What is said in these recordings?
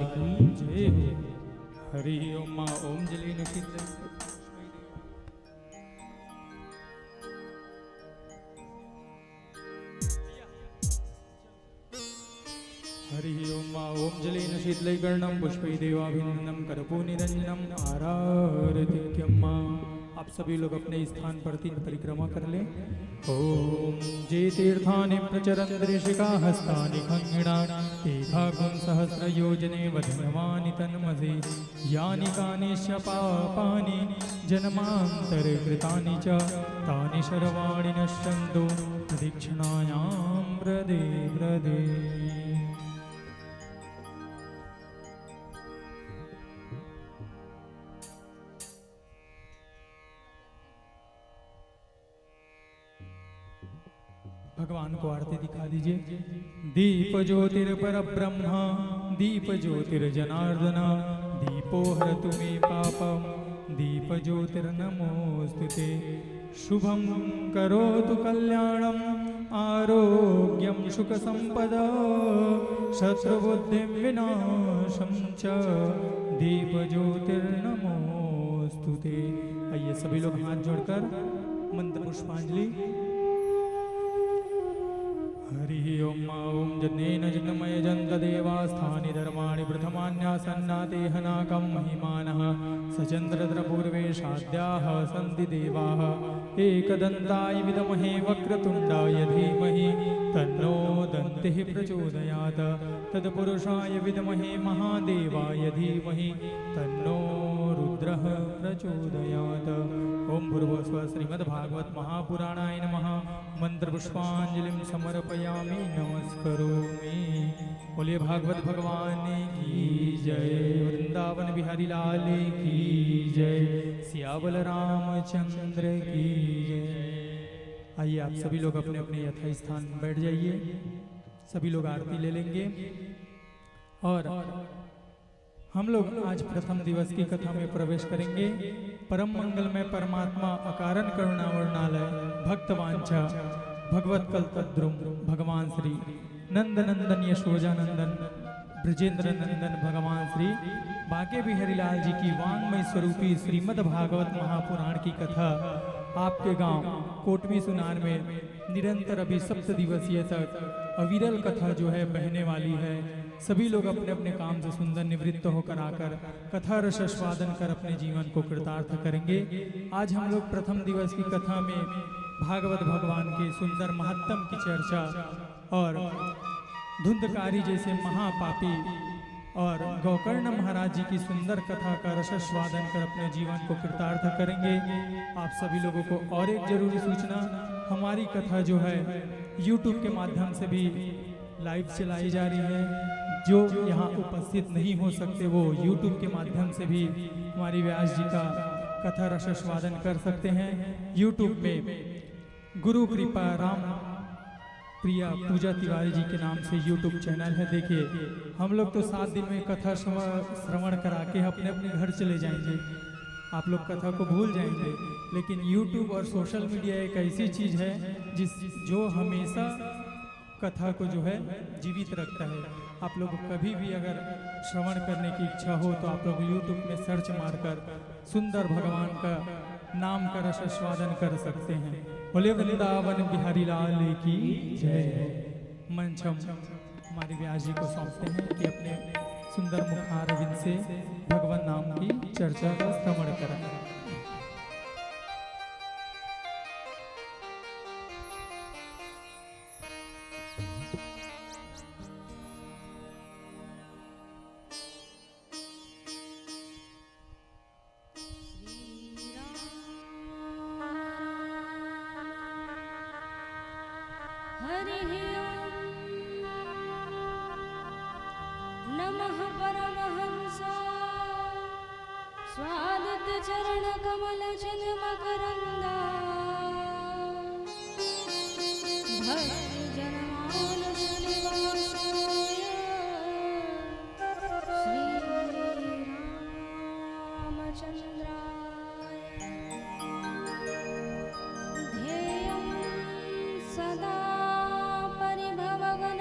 की जय हो। हरि ओम मां ओम जली नक्षित हरि ओम मां ओम जलेन शीतलैकर्णं पुष्पै देवाभिनन्दनं कर्पूरनिरञ्जनम् आराधयत्यं मां। आप सभी लोग अपने स्थान पर तीन परिक्रमा कर लें। ओम जे तीर्थानि प्रचरन् ऋषिका हस्तानि खङ्गिणा तीर्थाकुं सहस्रयोजने वधमानि तन्मसि यानि कानि च पापानि जन्मान्तरकृतानि च तानि सर्वाणि नश्यन्तु प्रदक्षिणायां व्रदे व्रदे। भगवान को आरती दिखा दीजिए। दीप ज्योतिर्पर ब्रह्म दीप ज्योतिर्जनार्दन दीपो हरतु मे पापम दीप ज्योतिर्नमोस्तुते। शुभं करोतु कल्याणम आरोग्यम सुख संपदा शत्रुबुद्धिं विनाशं च दीप ज्योतिर्नमोस्तुते। आइए सभी लोग हाथ जोड़कर मंत्र पुष्पांजलि। हरि ओम ओम जनेन जन्मय जन्त देवास्थानि धर्माणि प्रथमान्यासन्नाते हनाकं महिमानः सचन्द्रपूर्वे शाद्याः सन्ति देवाः एकदन्ताय विद्महे वक्रतुण्डाय धीमहि तन्नो दन्तिः प्रचोदयात् तत्पुरुषाय विद्महे महादेवाय धीमहि तन्नो रुद्रः प्रचोदयात्। ओम भूर्भुवस्सुवः श्रीमद्भागवत महापुराणाय नमः। मंत्र पुष्पांजलिं समर्पयामि नमस्करोमि। बोलिए भागवत भगवान की जय। वृंदावन बिहारी लाल की जय। सियावल रामचंद्र की जय। आइए आप सभी लोग अपने अपने यथा स्थान बैठ जाइए। सभी लोग आरती ले लेंगे और हम लोग आज प्रथम दिवस की कथा में प्रवेश करेंगे। परम मंगल में परमात्मा अकारण करुणा वर्णालय भक्तवांछा भगवत कल्पद्रुम भगवान श्री नंद नंदन यशोजानंदन ब्रजेंद्र नंदन भगवान श्री बाके बिहारी लाल जी की वांगमय स्वरूपी श्रीमद् भागवत महापुराण की कथा आपके गांव कोटमी सुनार में निरंतर अभी 7 दिवसीय तक अविरल कथा जो है बहने वाली है। सभी लोग अपने अपने काम से सुंदर निवृत्त होकर आकर कथा रस आस्वादन कर अपने जीवन को कृतार्थ करेंगे। आज हम लोग प्रथम दिवस की कथा में भागवत भगवान के सुंदर महत्तम की चर्चा और धुंधकारी जैसे महापापी और गोकर्ण महाराज जी की सुंदर कथा का रसास्वादन कर अपने जीवन को कृतार्थ करेंगे। आप सभी लोगों को और एक जरूरी सूचना, हमारी कथा जो है YouTube के माध्यम से भी लाइव चलाई जा रही है। जो यहाँ उपस्थित नहीं हो सकते वो YouTube के माध्यम से भी हमारी व्यास जी का कथा रसास्वादन कर सकते हैं। YouTube में गुरु कृपा राम प्रिया पूजा तिवारी जी के नाम से YouTube चैनल है। देखिए हम लोग तो 7 दिन में कथा श्रवण करा के अपने अपने घर चले जाएंगे, आप लोग कथा को भूल जाएंगे। लेकिन YouTube और सोशल मीडिया एक ऐसी चीज़ है जो हमेशा कथा को जो है जीवित रखता है। आप लोग कभी भी अगर श्रवण करने की इच्छा हो तो आप लोग YouTube में सर्च मारकर सुंदर भगवान का नाम का रस आस्वादन कर सकते हैं। बोले वृंदावन बिहारी लाल की जय। मंच हम हमारे व्यास जी को सौंपते हैं कि अपने सुंदर मुखारविंद से भगवान नाम की चर्चा का श्रवण कराएं। नमः परमहंसाय स्वादित चरण कमल चिन्मकरंदा भक्त जनमानस निवासाय श्री रामचंद्राय ध्येयं सदा परिभवगनमभीष्टदोहम्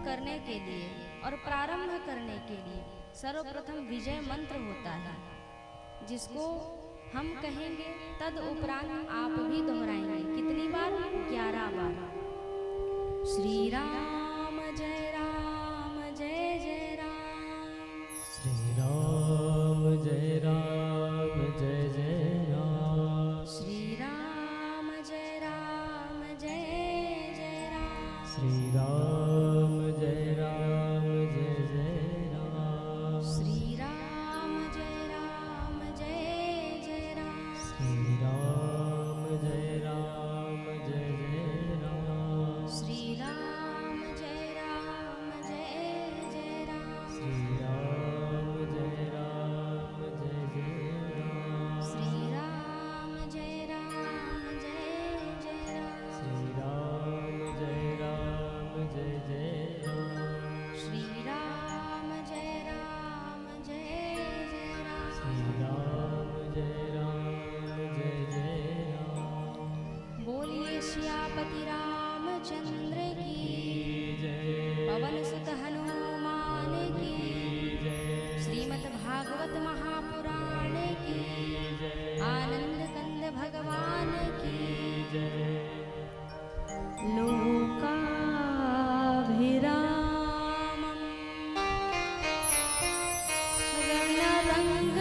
करने के लिए और प्रारंभ करने के लिए सर्वप्रथम विजय मंत्र होता है, जिसको हम कहेंगे तद उपरांत आप भी दोहराएंगे। कितनी बार? 11 बार। श्री राम जय जय राम। श्री राम जय जय राम। श्री राम जय जय राम। श्री राम जय जय राम। श्री राम जय जय राम। श्री राम जय जय राम। श्री राम जय जय राम। श्री राम जय जय राम। श्री राम जय जय राम। श्री राम जय जय राम। श्री राम जय जय राम। श्री राम जय जय राम। बोलिए सियापति रामचंद्र की जय। पवन सुत हनुमान की जय। श्रीमद् भागवत महापुराण की जय। आनंद कंद भगवान की जय। लोकाभिरामम् रणरङ्गधीरम्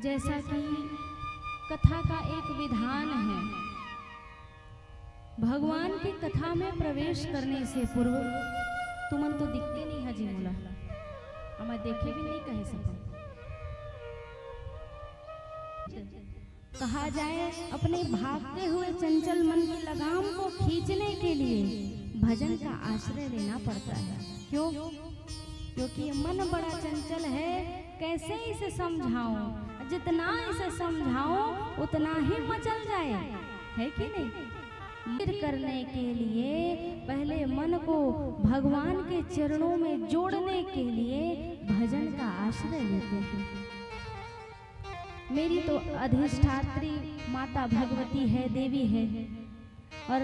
जैसा कि कथा का एक विधान है, भगवान की कथा में प्रवेश करने से पूर्व तुमन तो दिखते नहीं हजी मोला, हमें देखे भी नहीं कह सको। कहा जाए अपने भागते हुए चंचल मन की लगाम को खींचने के लिए भजन का आश्रय लेना पड़ता है। क्यों? क्योंकि ये मन बड़ा चंचल है, कैसे इसे समझाऊं, जितना इसे समझाऊं उतना ही मचल जाए, है कि नहीं। स्थिर करने के लिए पहले मन को भगवान के चरणों में जोड़ने के लिए भजन का आश्रय लेते हैं। मेरी तो अधिष्ठात्री माता भगवती है, देवी है, और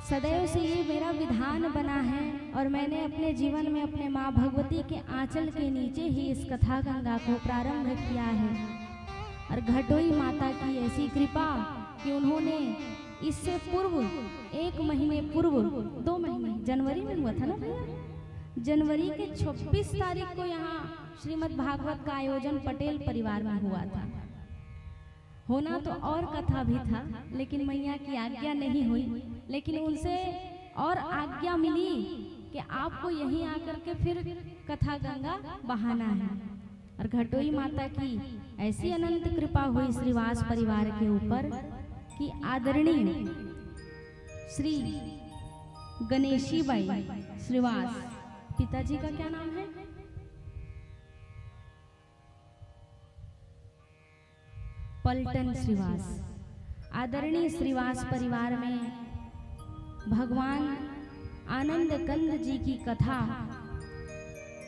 सदैव से ये मेरा विधान बना है और मैंने अपने जीवन में अपने माँ भगवती के आंचल के नीचे ही इस कथा गंगा को प्रारंभ किया है। और घटोई माता की ऐसी कृपा कि उन्होंने इससे पूर्व 1 महीने पूर्व 2 महीने जनवरी में हुआ था ना भैया, जनवरी के 26 तारीख को यहाँ श्रीमद् भागवत का आयोजन पटेल परिवार में हुआ था। होना तो और कथा भी था, लेकिन मैया की आज्ञा नहीं हुई, लेकिन उनसे और आज्ञा मिली कि आपको यहीं आकर के फिर कथा गंगा बहाना है। और घटोई माता की ऐसी अनंत कृपा हुई श्रीवास परिवार के ऊपर कि आदरणीय श्री गणेशी बाई श्रीवास, पिताजी का क्या नाम है? पलटन श्रीवास। आदरणीय श्रीवास परिवार में भगवान आनंद कंद जी की कथा,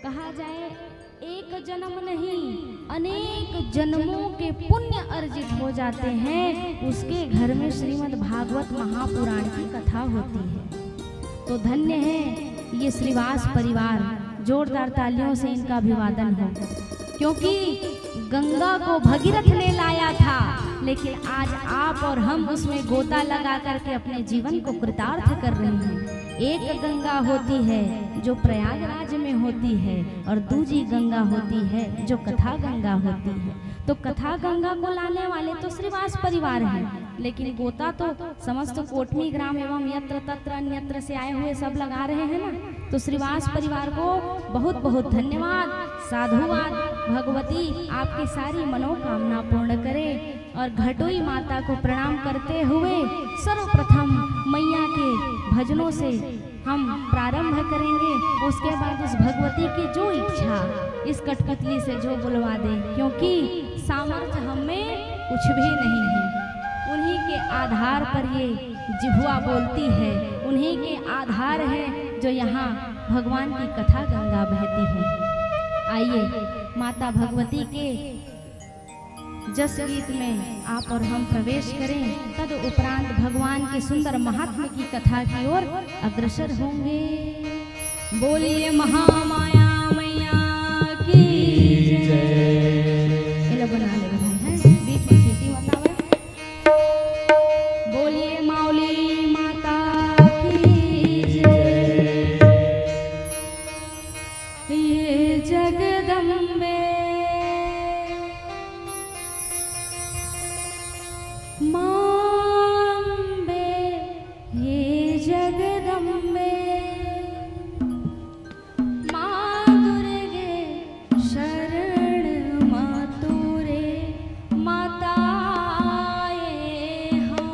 कहा जाए एक जन्म नहीं अनेक जन्मों के पुण्य अर्जित हो जाते हैं, उसके घर में श्रीमद् भागवत महापुराण की कथा होती है। तो धन्य है ये श्रीवास परिवार, जोरदार तालियों से इनका अभिवादन हो, क्योंकि गंगा को भगीरथ ने लाया था, लेकिन आज आप और हम उसमें गोता लगा करके अपने जीवन को कृतार्थ कर रहे हैं। एक गंगा होती है जो प्रयागराज में होती है और दूसरी गंगा होती है जो कथा गंगा होती है। तो कथा गंगा को लाने वाले तो श्रीवास परिवार हैं, लेकिन गोता तो समस्त कोटमी ग्राम एवं यत्र तत्र अन्यत्र से आए हुए सब लगा रहे हैं ना। तो श्रीवास परिवार को बहुत बहुत धन्यवाद, साधुवाद। भगवती आपकी सारी मनोकामना पूर्ण करे। और घटोई माता को प्रणाम करते हुए सर्वप्रथम मैया के भजनों से हम प्रारंभ करेंगे। उसके बाद उस भगवती की जो इच्छा इस कठपुतली से जो बुलवा दे, क्योंकि सामर्थ्य हमें कुछ भी नहीं है, उन्हीं के आधार पर ये जिह्वा बोलती है, उन्हीं के आधार है जो यहाँ भगवान की कथा गंगा बहती है। आइए माता भगवती के जस गीत में आप और हम प्रवेश करें, तद उपरांत भगवान के सुंदर महात्म्य की कथा की ओर अग्रसर होंगे। बोलिए महामाया मैया की जय। ये लोग बना ले भाई हैं, बीच में सीटी बतावे। बोलिए माउली माता की जय। ये जगदम्बे मांबे, हे जगदम्बे माँ दुर्गे शरण मातुरे माताए हम।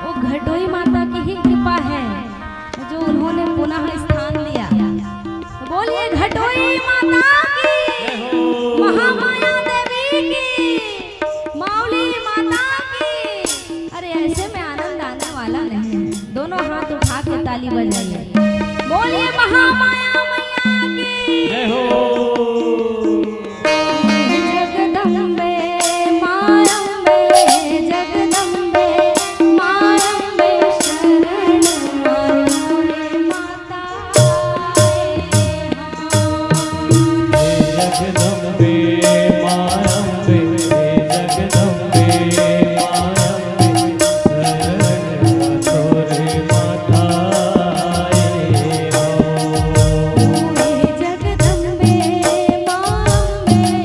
वो घटोई माता की ही कृपा है जो उन्होंने पुनः स्थान दिया। तो बोलिए घटोई माता की, महामाया देवी की, माउली माता की। अरे ऐसे में आनंद आने वाला नहीं है, दोनों हाथ उठा के ताली बजाइए। बोलिए महामाया मैया की जय हो। जगदम्बे मायम्बे, जगदम्बे मायम्बे शरण मायुरे माताए हम। जगदम्बे मायम्बे, जगदम्बे मायम्बे शरण मातुरे माताए हम। जगदम्बे मायम्बे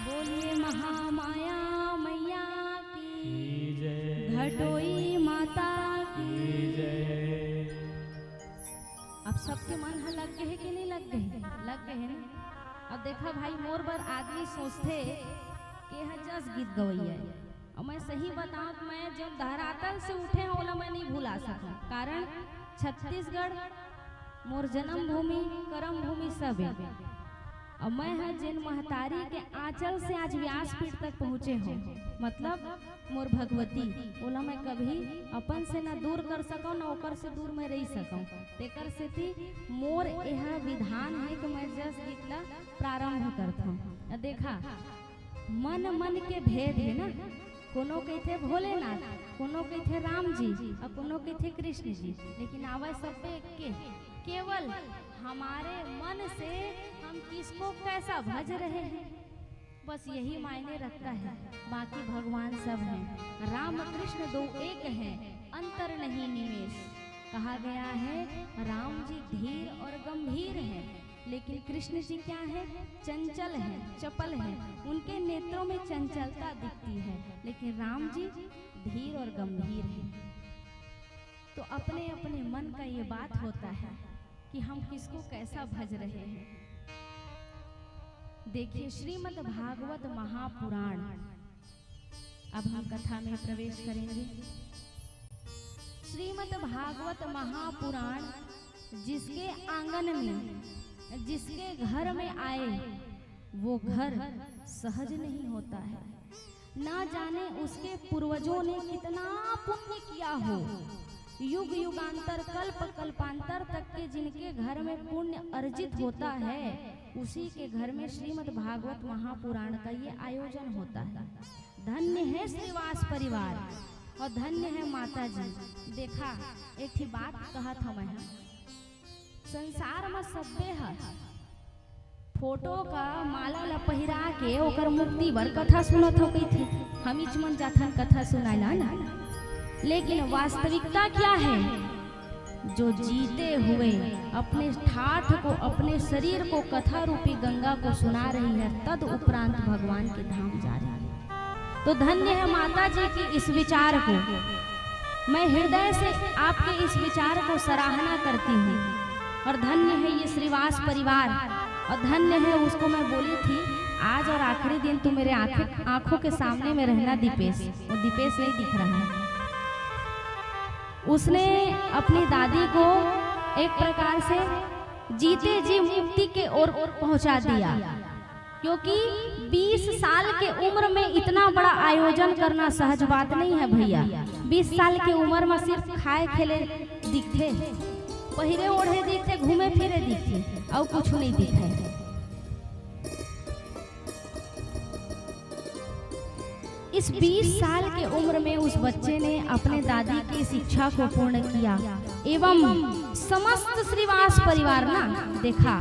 बोलिए महामाया मैया की की जय घटोई माता की। की जय। अब सबके मन है लग गए है कि नहीं लग गए? लग गए है ना। अब देखा भाई मोर बर आदमी सोचते कि यह जस गीत गवैया है। और मैं सही बताऊं तो मैं जब धरातल से उठे हैं ओला मैं नहीं भुला सकूं, कारण छत्तीसगढ़ मोर जन्म भूमि कर्म भूमि सब है। और मैं है जिन महतारी के आंचल से आज व्यासपीठ तक पहुँचे हो, मतलब मोर भगवती ओला मैं कभी अपन से ना दूर कर सकूं ना ओकर से दूर में रह सकूं। तेकर से थी मोर यह विधान है कि मैं जस गीत ला प्रारंभ करता हूँ। देखा मन मन के भेद है ना, कोनो कहते भोलेनाथ, कोनो कहते राम जी और कोनो कहते कृष्ण जी, लेकिन आवे सब पे एक के केवल हमारे मन से हम किसको कैसा भज रहे हैं, बस यही मायने रखता है। बाकी भगवान सब हैं, राम कृष्ण दो एक हैं, अंतर नहीं निमेष। कहा गया है राम जी धीर और गंभीर हैं, लेकिन कृष्ण जी क्या है? चंचल है, चपल है। उनके नेत्रों में चंचलता दिखती है, लेकिन राम जी धीर और गंभीर हैं। तो अपने अपने मन का ये बात होता है कि हम किसको कैसा भज रहे हैं। देखिए श्रीमद् भागवत महापुराण, अब हम कथा में प्रवेश करेंगे। श्रीमद् भागवत महापुराण जिसके आंगन में, जिसके घर में आए वो घर सहज नहीं होता है। ना जाने उसके पूर्वजों ने कितना पुण्य किया हो, युग युगांतर कल्प कल्पांतर तक के जिनके घर में पुण्य अर्जित होता है, उसी के घर में श्रीमद् भागवत महापुराण का ये आयोजन होता है। धन्य है श्रीवास परिवार और धन्य है माता जी। देखा एक ही बात कहा था मैं, संसार में सभ्य है फोटो का माला ला पहिरा के ओकर मुक्ति बर कथा सुनत हो गई थी। हम इच मन जाथन कथा सुनाइला ना, लेकिन वास्तविकता क्या है? जो जीते हुए अपने ठाठ को, अपने शरीर को कथा रूपी गंगा को सुना रही है, तद उपरांत भगवान के धाम जा रही है। तो धन्य है माता जी की इस विचार को। मैं हृदय से आपके इस विचार को सराहना करती हूँ। और धन्य है ये श्रीवास परिवार, और धन्य है उसको मैं बोली थी आज और आखिरी दिन तू मेरे आंखों के सामने में रहना दीपेश। वो दीपेश नहीं दिख रहा है। उसने अपनी दादी को एक प्रकार से जीते जी मुक्ति के ओर पहुंचा दिया, क्योंकि 20 साल के उम्र में इतना बड़ा आयोजन करना सहज बात नहीं है भैया। 20 साल के उम्र में सिर्फ खाए खेले दिखते, पहिरे ओढ़े दिखते, घूमे फिरे दिखते, और कुछ नहीं दिखते। इस 20 साल के उम्र में उस बच्चे ने अपने दादी की शिक्षा को पूर्ण किया, एवं समस्त श्रीवास परिवार ना देखा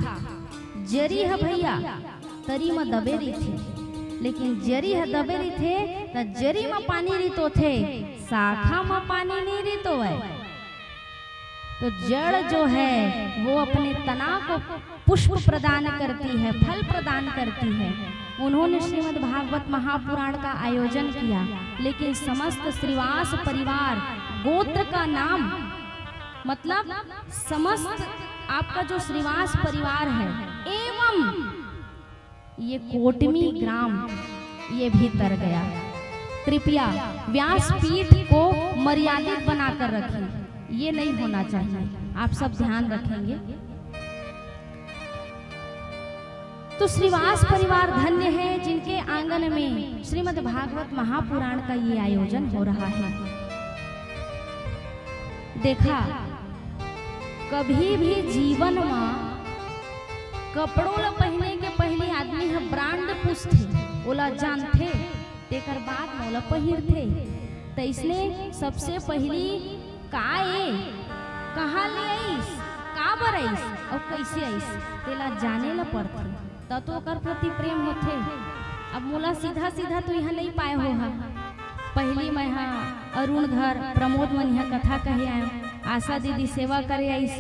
जरी है भैया तरी में दबेरी थे, लेकिन जरी है दबेरी थे तो जरी में पानी रितो थे, शाखा में पानी नहीं रितो है। तो जड़ जो है वो अपने तना को पुष्प प्रदान करती है, फल प्रदान करती है। उन्होंने श्रीमद् भागवत महापुराण का आयोजन किया, लेकिन समस्त श्रीवास परिवार गोत्र का नाम, मतलब समस्त आपका जो श्रीवास परिवार है एवं ये कोटमी ग्राम ये भी तर गया। कृपया व्यासपीठ को मर्यादित बनाकर रखें, ये नहीं होना चाहिए। आप सब ध्यान रखेंगे। तो श्रीवास परिवार धन्य है जिनके आंगन में श्रीमद् भागवत महापुराण का ये आयोजन हो रहा है। देखा कभी भी जीवन में कपड़ों ला पहने के पहले आदमी है ब्रांड पूछते, ओला जानते, तेकर बाद मोला पहिरते। तो इसलिए सबसे पहली का ये कहाँ ले आईस, का बर आईस और कैसे आईस तेला जाने ला पड़ते, तब तो कर प्रति प्रेम होते। अब मोला सीधा सीधा तो यहाँ नहीं पाए हो। पहली मैं यहाँ अरुण घर प्रमोद मन यहाँ कथा कहे आए, आशा दीदी सेवा करे आईस,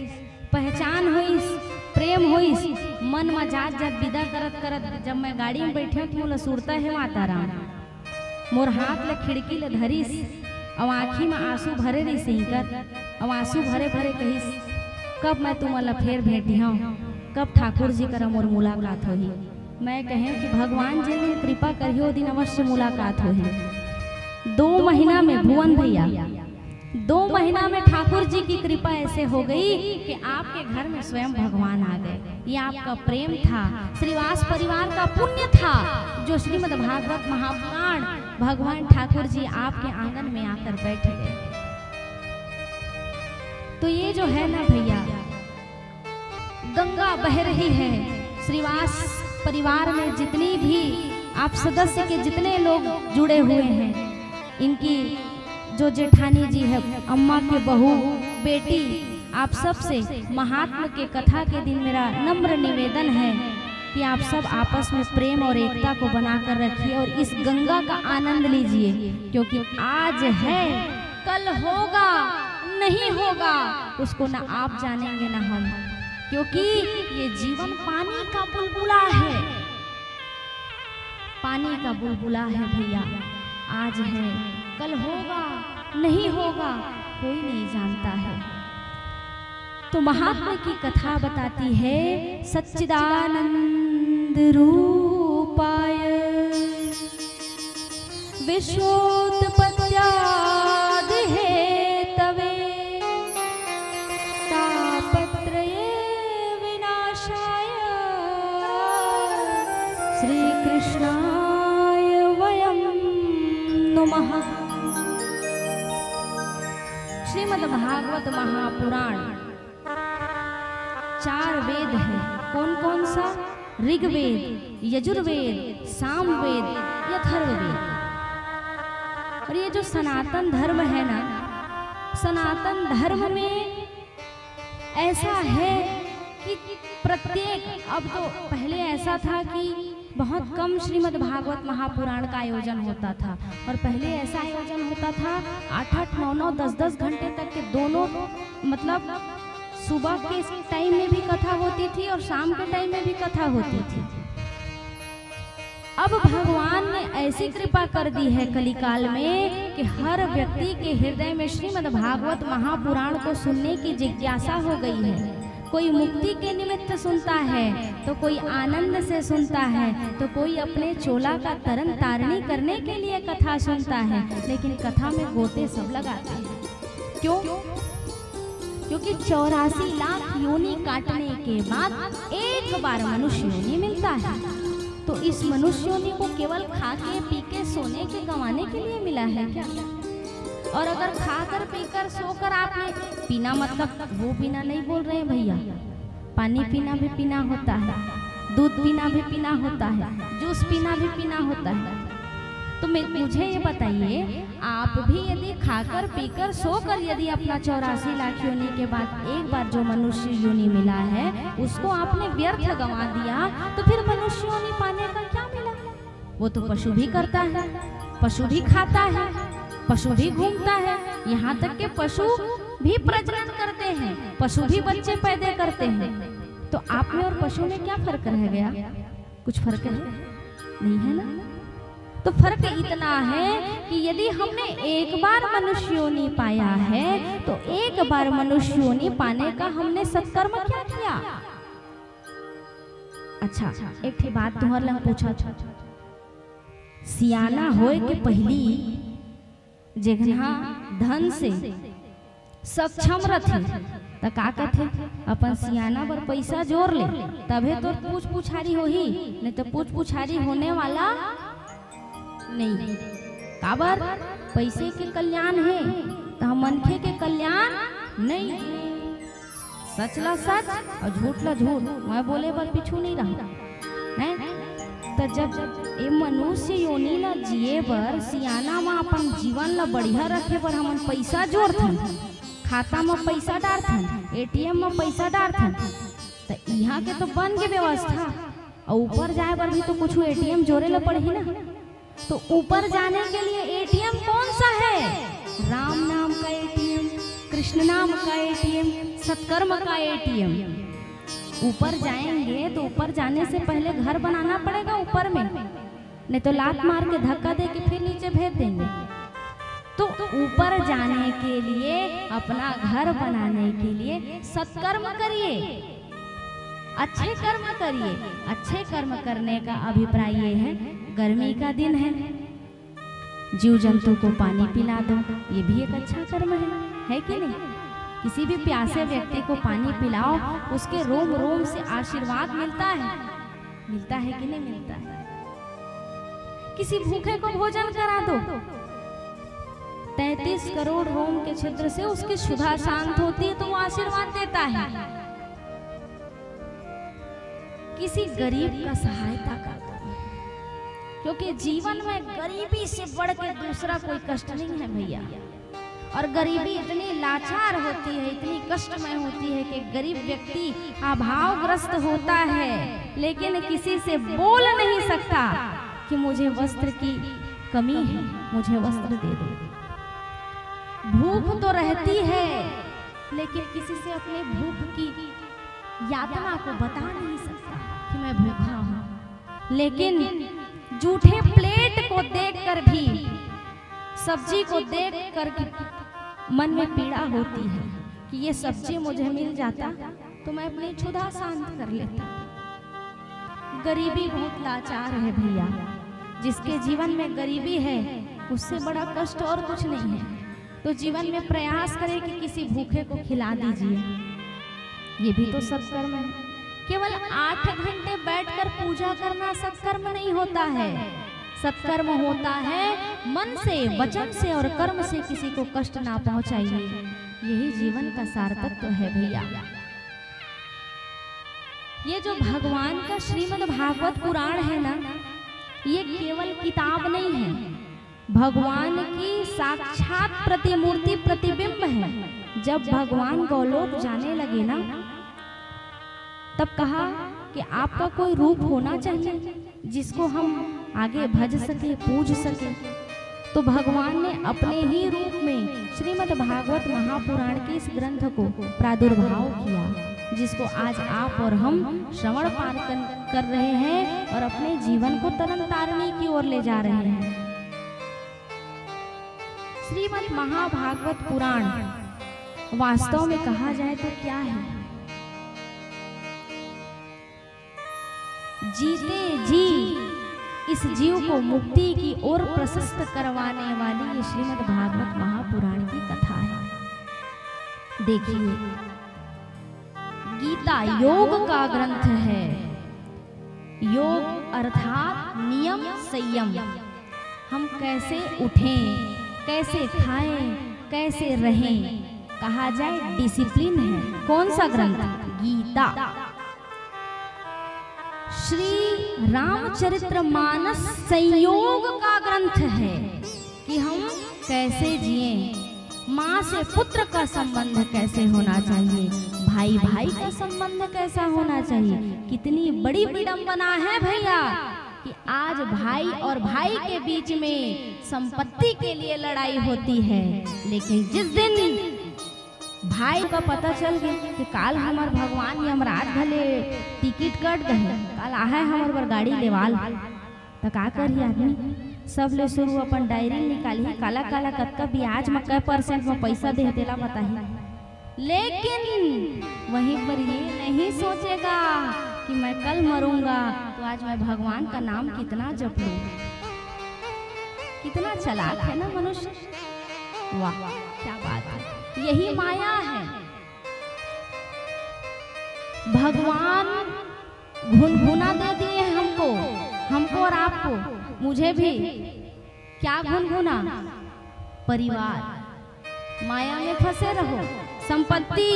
पहचान होइस, प्रेम होइस, मन मजाक जब विदा करत करत जब मैं गाड़ी में बैठे तो मोला सुरता है माता राम मोर हाथ ले खिड़की ले धरिस और आँखी में आंसू भरे रही सिंकर और आंसू भरे भरे कहिस कब मैं तुम्हारा फेर भेटी हूँ कब ठाकुर जी करा मोर मुलाकात होही। मैं कहें कि भगवान जी ने कृपा करियो दिन अवश्य मुलाकात होही। 2 महीना में भुवन भैया 2 महीना में ठाकुर जी की कृपा ऐसे हो गई कि आपके घर में स्वयं भगवान आ गए। ये आपका प्रेम था, श्रीवास परिवार का पुण्य था जो श्रीमद् भागवत महापुराण भगवान ठाकुर जी आपके आंगन में आकर बैठ गए। तो ये जो है ना भैया गंगा बह रही है। श्रीवास परिवार में जितनी भी आप सदस्य के जितने लोग जुड़े हुए हैं, इनकी जो जेठानी जी है, अम्मा के बहू, बेटी, आप सब से महात्मा के कथा के दिन मेरा नम्र निवेदन है कि आप सब आपस में प्रेम और एकता को बनाकर रखिए और इस गंगा का आनंद लीजिए, क्योंकि आज है कल होगा नहीं होगा उसको ना आप जानेंगे ना हम, क्योंकि ये जीवन पानी का बुलबुला है, पानी का बुलबुला है भैया। आज है कल होगा नहीं होगा कोई नहीं जानता है। तो महात्मा की कथा बताती है सच्चिदानंद रूपाय विश्वोत्पत्त्यादि हेतवे तापत्रये विनाशाय श्री कृष्णाय वयं नमः। श्रीमद् भागवत महापुराण 4 वेद है। कौन कौन सा? ऋग्वेद, यजुर्वेद, सामवेद, अथर्ववेद। और ये जो सनातन धर्म है ना, सनातन धर्म में ऐसा है कि प्रत्येक, अब तो पहले ऐसा था कि बहुत कम श्रीमद् भागवत महापुराण का आयोजन होता था, और पहले ऐसा आयोजन होता था 8-8, 9-9, 10-10 घंटे तक के दोनों, मतलब सुबह के टाइम में भी कथा होती थी और शाम के टाइम में भी कथा होती थी। अब भगवान ने ऐसी कृपा कर दी है कलिकाल में कि हर व्यक्ति के हृदय में श्रीमद् भागवत महापुराण को सुनने की जिज्ञासा हो गई है। कोई मुक्ति के निमित्त सुनता है तो कोई आनंद से सुनता है, तो कोई अपने चोला का तरन तारणी करने के लिए कथा सुनता है, लेकिन कथा में गोते सब लगाते हैं। क्यों? क्योंकि 84 लाख योनि काटने के बाद एक बार मनुष्य योनि मिलता है। तो इस मनुष्य योनि को केवल खा के पी के सोने के गंवाने के लिए मिला है क्या? और अगर खाकर पीकर सोकर आपने पीना, मतलब वो पीना नहीं बोल रहे हैं भैया, पानी पीना भी पीना होता है, दूध पीना भी पीना होता है, जूस पीना भी पीना होता है। तो मुझे ये बताइए, आप भी यदि खाकर पीकर सोकर यदि अपना 84 लाख योनि के बाद एक बार जो मनुष्य योनि मिला है उसको आपने व्यर्थ गंवा दिया, तो फिर मनुष्य योनि पाने का क्या मिला? वो तो पशु भी करता है, पशु भी खाता है, पशु भी घूमता है, यहाँ तक के पशु भी प्रजनन करते हैं, पशु भी बच्चे पैदा करते हैं। तो आप में और पशु में क्या फर्क रह गया? कुछ फर्क है? नहीं है ना। तो फर्क इतना है कि यदि हमने एक बार मनुष्य योनि पाया है तो एक बार मनुष्य योनि पाने का हमने सत्कर्म क्या किया? अच्छा, एक ही बात तुम्हारे लंग पूछा था, सियाना होए के पहली जेघना धन से सक्षम रथे तो का कहते, अपन सियाना पर पैसा जोड़ ले तबे तो पूछ पुछारी होही, नहीं तो पूछ पुछारी होने वाला नहीं। काबर? पैसे के कल्याण है तो मनखे के कल्याण नहीं। सच ला सच और झूठ ला झूठ, मैं बोले पर पीछू नहीं रहा है। तो जब ये मनुष्य योनि ला जिए बर, सियाना में अपन जीवन ला बढ़िया रखे बर हमन पैसा जोड़थन, खाता में पैसा डालथन, ATM में पैसा डालथन, तो यहाँ के तो बन के व्यवस्था। और ऊपर जाए बर भी तो कुछ ATM जोड़े ला पड़ही ना। तो ऊपर जाने के लिए ATM कौन सा है? राम नाम का ATM, कृष्ण नाम का ATM, सत्कर्म का ATM। ऊपर जाएंगे तो ऊपर जाने से पहले घर बनाना पड़ेगा ऊपर में, नहीं तो लात मार के धक्का दे के फिर नीचे भेज देंगे। तो ऊपर जाने के लिए, अपना घर बनाने के लिए सत्कर्म करिए, अच्छे कर्म करिए। अच्छे कर्म करने का अभिप्राय ये है, गर्मी का दिन है, जीव जंतु को पानी पिला दो, ये भी एक अच्छा कर्म है कि नहीं? किसी भी प्यासे व्यक्ति को पानी पिलाओ, उसके रोम रोम से आशीर्वाद मिलता है कि नहीं मिलता है? किसी भूखे को भोजन करा दो, 33 करोड़ रोम के छिद्र से उसकी क्षुधा शांत होती है, तो वो आशीर्वाद देता है। किसी गरीब का सहायता कर दो, क्योंकि जीवन में गरीबी से बढ़ के दूसरा कोई कष्ट नहीं है भैया। और गरीबी इतनी लाचार होती है, इतनी कष्टमय होती है कि गरीब व्यक्ति अभावग्रस्त होता है, लेकिन किसी से बोल नहीं सकता कि मुझे वस्त्र की कमी है, मुझे वस्त्र दे दो। भूख तो रहती है, लेकिन किसी से अपने भूख की यातना को बता नहीं सकता कि मैं भूखा हूं। लेकिन जूठे प्लेट को देखकर भी, सब्जी को देखकर मन में पीड़ा होती है कि ये सब्जी मुझे मिल जाता तो मैं अपनी क्षुधा शांत कर लेता। गरीबी बहुत लाचार है भैया, जिसके जीवन में गरीबी है उससे बड़ा कष्ट और कुछ नहीं है। तो जीवन में प्रयास करें कि किसी भूखे को खिला दीजिए, ये भी तो सत्कर्म है। केवल 8 घंटे बैठकर पूजा करना सत्कर्म नहीं होता है। सत्कर्म होता है मन से, वचन से और कर्म से किसी को कष्ट ना पहुंचाइए, यही जीवन का सार्थक है भैया। ये जो भगवान का श्रीमद् भागवत पुराण है ना, ये केवल किताब नहीं है, भगवान की साक्षात प्रतिमूर्ति, प्रतिबिंब है। जब भगवान गोलोक जाने लगे ना, तब कहा कि आपका कोई रूप होना चाहिए जिसको हम आगे भज सके, पूज सके। तो भगवान ने अपने ही रूप में श्रीमद् भागवत महापुराण के इस ग्रंथ को प्रादुर्भाव किया, जिसको आज आप और हम श्रवण पान कर रहे हैं और अपने जीवन को तरन तारणी की ओर ले जा रहे हैं। श्रीमद् महाभागवत पुराण वास्तव में कहा जाए तो क्या है? जीते जी इस जीव को मुक्ति की ओर प्रशस्त करवाने वाली ये श्रीमद् भागवत महापुराण की कथा है। देखिए, गीता योग का ग्रंथ है। योग अर्थात नियम, संयम। हम कैसे उठें, कैसे खाएं, कैसे रहें, कहा जाए डिसिप्लिन है। कौन सा ग्रंथ? गीता। श्री रामचरितमानस संयोग का ग्रंथ है कि हम कैसे जिएं, माँ से पुत्र का संबंध कैसे होना चाहिए, भाई भाई का संबंध कैसा होना चाहिए। कितनी बड़ी विडंबना है भैया कि आज भाई और भाई के बीच में संपत्ति के लिए लड़ाई होती है, लेकिन जिस दिन भाई का पता चल गया कि काल हमार भगवान यमराज भले टिकट कट गए, काल आहे हमार बर गाड़ी लेवाल, तो का करी आदमी? सब ले शुरू अपन डायरी निकाली, काला काला कतका ब्याज में कै % में पैसा दे देला बताही। लेकिन वहीं पर ये नहीं सोचेगा कि मैं कल मरूंगा तो आज मैं भगवान का नाम कितना जप लूं। कितना चालाक है ना मनुष्य, वाह क्या बात है। यही माया है। भगवान गुनगुना दे दिए हमको और आपको, मुझे भी। क्या गुनगुना? परिवार। माया में फंसे रहो, संपत्ति,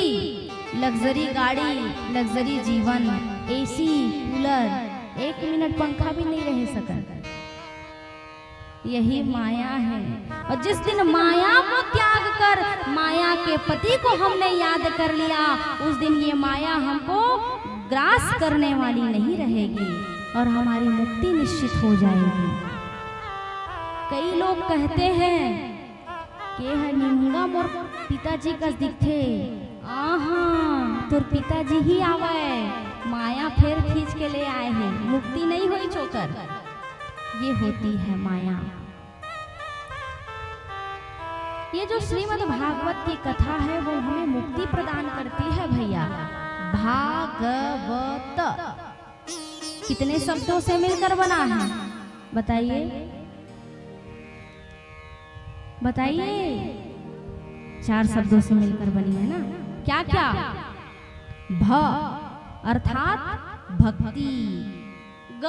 लग्जरी गाड़ी, लग्जरी जीवन, एसी, कूलर, 1 मिनट पंखा भी नहीं रह सकता। यही माया है। और जिस दिन माया को त्याग कर माया के पति को हमने याद कर लिया, उस दिन ये माया हमको ग्रास करने वाली नहीं रहेगी और हमारी मुक्ति निश्चित हो जाएगी। कई लोग कहते हैं कि है निमुंगा मोर पिताजी का दिखे, आहा तोर पिताजी ही आवे, मुक्ति नहीं हुई चोकर, ये होती है माया। ये जो श्रीमद् भागवत की कथा है वो हमें मुक्ति प्रदान करती है भैया। भागवत कितने शब्दों से मिलकर बना है बताइए, बताइए। 4 शब्दों से मिलकर बनी है ना। क्या क्या? भ अर्थात भक्ति, ग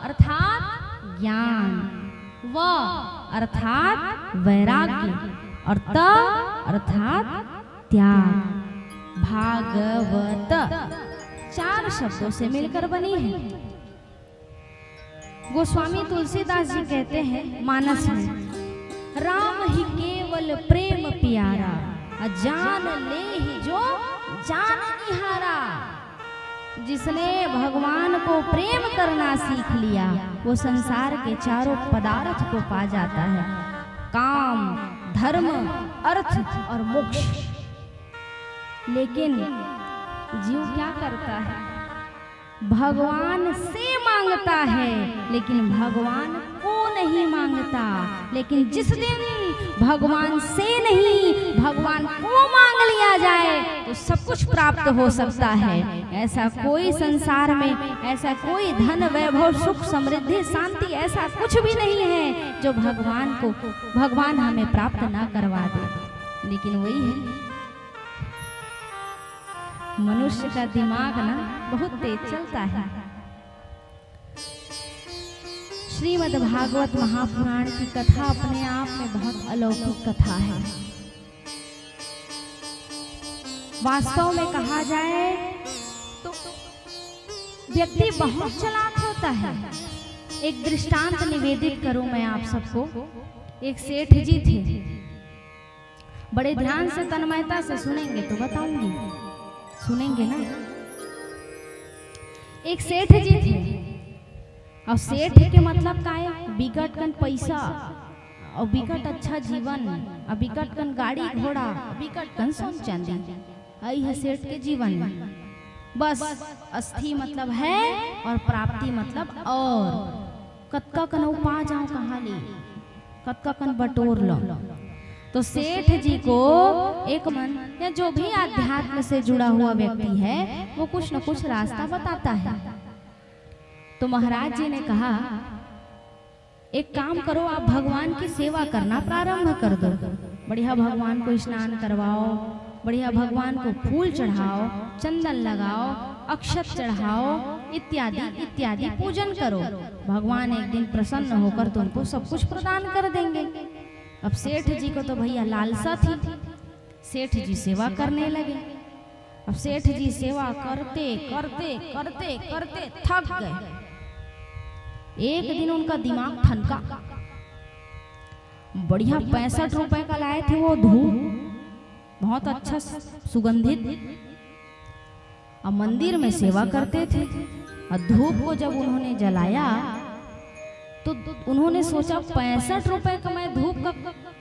अर्थात ज्ञान, व अर्थात वैराग्य और त अर्थात त्याग। भागवत 4 शब्दों से मिलकर बनी है। गोस्वामी तुलसीदास जी कहते हैं मानस में, राम ही केवल प्रेम प्यारा, जान ले ही जो जान निहारा। जिसने भगवान को प्रेम करना सीख लिया वो संसार के चारों पदार्थ को पा जाता है, काम, धर्म, अर्थ और मोक्ष। लेकिन जीव क्या करता है? भगवान से मांगता है लेकिन भगवान को नहीं मांगता। लेकिन जिस दिन भगवान से नहीं भगवान को मांग लिया जाए तो सब कुछ प्राप्त हो सकता है। ऐसा कोई संसार में, ऐसा कोई धन, वैभव, सुख, समृद्धि, शांति, ऐसा कुछ भी नहीं है जो भगवान हमें प्राप्त ना करवा दे। लेकिन वही है, मनुष्य का दिमाग ना बहुत तेज चलता है। श्रीमद् भागवत महापुराण की कथा अपने आप में बहुत अलौकिक कथा है। वास्तव में कहा जाए तो व्यक्ति बहुत चालाक होता है। एक दृष्टांत निवेदित करूं मैं आप सबको। एक सेठ जी थे, बड़े ध्यान से तन्मयता से सुनेंगे तो बताऊंगी, सुनेंगे ना। एक सेठ जी थे और सेठ के मतलब का है बिकट कन पैसा और बिकट अच्छा जीवन और बिकट कन गाड़ी घोड़ा, बिकट कन सोन चांदी। आई है सेठ के जीवन में। बस अस्थि मतलब है और प्राप्ति मतलब और। कत्का कन पा जाओ कहाँ ले, कत्का कन बटोर लो। तो सेठ जी को एक मन या जो भी आध्यात्म से जुड़ा हुआ व्यक्ति है वो कुछ न कुछ रास्ता बताता है। तो महाराज जी ने कहा एक काम करो, आप भगवान की सेवा करना प्रारंभ कर दो। बढ़िया भगवान को स्नान करवाओ, बढ़िया भगवान को फूल चढ़ाओ, चंदन लगाओ, अक्षत चढ़ाओ, इत्यादि इत्यादि पूजन करो। भगवान एक दिन प्रसन्न होकर तुमको सब कुछ प्रदान कर देंगे। अब सेठ जी को तो भैया लालसा थी, सेठ जी सेवा करने लगे। अब सेठ जी सेवा करते करते करते करते थक गए। एक दिन उनका दिमाग ठनका। बढ़िया 65 रुपए का लाए थे वो धूप, बहुत अच्छा सुगंधित। अब मंदिर में सेवा करते थे और धूप को जब उन्होंने जलाया तो उन्होंने सोचा 65 रुपए का मैं धूप का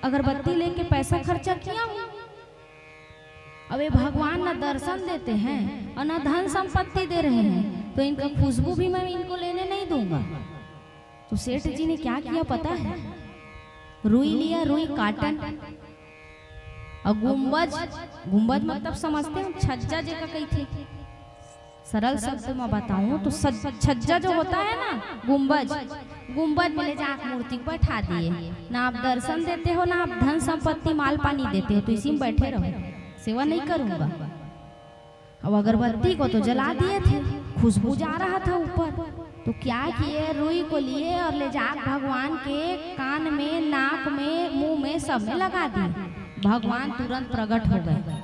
अगरबत्ती लेके पैसा खर्चा किया हूँ। अब ये भगवान न दर्शन देते हैं और न धन संपत्ति दे रहे हैं, तो इनका खुशबू भी मैं इनको लेने नहीं दूंगा। तो सेठ जी ने क्या किया पता है? रुई लिया, रुई काटन और गुंबज, गुंबज मतलब समझते हो छज्जा जैसा कही थी। सरल शब्द में बताऊं तो छज्जा जो होता है ना, गुंबज, गुंबज में ले जाकर मूर्ति को बैठा दिए। ना आप दर्शन देते हो, ना आप धन संपत्ति माल पानी देते हो, तो इसी में बैठे रहो, सेवा नहीं करूंगा। अब अगरबत्ती को तो जला दिए थे, खुशबू जा रहा था ऊपर, तो क्या किए, रुई को लिए और ले जाकर भगवान के कान में, नाक में, मुंह में, सब में लगा दिए। भगवान तुरंत प्रकट हो गए।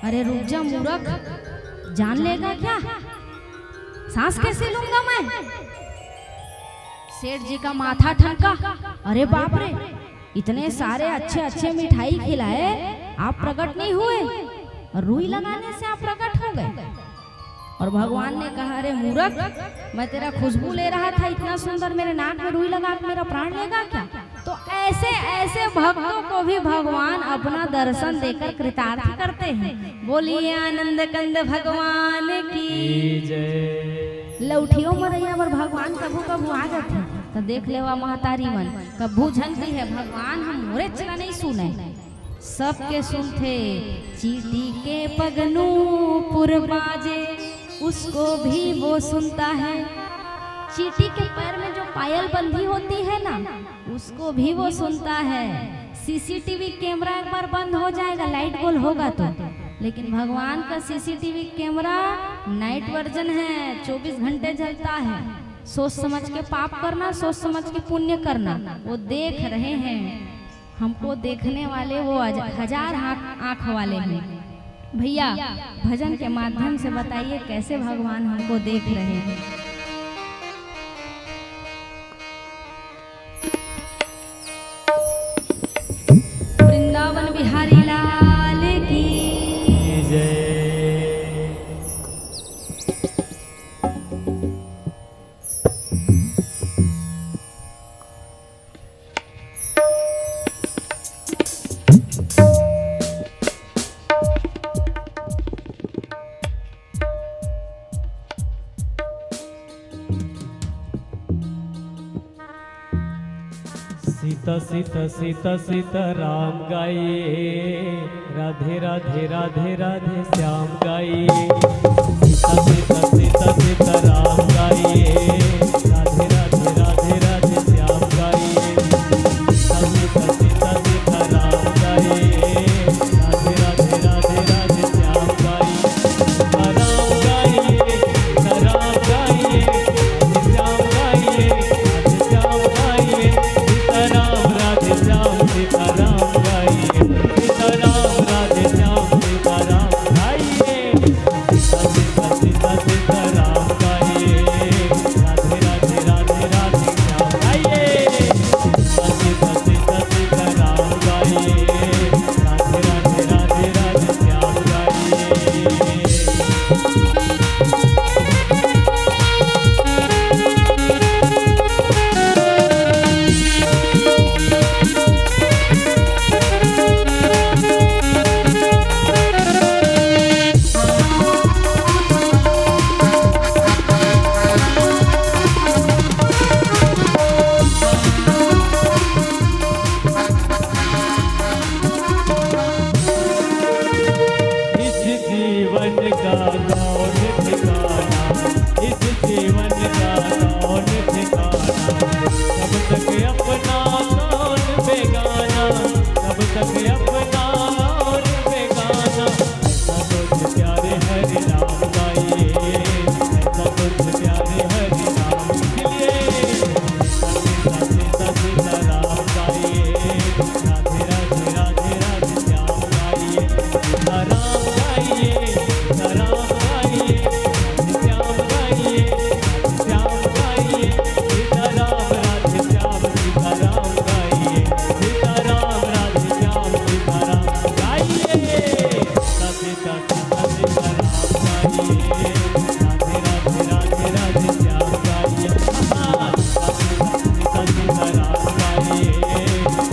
अरे रुक जा मूर्ख, जान लेगा क्या? सांस कैसे लूंगा मैं? सेठ जी का माथा ठनका। अरे बाप रे, इतने सारे अच्छे अच्छे मिठाई खिलाए, आप प्रकट नहीं हुए और रुई लगाने से आप प्रकट हो गए। और भगवान ने कहा अरे मूर्ख, मैं तेरा खुशबू ले रहा था, इतना सुंदर, मेरे नाक में रुई लगा के मेरा प्राण लेगा क्या? तो ऐसे ऐसे भक्तों को भी भगवान अपना दर्शन देकर कृतार्थ करते हैं। बोलिए आनंद कंद भगवान की जय। लौठियो मरैया पर भगवान कभू कभू आ जाते तो देख ले महतारी मन कभू झनती है भगवान हम मोरे चला नहीं सुने सबके सुनते चीटी के पगनू पुरबाजे उसको भी वो सुनता है। चीटी के पैर में जो पायल बंधी होती है ना उसको भी वो सुनता है। सीसीटीवी कैमरा एक बार बंद हो जाएगा लाइट गोल होगा तो, लेकिन भगवान का सीसीटीवी कैमरा नाइट वर्जन है 24 घंटे जलता है। सोच समझ के पाप करना सोच समझ के पुण्य करना वो देख रहे हैं। हमको देखने वाले वो हजार आँख वाले हैं। भैया भजन के माध्यम से बताइए कैसे भगवान हमको देख रहे हैं। वृंदावन बिहारी लाल की जय। सीता सीता सीता सीता राम गाइए राधे राधे राधे राधे श्याम गाइए। सीता सीता सीता सीता राम गाइए राधे राधे राधे राधे श्याम गाइए। सीता सीता सीता सीता राम गाइए राधे राधे राधे राधे श्याम गाइए। राम गाइए राम गाइए श्याम गाइए श्याम गाइए। राम राधे श्याम सीता राम गाइए सीता राम राधे श्याम सीता राम गाइए। सीता सीता सीता सीता राम गाइए राधे राधे राधे राधे श्याम गाइए। सीता सीता सीता सीता राम गाइए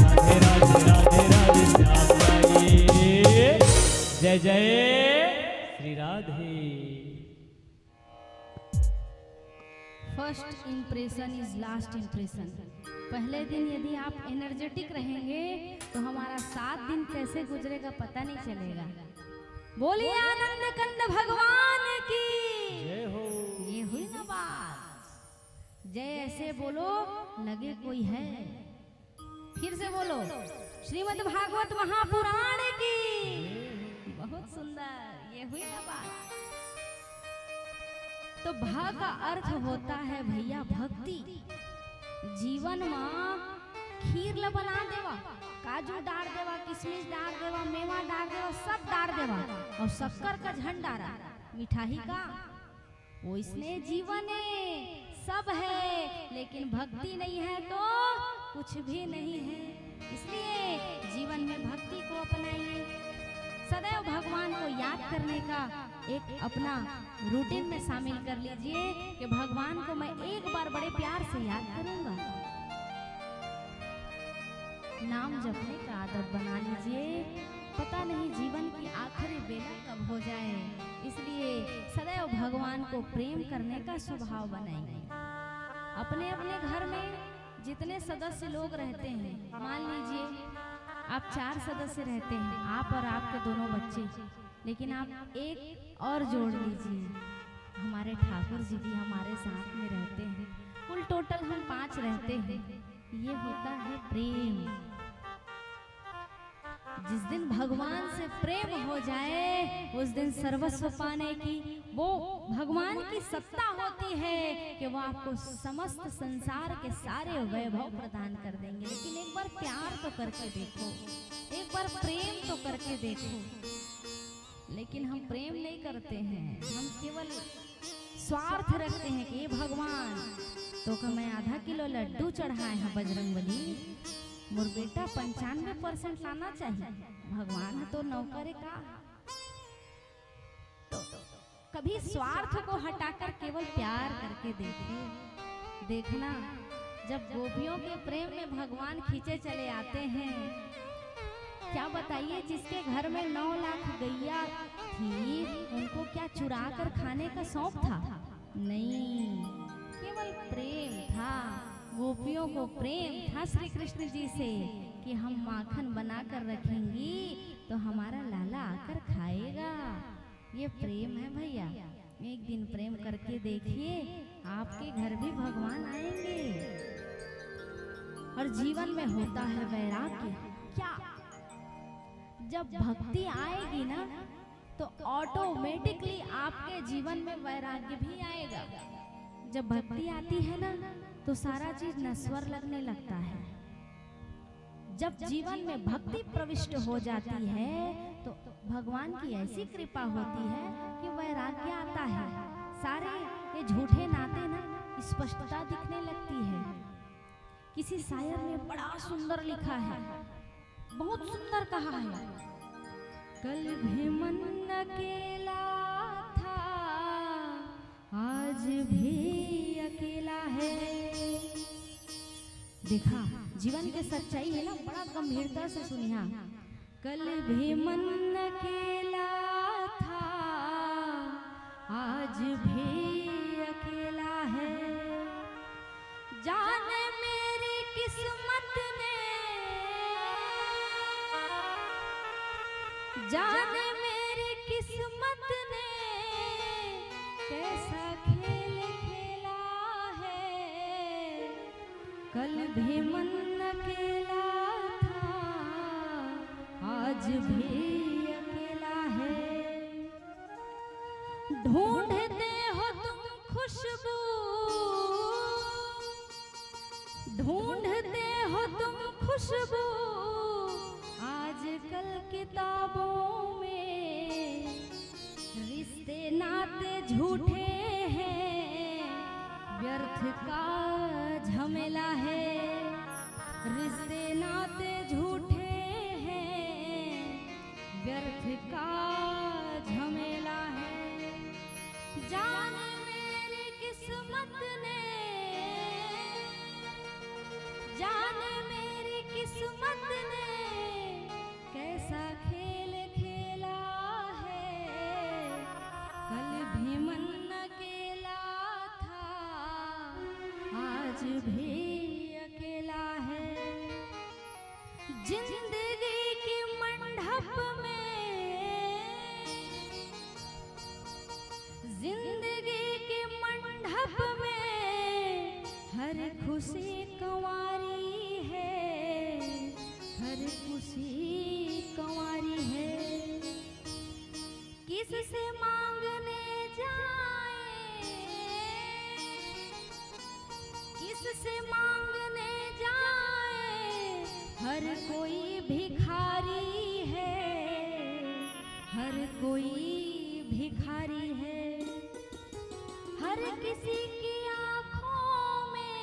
राधे राधे राधे राधे श्याम गाइए। जय जय Shri Radhe. First impression is last impression. पहले दिन यदि आप एनर्जेटिक रहेंगे तो हमारा 7 दिन कैसे गुजरेगा पता नहीं चलेगा। बोलिए आनंद कंद भगवान की जय हो। ये हुई ना बात। जय ऐसे बोलो लगे कोई है। फिर से बोलो श्रीमद् भागवत महापुराण की। बहुत सुंदर ये हुई ना बात। तो भा का अर्थ होता है भैया भक्ति। जीवन में खीर ल बना देवा, काजू डाल देवा, किशमिश डाल देवा, मेवा डाल देवा, सब डाल देवा और शक्कर का झंड डाला मिठाई का। वो इसने जीवन सब है लेकिन भक्ति नहीं है तो कुछ भी नहीं है। इसलिए जीवन में भक्ति को अपनाइए। सदैव भगवान को याद करने का एक अपना रूटीन में शामिल कर लीजिए कि भगवान को मैं एक बार बड़े प्यार से याद करूंगा। नाम जपने का आदत बना लीजिए। पता नहीं जीवन की आखिरी बेला कब हो जाए, इसलिए सदैव भगवान भगवान को प्रेम करने का स्वभाव बनाएंगे। अपने अपने घर में जितने सदस्य लोग रहते हैं, मान लीजिए आप 4 सदस्य रहते हैं, आप और आपके दोनों बच्चे, लेकिन आप एक और जोड़ लीजिए, हमारे ठाकुर जी भी हमारे साथ में रहते हैं, कुल टोटल हम 5 रहते हैं। ये होता है प्रेम। जिस दिन भगवान से प्रेम हो जाए उस दिन सर्वस्व पाने की वो भगवान की सत्ता होती है कि वो आपको समस्त संसार के सारे वैभव प्रदान कर देंगे। लेकिन एक बार प्यार तो करके देखो, एक बार प्रेम तो करके देखो। लेकिन हम प्रेम नहीं करते हैं, हम केवल स्वार्थ रखते हैं कि भगवान तो का मैं आधा किलो लड्डू चढ़ाए हैं बजरंगबली, मोर बेटा 95% लाना चाहिए, भगवान तो नौकर का। तो कभी स्वार्थ को हटाकर केवल प्यार करके देखिए, देखना जब गोपियों के प्रेम में भगवान खींचे चले आते हैं, क्या बताइए जिसके घर में 9 लाख गैया थी उनको क्या चुरा कर खाने का शौक था? नहीं, केवल प्रेम था। गोपियों को प्रेम था श्री कृष्ण जी से कि हम माखन बना कर रखेंगी तो हमारा लाला आकर खाएगा। ये प्रेम है भैया। एक दिन प्रेम करके देखिए, आपके घर भी भगवान आएंगे। और जीवन में होता है वैराग्य। क्या जब भक्ति आएगी ना तो ऑटोमेटिकली आपके जीवन में वैराग्य भी आएगा। जब भक्ति आती है ना तो सारा चीज नश्वर लगने लगता है। जब जीवन में भक्ति प्रविष्ट हो जाती है तो भगवान की ऐसी कृपा होती है कि वैराग्य आता है। सारे ये झूठे नाते ना स्पष्टता दिखने लगती है। किसी शायर ने बड़ा सुंदर लिखा है, बहुत सुंदर कहा है, कल भी मन अकेला था आज भी अकेला है। देखा जीवन के सच्चाई है ना, बड़ा गंभीरता से सुनिया। कल भी मन अकेला था आज भी अकेला है। जाने मेरी किस्मत ने, जाने मेरी किस्मत ने कैसा खेल खेला है। कल भी मन अकेला था आज भी अकेला है। ढूंढते हो तुम खुशबू, ढूंढते हो तुम खुशबू आजकल किताबों में। रिश्ते नाते झूठे हैं व्यर्थ का झमेला है। रिश्ते नाते झूठे हैं व्यर्थ का झमेला है। जाने मेरी किस्मत ने, जाने मेरी किस्मत ने कैसा खेल खेला है। कल भी मन अकेला था आज भी अकेला है। जिंदगी की मंडप में, जिंदगी के मंडप में हर खुशी कंवारी है, हर खुशी कंवारी है। किससे मांगने जाए, किससे मांगने जाए हर कोई भिखारी है, हर कोई भिखारी है। हर किसी की आंखों में,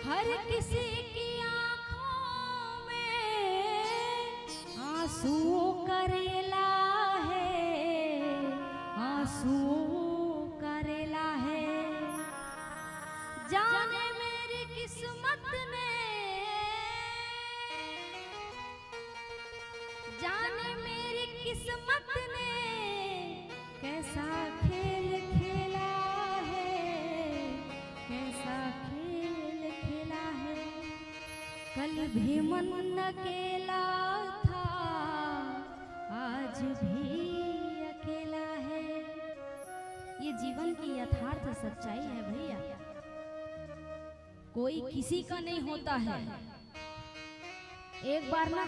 हर किसी की आंखों में आंसुओं का रेला है, आंसुओं का रेला है। जाने मेरी किस्मत ने, जाने मेरी किस्मत ने भी मन अकेला था, आज भी अकेला है। ये जीवन की यथार्थ सच्चाई है भैया। कोई किसी का नहीं होता है। एक बार ना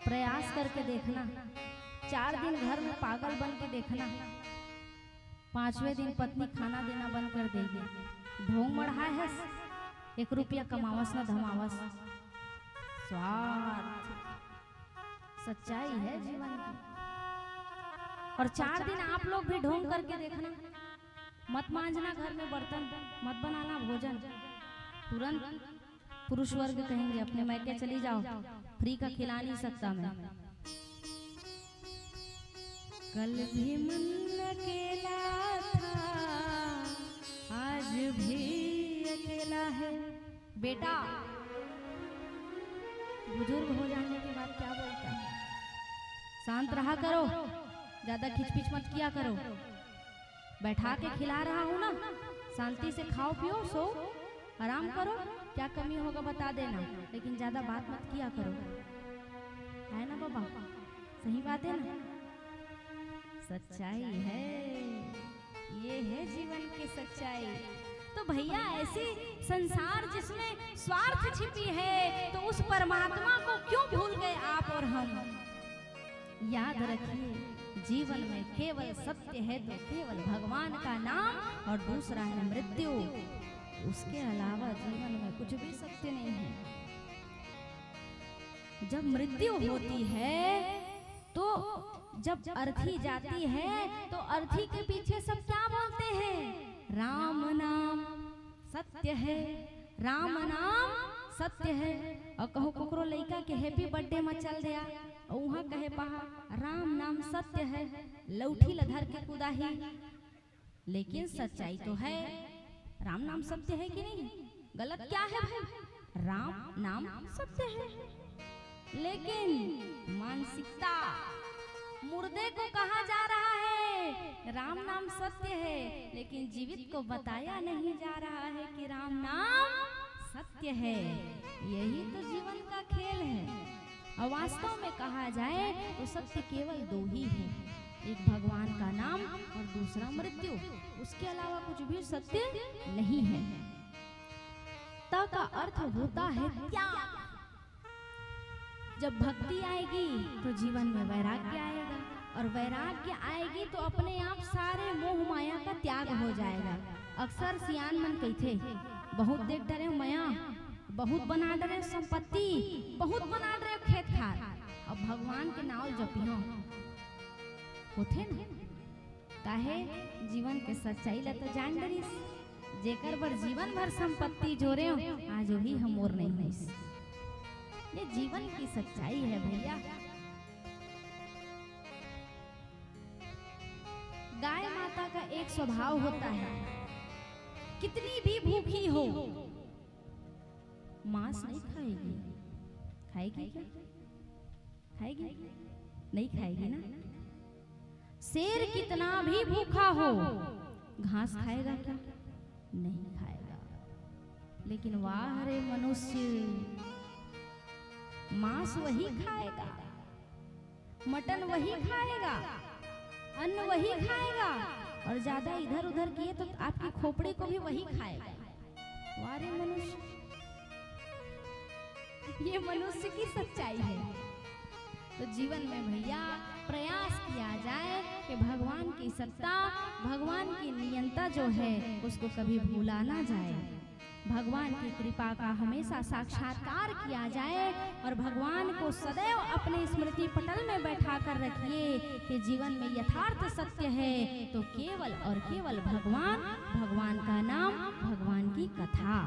प्रयास करके देखना, 4 दिन घर में पागल बन के देखना, 5वें दिन पत्नी खाना देना बंद कर देगी। ढोंग मढ़ा है, 1 रुपया कमावस ना धमावस। स्वार्थ सच्चाई है जीवन की। और 4 दिन आप लोग भी ढोंग करके देखना, मत मांझना घर में बर्तन, मत बनाना भोजन, तुरंत पुरुष वर्ग कहेंगे अपने मैके चली जाओ, फ्री का खिला नहीं सकता मैं। कल भी मन अकेला था, आज भी अकेला है। बेटा बुजुर्ग हो जाने के बाद क्या बोलता है, शांत रहा करो, ज्यादा खिचपिच मत किया करो। बैठा के खिला रहा हूँ ना, शांति से खाओ पियो सो आराम करो, क्या कमी होगा बता देना, लेकिन ज्यादा बात मत किया करो, है ना बाबा? सही बात है ना? सच्चाई है, ये है जीवन की सच्चाई। तो भैया ऐसे संसार जिसमें स्वार्थ छिपी है, तो उस परमात्मा को क्यों भूल गए आप और हम? याद रखिए, जीवन में केवल सत्य है तो केवल भगवान का नाम, और दूसरा है मृत्यु। उसके अलावा जीवन में कुछ भी सत्य नहीं है। जब मृत्यु होती है, तो जब अर्थी जाती है, तो अर्थी के पीछे सब क्या बोलते हैं? राम नाम सत्य है, राम नाम सत्य है। और कहो ककरो लइका के हैप्पी बर्थडे में चल दिया, और वहाँ कहे पहा राम नाम सत्य है, लौठी लधर के कुदाही। लेकिन सच्चाई तो है, राम नाम सत्य है कि नहीं? गलत क्या है भाई? राम नाम सत्य है, लेकिन मानसिकता मुर्दे को कहा जा रहा है राम नाम सत्य है, लेकिन जीवित को बताया नहीं जा रहा है कि राम नाम सत्य है। यही तो जीवन का खेल है। और वास्तव में कहा जाए तो सत्य केवल 2 ही है, एक भगवान का नाम और दूसरा मृत्यु। उसके अलावा कुछ भी सत्य नहीं है। त का अर्थ होता है त्याग। जब भक्ति आएगी तो जीवन में वैराग्य आएगा, और वैराग्य आएगी तो अपने आप सारे मोह माया का त्याग हो जाएगा। अक्सर सियान मन कहते, बहुत देख डरे माया, बहुत बना डरे संपत्ति, बहुत बना डरे खेत खार, अब भगवान के नाम जपियो होथे न। काहे? जीवन के सच्चाई ला तो जान डरिस, जेकर बर जीवन भर संपत्ति जोरे आज वही हम और नहीं होइस। ये जीवन की सच्चाई है भैया। गाय माता का एक स्वभाव होता है, कितनी भी भूखी हो मांस नहीं खाएगी। खाएगी क्या? खाएगी? नहीं खाएगी ना। शेर कितना भी भूखा हो घास खाएगा क्या? नहीं खाएगा। लेकिन वाह रे मनुष्य, मांस वही खाएगा, मटन वही खाएगा, अन्न वही खाएगा, और ज्यादा इधर उधर किए तो आपकी खोपड़ी को भी वही खाएगा। वाह रे मनुष्य, ये मनुष्य की सच्चाई है। तो जीवन में भैया प्रयास किया जाए कि भगवान की सत्ता, भगवान की नियंता जो है उसको कभी भूला ना जाए। भगवान की कृपा का हमेशा साक्षात्कार किया जाए, और भगवान को सदैव अपने स्मृति पटल में बैठा कर रखिए कि जीवन में यथार्थ सत्य है तो केवल और केवल भगवान, भगवान का नाम, भगवान की कथा।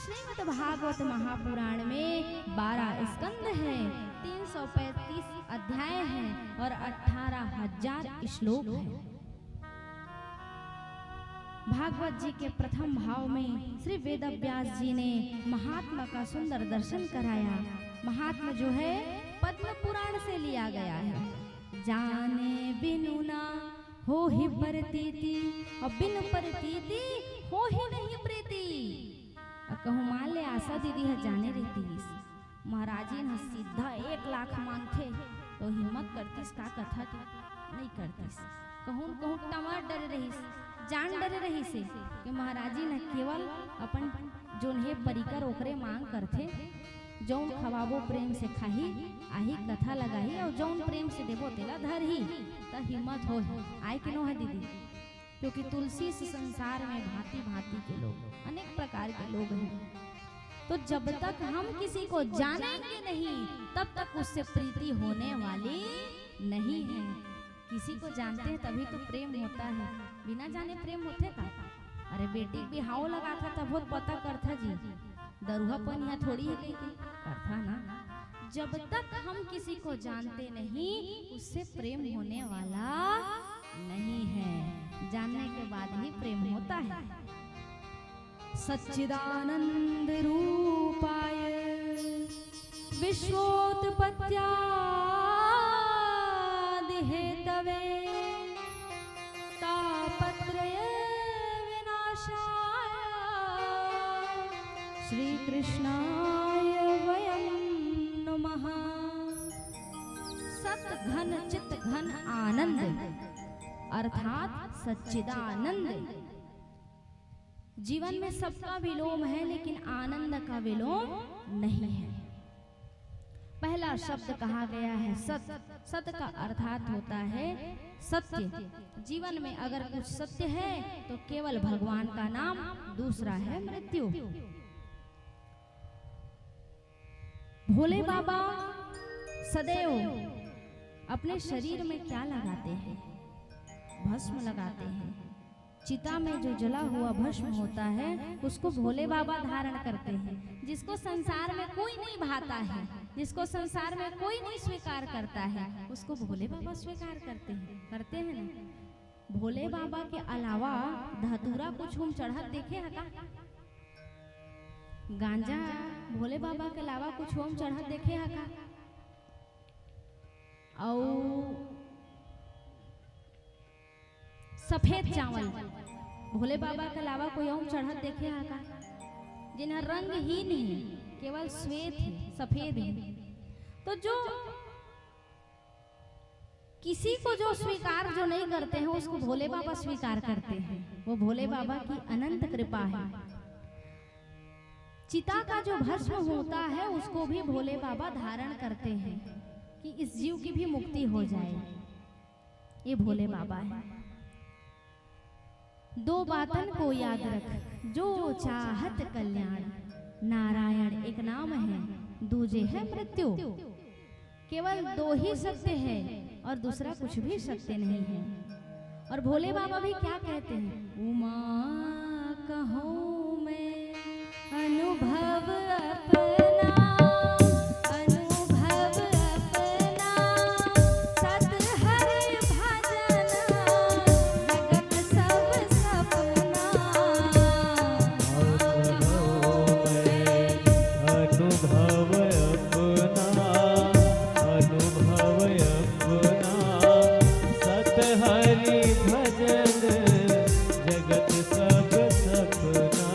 श्रीमद् भागवत महापुराण में 12 स्कंद हैं, 335 अध्याय हैं और 18,000 श्लोक हैं। भागवत जी के प्रथम भाव में श्री वेदव्यास जी ने महात्मा का सुंदर दर्शन कराया। महात्मा जो है पद्म पुराण से लिया गया है। जाने बिनु ना हो ही प्रतीति, और बिन प्रतीति हो ही नहीं प्रीति। कहूँ मान ले आशा दीदी है जाने रहती महाराजी न सीधा 1 लाख मांगथे तो हिम्मत करतीस का कथा के नहीं करतीस। कहूँ कहूँ टमार डरे रहीस, जान डरे रहीस कि महाराजी न केवल अपन जोन हे परिकर ओकरे मांग करथे, जौन खवाबो प्रेम से खाही आही कथा लगाही और जौन प्रेम से देबो तेला धरही त हिम्मत हो आए कि नो है दीदी। क्योंकि तुलसी इस संसार में भांति भांति के लोग अनेक प्रकार के लोग हैं, तो जब तक हम किसी को जानेंगे नहीं तब तक उससे प्रीति होने वाली नहीं है। किसी को जानते हैं तभी तो प्रेम होता है, बिना जाने प्रेम होते का? अरे बेटी भी हाव लगा था तब बहुत पता करता जी, दरुहा पन यहाँ थोड़ी है कहीं करता ना। जब तक हम किसी को जानते नहीं उससे प्रेम होने वाला नहीं है, जानने के बाद ही प्रेम होता है। सच्चिदानंद रूपाय विश्वोत्पत्त्यादि हेतवे तापत्रय विनाशाय श्री कृष्णाय वयं नमः। सत घन चित घन आनंद अर्थात सच्चिदानंद। जीवन में सबका विलोम है लेकिन आनंद का विलोम नहीं है। पहला शब्द कहा गया है सत। सत का अर्थात होता है सत्य। जीवन में अगर कुछ सत्य है तो केवल भगवान का नाम, दूसरा है मृत्यु। भोले बाबा सदैव अपने शरीर में क्या लगाते हैं? भस्म लगाते हैं। चिता में जो जला हुआ भस्म होता है उसको भोले बाबा धारण करते हैं। जिसको संसार में कोई नहीं भाता है, जिसको संसार में कोई नहीं स्वीकार करता है, उसको भोले बाबा स्वीकार करते हैं ना। भोले बाबा के अलावा धतूरा कुछ हम चढ़त देखे है का? गांजा भोले बाबा के अलावा कुछ हम चढ़त देखे है का? और सफेद चावल भोले बाबा के अलावा कोई और चढ़त देखे है का? जिन्हें रंग ही नहीं, केवल श्वेत है, सफेद है। तो जो किसी को जो स्वीकार जो नहीं करते हैं उसको भोले बाबा स्वीकार करते हैं। वो भोले बाबा की अनंत कृपा है। चिता का जो भस्म होता है उसको भी भोले बाबा धारण करते हैं कि इस जीव की भी मुक्ति हो जाए। ये भोले बाबा है। दो बातन को याद रख, जो चाहत कल्याण। नारायण एक नाम है, दूजे है मृत्यु। केवल दो ही सत्य है और दूसरा कुछ भी सत्य नहीं है। और भोले बाबा भी क्या कहते हैं? उमा कहूँ मैं अनुभव अपना, अनुभव अपना सत हरि भजन जगत सब सपना। अनुभव अपना, अनुभव अपना सत हरि भजन जगत सब सपना।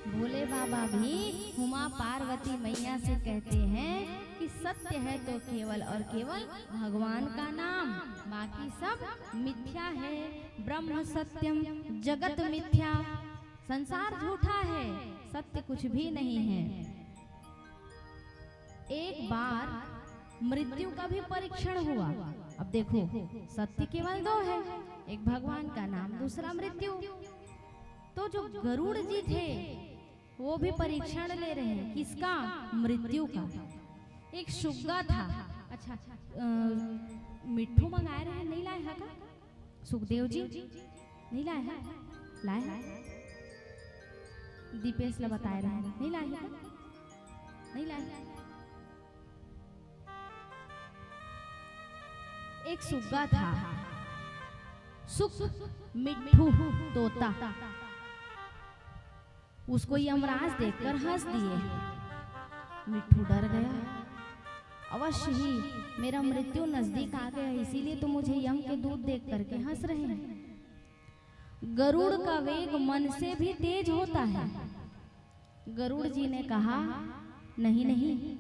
भोले बाबा भी उमा पार्वती मैया से कहते हैं कि सत्य है तो केवल और केवल भगवान का नाम, बाकी सब मिथ्या है। ब्रह्म सत्यम जगत मिथ्या, संसार झूठा है, सत्य कुछ भी नहीं है। एक बार मृत्यु का भी परीक्षण हुआ। अब देखो सत्य केवल दो है, एक भगवान का नाम, दूसरा मृत्यु। तो जो गरुड़ जी थे वो भी परीक्षण ले रहे हैं, किसका? मृत्यु का। एक सुग्गा था। अच्छा मिट्ठू मंगाए रहे, नहीं लाए है का? सुखदेव जी नहीं लाए है? लाए है? दीपेश ला बताए रहे, नहीं लाए है? नहीं लाए है? एक सुग्गा था, सुख मिट्ठू तोता। उसको यमराज देखकर हंस दिए। मिट्ठू डर गया। अवश्य ही मेरा मृत्यु नजदीक आ गया, इसीलिए तो मुझे यम के दूत देख करके हंस रहे हैं। गरुड़ का वेग मन से भी तेज होता है। गरुड़ जी ने कहा, नहीं नहीं,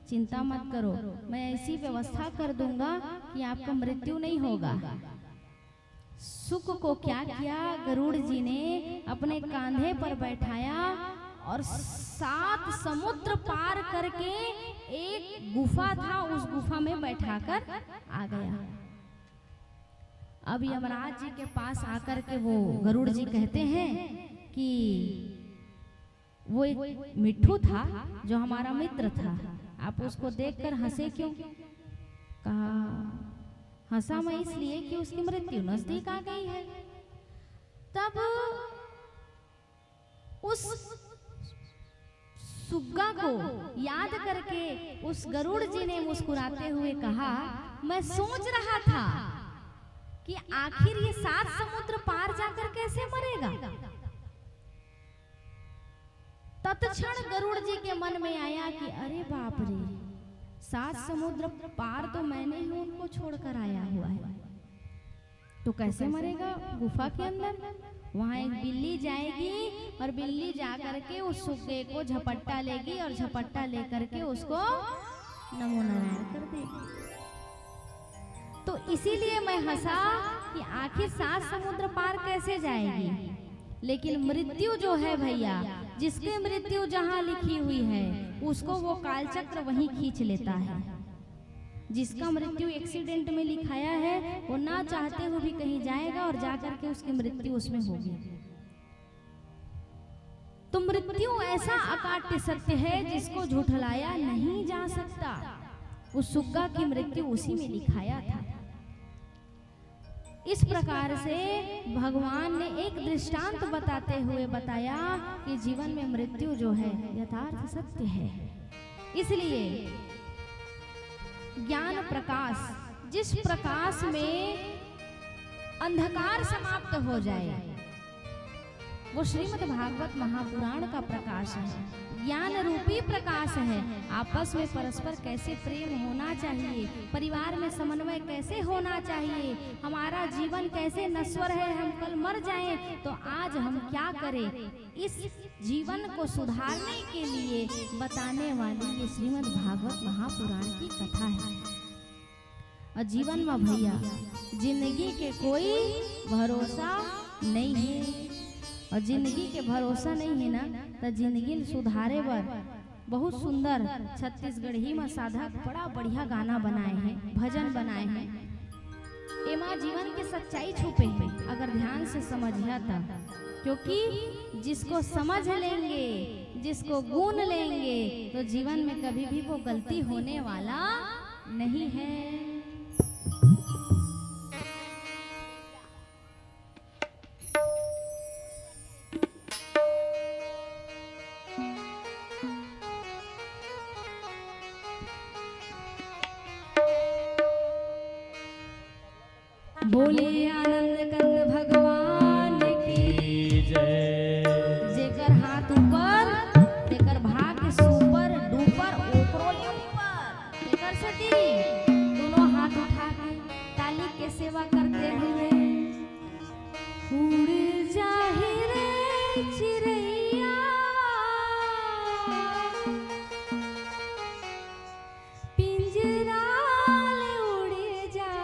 चिंता मत करो, मैं ऐसी व्यवस्था कर दूंगा कि आपका मृत्यु नहीं होगा। सुख को क्या किया, गरुड़ जी ने अपने कांधे पर बैठाया और 7 समुद्र पार करके एक गुफा था, उस गुफा में बैठाकर आ गया। अब यमराज जी के पास आकर के वो गरुड़ जी कहते हैं कि वो एक मिट्ठू था जो हमारा मित्र था, आप उसको देखकर हंसे क्यों? कहा, हंसा मैं इसलिए कि उसकी मृत्यु नजदीक आ गई है। तब उस सुग्गा को याद करके उस गरुड़ जी ने मुस्कुराते हुए कहा, मैं सोच रहा था कि आखिर ये 7 समुद्र पार जाकर कैसे मरेगा। तत्क्षण गरुड़ जी के मन में आया कि अरे बाप रे, 7 समुद्र पार तो मैंने ही उनको छोड़कर आया हुआ है, तो कैसे मरेगा गुफा के अंदर। वहां एक बिल्ली जाएगी और बिल्ली जाकर के उस सुग्गे को झपट्टा लेगी और झपट्टा लेकर के उसको नमो नारायण कर देगी। तो इसीलिए मैं हंसा कि आखिर 7 समुद्र पार कैसे जाएगी। लेकिन मृत्यु जो है भैया, जिसकी मृत्यु जहां लिखी हुई है उसको वो कालचक्र वहीं खींच लेता है। जिसका मृत्यु एक्सीडेंट में लिखाया है वो ना चाहते हुए भी कहीं जाएगा और जाकर के उसकी मृत्यु उसमें होगी। तो मृत्यु ऐसा अकाट्य सत्य है जिसको झुठलाया नहीं जा सकता। उस सुग्गा की मृत्यु उसी में लिखाया था। इस प्रकार से भगवान ने एक दृष्टांत बताते हुए बताया कि जीवन में मृत्यु जो है यथार्थ सत्य है। इसलिए ज्ञान प्रकाश, जिस प्रकाश में अंधकार समाप्त हो जाए, वो श्रीमद् भागवत महापुराण का प्रकाश है, ज्ञान रूपी प्रकाश है। आपस में परस्पर कैसे प्रेम होना चाहिए, परिवार में समन्वय कैसे होना चाहिए, हमारा जीवन कैसे नश्वर है, हम कल मर जाएं तो आज हम क्या करें, इस जीवन को सुधारने के लिए बताने वाली ये श्रीमद् भागवत महापुराण की कथा है। और जीवन में भैया जिंदगी के कोई भरोसा नहीं है, और जिंदगी के भरोसा नहीं है ना तो जिंदगी सुधारे बर बहुत सुंदर छत्तीसगढ़ी में साधक बड़ा बढ़िया गाना बनाए हैं, भजन बनाए हैं। एमा जीवन की सच्चाई छुपे हैं अगर ध्यान से समझिया तब, क्योंकि जिसको समझ लेंगे, जिसको गुण लेंगे तो जीवन में कभी भी वो गलती होने वाला नहीं है। बोले आनंद कंद भगवान की जय। जेकर हाथ ऊपर तेकर भाग्य सुपर डूपर ओकरो ले ऊपर। तेकर सती दोनों हाथ उठा के ताली के सेवा करते हुए उड़ जाहि रे चिड़ैया पिंजरा ले उड़ जा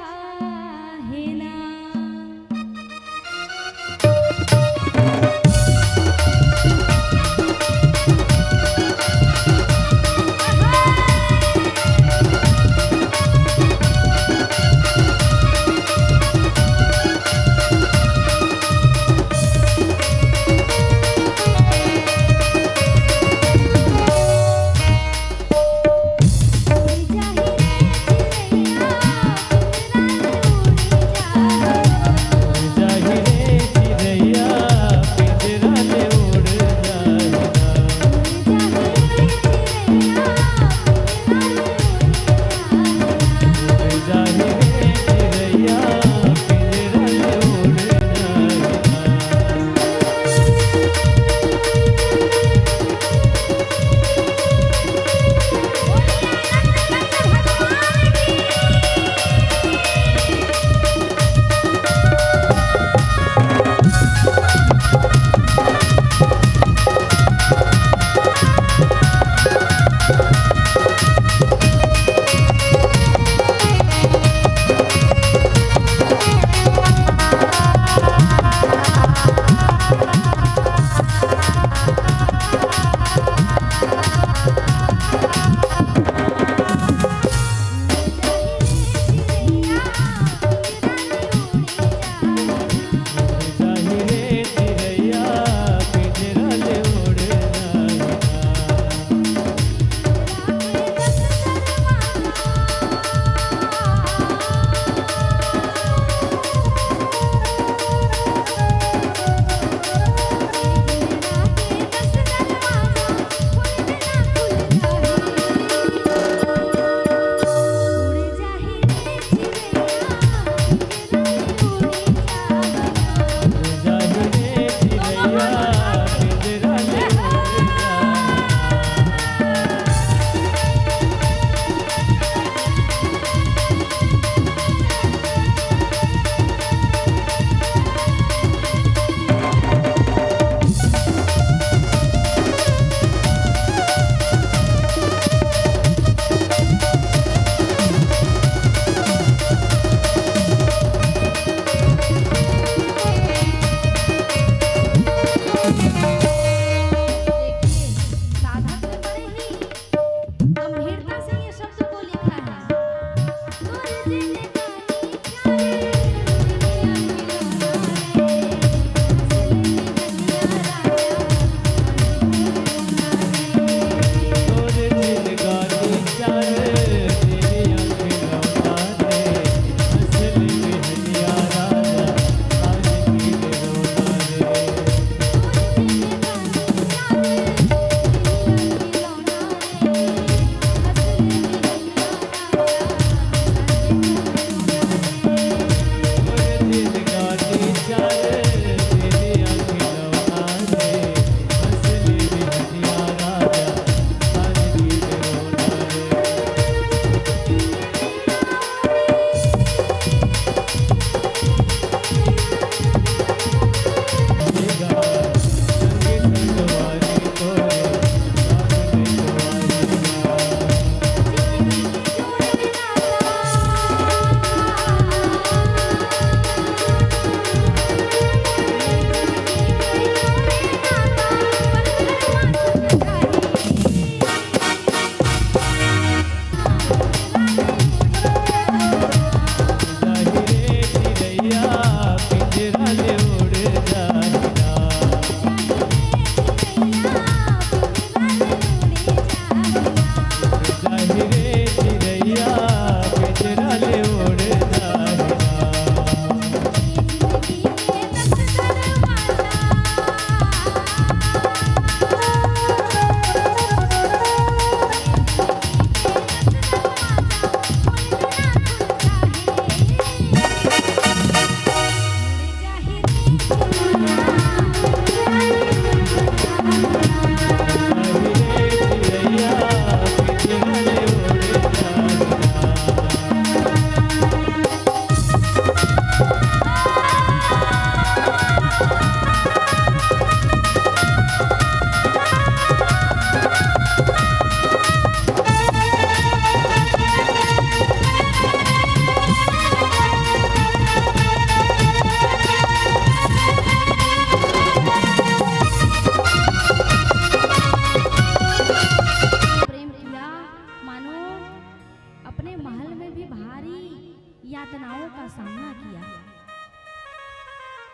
का सामना किया।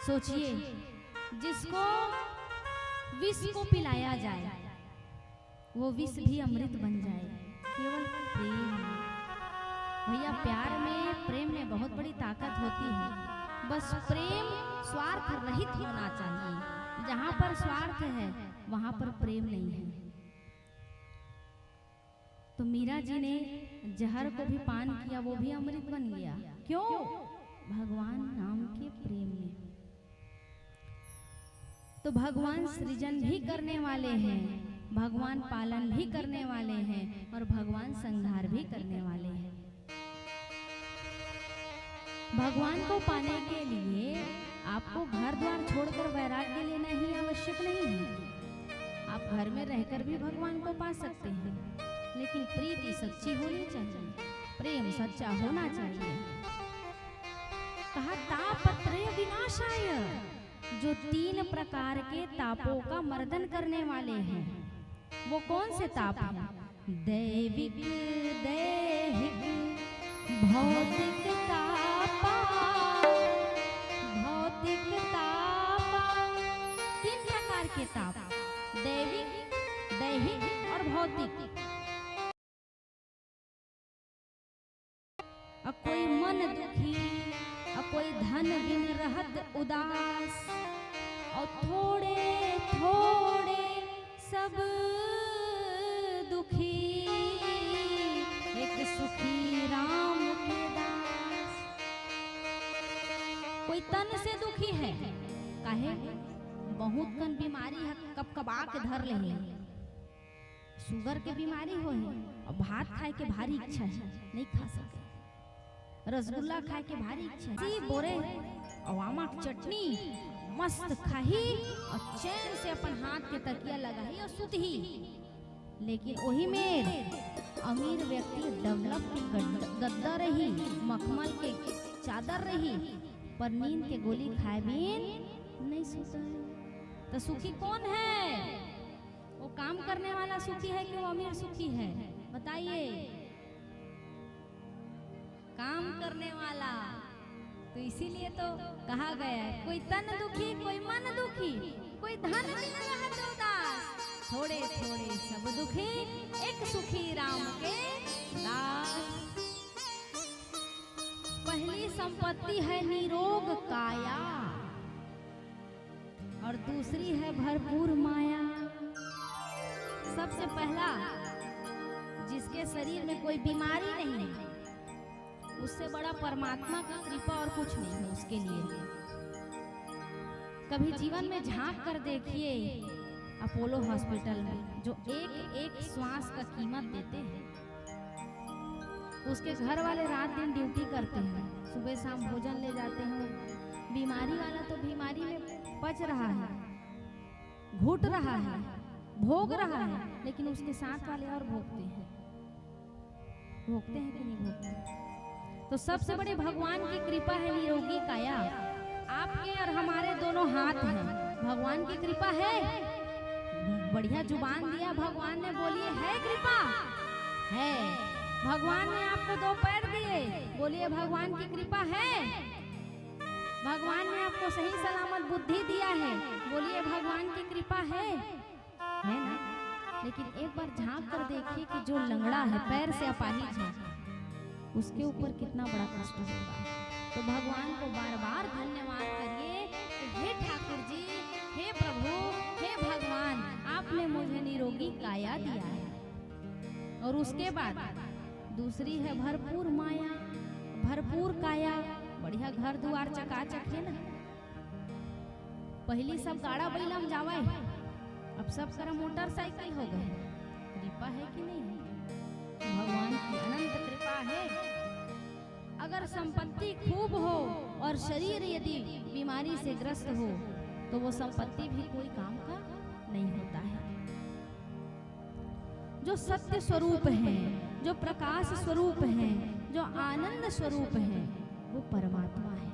सोचिए, जिसको विष को पिलाया जाए वो विष भी अमृत बन जाए, केवल प्रेम। भैया, प्यार में, प्रेम में बहुत बड़ी ताकत होती है। बस प्रेम स्वार्थ रहित होना चाहिए। जहाँ पर स्वार्थ है वहाँ पर प्रेम नहीं है। तो मीरा जी ने जहर को भी पान किया, वो भी अमृत बन गया। क्यों? भगवान नाम के प्रेम में। तो भगवान सृजन भी करने वाले हैं, भगवान पालन भी करने वाले हैं और भगवान संहार भी करने वाले हैं। भगवान को पाने के लिए आपको घर द्वार छोड़कर वैराग्य लेना ही आवश्यक नहीं है। आप घर में रहकर भी भगवान को पा सकते हैं, लेकिन प्रीति सच्ची होनी चाहिए, प्रेम सच्चा होना चाहिए। कहा तापत्रय विनाशाय, जो 3 प्रकार के तापों का मर्दन करने वाले हैं। वो कौन से ताप हैं? दैविक, दैहिक, भौतिक तापा, भौतिक तापा। 3 प्रकार के ताप, दैविक, दैहिक और भौतिक। अब कोई मन दुखी, अब कोई धन बिन रहत उदास, और थोड़े थोड़े सब दुखी, एक सुखी राम के दास। कोई तन से दुखी है, काहे? बहुत कन बीमारी है, कब कब आके धर ले। शुगर के बीमारी हो है और भात खाए के भारी इच्छा है, नहीं खा सके। रसगुल्ला खाए के भारी इच्छा है, बोरे अवामा की चटनी मस्त खाही और चैन से अपन हाथ के तकिया लगाही और सुत ही। लेकिन वही में अमीर व्यक्ति डेवलप के गद्दा रही, मखमल के चादर रही, पर नींद के गोली खाए बिन नहीं सोता है। तो सुखी कौन है? वो काम करने वाला सुखी है कि वो अमीर सुखी है? बताइए। काम करने वाला। तो इसीलिए तो कहा गया है, कोई तन दुखी, कोई मन दुखी, कोई धन बिन रहत उदास, थोड़े थोड़े सब दुखी, एक सुखी राम के दास। पहली संपत्ति है निरोग काया और दूसरी है भरपूर माया। सबसे पहला, जिसके शरीर में कोई बीमारी नहीं है, उससे बड़ा परमात्मा की कृपा और कुछ नहीं है उसके लिए। कभी जीवन में झांक कर देखिए अपोलो हॉस्पिटल में, जो एक एक श्वास का कीमत देते हैं। उसके घर वाले रात दिन ड्यूटी करते हैं, सुबह शाम भोजन ले जाते हैं। बीमारी वाला तो बीमारी में पच रहा है, घुट रहा है, भोग रहा है, लेकिन उसके साथ वाले और भोगते हैं। भोगते हैं कि नहीं भोगते? तो सबसे बड़ी भगवान की कृपा है निरोगी काया। आपके और हमारे दोनों हाथ हैं, भगवान की कृपा है। बढ़िया जुबान दिया भगवान ने, बोलिए है कृपा है। भगवान ने आपको 2 पैर दिए, बोलिए भगवान की कृपा है। भगवान ने आपको सही सलामत बुद्धि दिया है, बोलिए भगवान की कृपा है ना? लेकिन एक बार झांक कर देखिए कि जो लंगड़ा है, पैर से अपाहिज है, उसके ऊपर कितना बड़ा कष्ट होगा। तो भगवान को बार बार धन्यवाद करिए कि हे ठाकुर जी, हे प्रभु, हे भगवान, आपने मुझे निरोगी काया दिया है। और उसके बाद दूसरी है भरपूर माया, भरपूर काया। बढ़िया घर द्वार चकाचक है ना। पहली सब गाड़ा बैला में जावे, अब सब कर मोटरसाइकिल हो गए। कृपा है कि नहीं है? भगवान की अनंत कृपा है। अगर संपत्ति खूब हो और शरीर यदि बीमारी से ग्रस्त हो, तो वो संपत्ति भी कोई काम का नहीं होता है। जो सत्य स्वरूप है, जो प्रकाश स्वरूप है, जो आनंद स्वरूप है, वो परमात्मा है,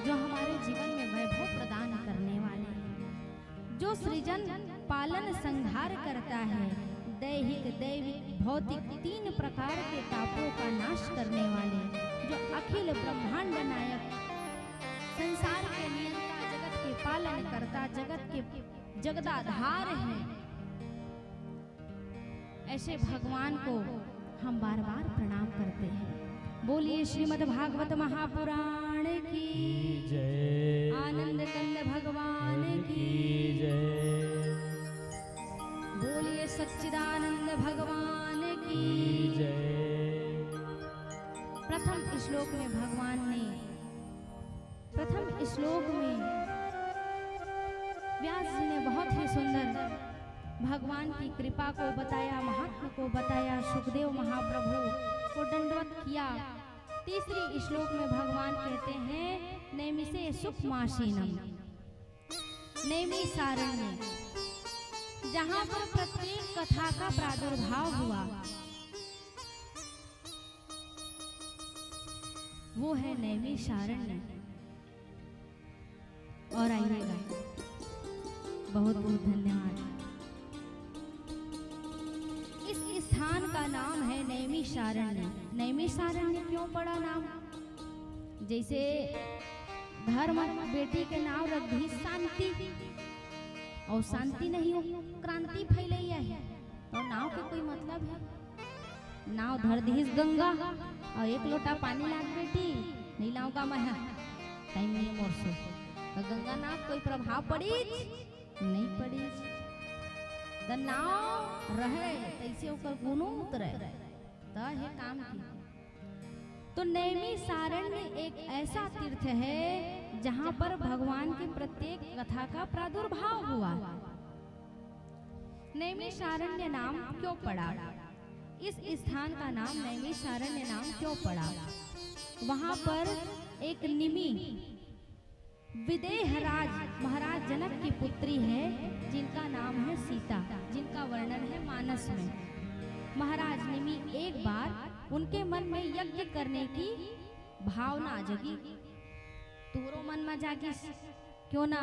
जो हमारे जीवन में वैभव प्रदान करने वाले हैं, जो सृजन पालन संहार करता है, दैहिक दैविक भौतिक 3 प्रकार के तापों का नाश करने वाले, जो अखिल ब्रह्मांड नायक, संसार के नियंता, जगत के पालन करता, जगत के जगदाधार हैं, ऐसे भगवान को हम बार बार प्रणाम करते हैं। बोलिए श्रीमद् भागवत महापुराण की जय, आनंद कंद भगवान की जय, बोलिए सच्चिदानंद भगवान की जय। प्रथम श्लोक में भगवान ने, प्रथम श्लोक में व्यास जी ने बहुत ही सुंदर भगवान की कृपा को बताया, महात्मा को बताया, सुखदेव महाप्रभु को दंडवत किया। तीसरी श्लोक में भगवान कहते हैं नैमिषे सुखमासीनम, नैमिषारण्य, जहां पर प्रत्येक कथा का प्रादुर्भाव हुआ वो है नैमिषारण्य। और आइएगा, बहुत बहुत धन्यवाद। इस स्थान का नाम है नैमिषारण्य। नैमिषारण्य क्यों पड़ा नाम? जैसे धर्म बेटी के नाम रख दी शांति, और शांति नहीं हो क्रांति फैलई है, तो नाव के कोई मतलब है? नाव धर दीस गंगा और एक लोटा पानी लाग बेटी, नहीं लाओ का मैं टाइम नहीं मोर से, तो गंगा नाव कोई प्रभाव पड़ी नहीं पड़ी, तो नाव रहे तैसे ओकर गुनो उतरे, तो है काम की। तो नैमिषारण्य एक ऐसा तीर्थ है जहां पर भगवान की प्रत्येक कथा का प्रादुर्भाव हुआ। नैमिषारण्य नाम क्यों पड़ा? इस स्थान का नाम नैमिषारण्य नाम क्यों पड़ा? वहां पर एक निमि विदेहराज महाराज जनक की पुत्री है, जिनका नाम है सीता, जिनका वर्णन है मानस में। महाराज निमि एक बार उनके मन में यज्ञ करने की भावना जगी। तोरो मन में जागी क्यों ना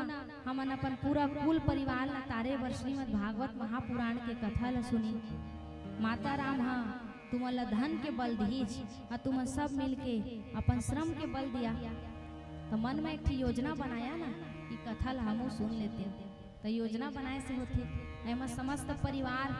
हमन अपन पूरा कुल परिवार ला तारे बर श्रीमद् भागवत महापुराण के कथा ला सुनी। माता राम हाँ तुम ला धन के बल दीज और तुम सब मिलके अपन श्रम के बल दिया, तो मन में एक योजना बनाया ना कि कथा ला हमू सुन लेते। तो योजना बनाए से होते एम समस्त परिवार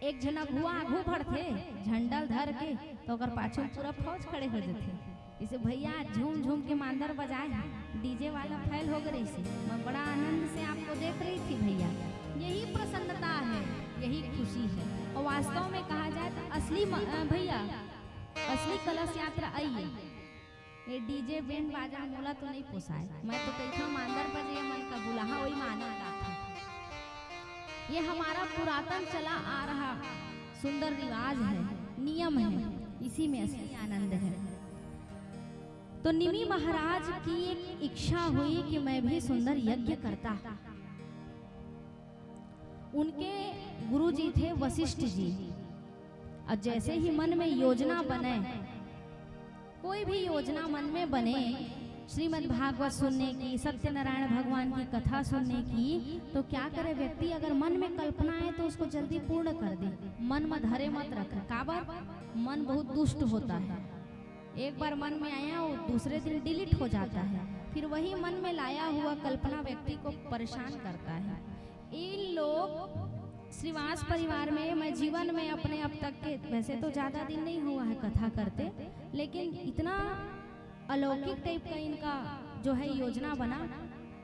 एक जना घुआ आघू बढ़ते झंडल धर के, तो अगर पाछू पूरा फौज खड़े हो जाते। इसे भैया झूम झूम के मांदर बजाए, डीजे वाला फैल हो गई से मैं बड़ा आनंद से आपको देख रही थी भैया। यही प्रसन्नता है, यही खुशी है। और वास्तव में कहा जाए तो असली भैया असली कलश यात्रा आई है। ये डीजे बैंड बाजा मोला तो नहीं पोसाए, मैं तो कैसा मांदर बजे मन का बुलाहा वही माना था। ये हमारा पुरातन चला आ रहा सुंदर रिवाज है, नियम है, इसी में असली आनंद है। तो निमि महाराज की एक इच्छा हुई कि मैं भी सुंदर यज्ञ करता। उनके गुरुजी थे वशिष्ठ जी, और जैसे ही मन में योजना बने, कोई भी योजना मन में बने श्रीमद् भागवत सुनने की, सत्यनारायण भगवान की कथा सुनने की, तो क्या करे व्यक्ति? अगर मन में कल्पना है तो उसको जल्दी पूर्ण कर दे, मन में धरे मत रखे। काबर? मन बहुत दुष्ट होता है। एक बार मन में आया वो दूसरे दिन डिलीट हो जाता है, फिर वही मन में लाया हुआ कल्पना व्यक्ति को परेशान करता है। इन लोग श्रीवास परिवार में, मैं जीवन में अपने अब तक के, वैसे तो ज्यादा दिन नहीं हुआ है कथा करते, लेकिन इतना अलौकिक टाइप का इनका जो है योजना बना।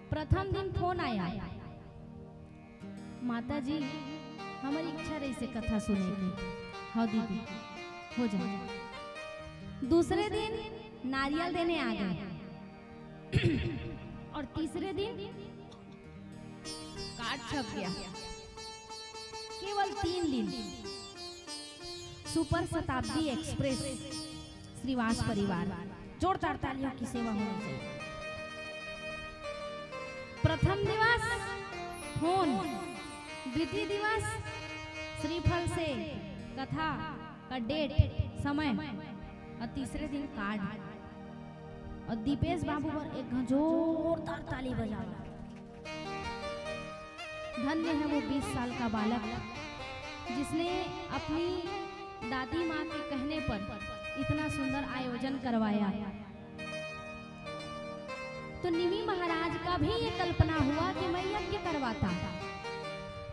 प्रथम दिन फोन आया, माता जी हमारी इच्छा रही से कथा सुने की। हाँ दीदी हो जाए। दूसरे दिन नारियल देने आ गए और तीसरे दिन कार्ड छप गया। केवल 3 दिन सुपर शताब्दी एक्सप्रेस श्रीवास परिवार, जोरदार तालियों की सेवा होनी चाहिए। प्रथम दिवस फोन, द्वितीय दिवस श्रीफल से कथा का डेट समय, और तीसरे दिन कार्ड। और दीपेश बाबू पर एक जोरदार ताली बजाओ। धन्य है वो 20 साल का बालक जिसने अपनी दादी माँ के कहने पर इतना सुंदर आयोजन करवाया। तो निमि महाराज का भी ये कल्पना हुआ कि मैं यज्ञ करवाता।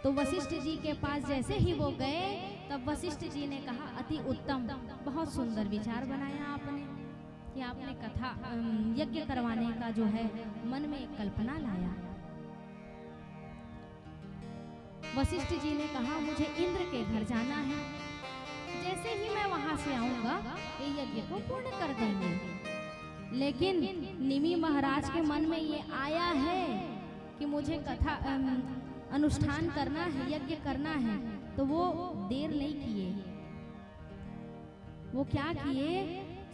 तो वशिष्ठ जी के पास जैसे ही वो गए तब वशिष्ठ जी ने कहा, अति उत्तम, बहुत सुंदर विचार बनाया आपने कि आपने कथा यज्ञ करवाने का जो है मन में एक कल्पना लाया। वशिष्ठ जी ने कहा, मुझे इंद्र के घर जाना है, जैसे ही मैं वहां से आऊंगा ये यज्ञ को पूर्ण कर देंगे। लेकिन निमि महाराज के मन में ये आया है कि मुझे कथा अनुष्ठान करना है, यज्ञ करना है, तो वो देर नहीं किए। वो क्या किए,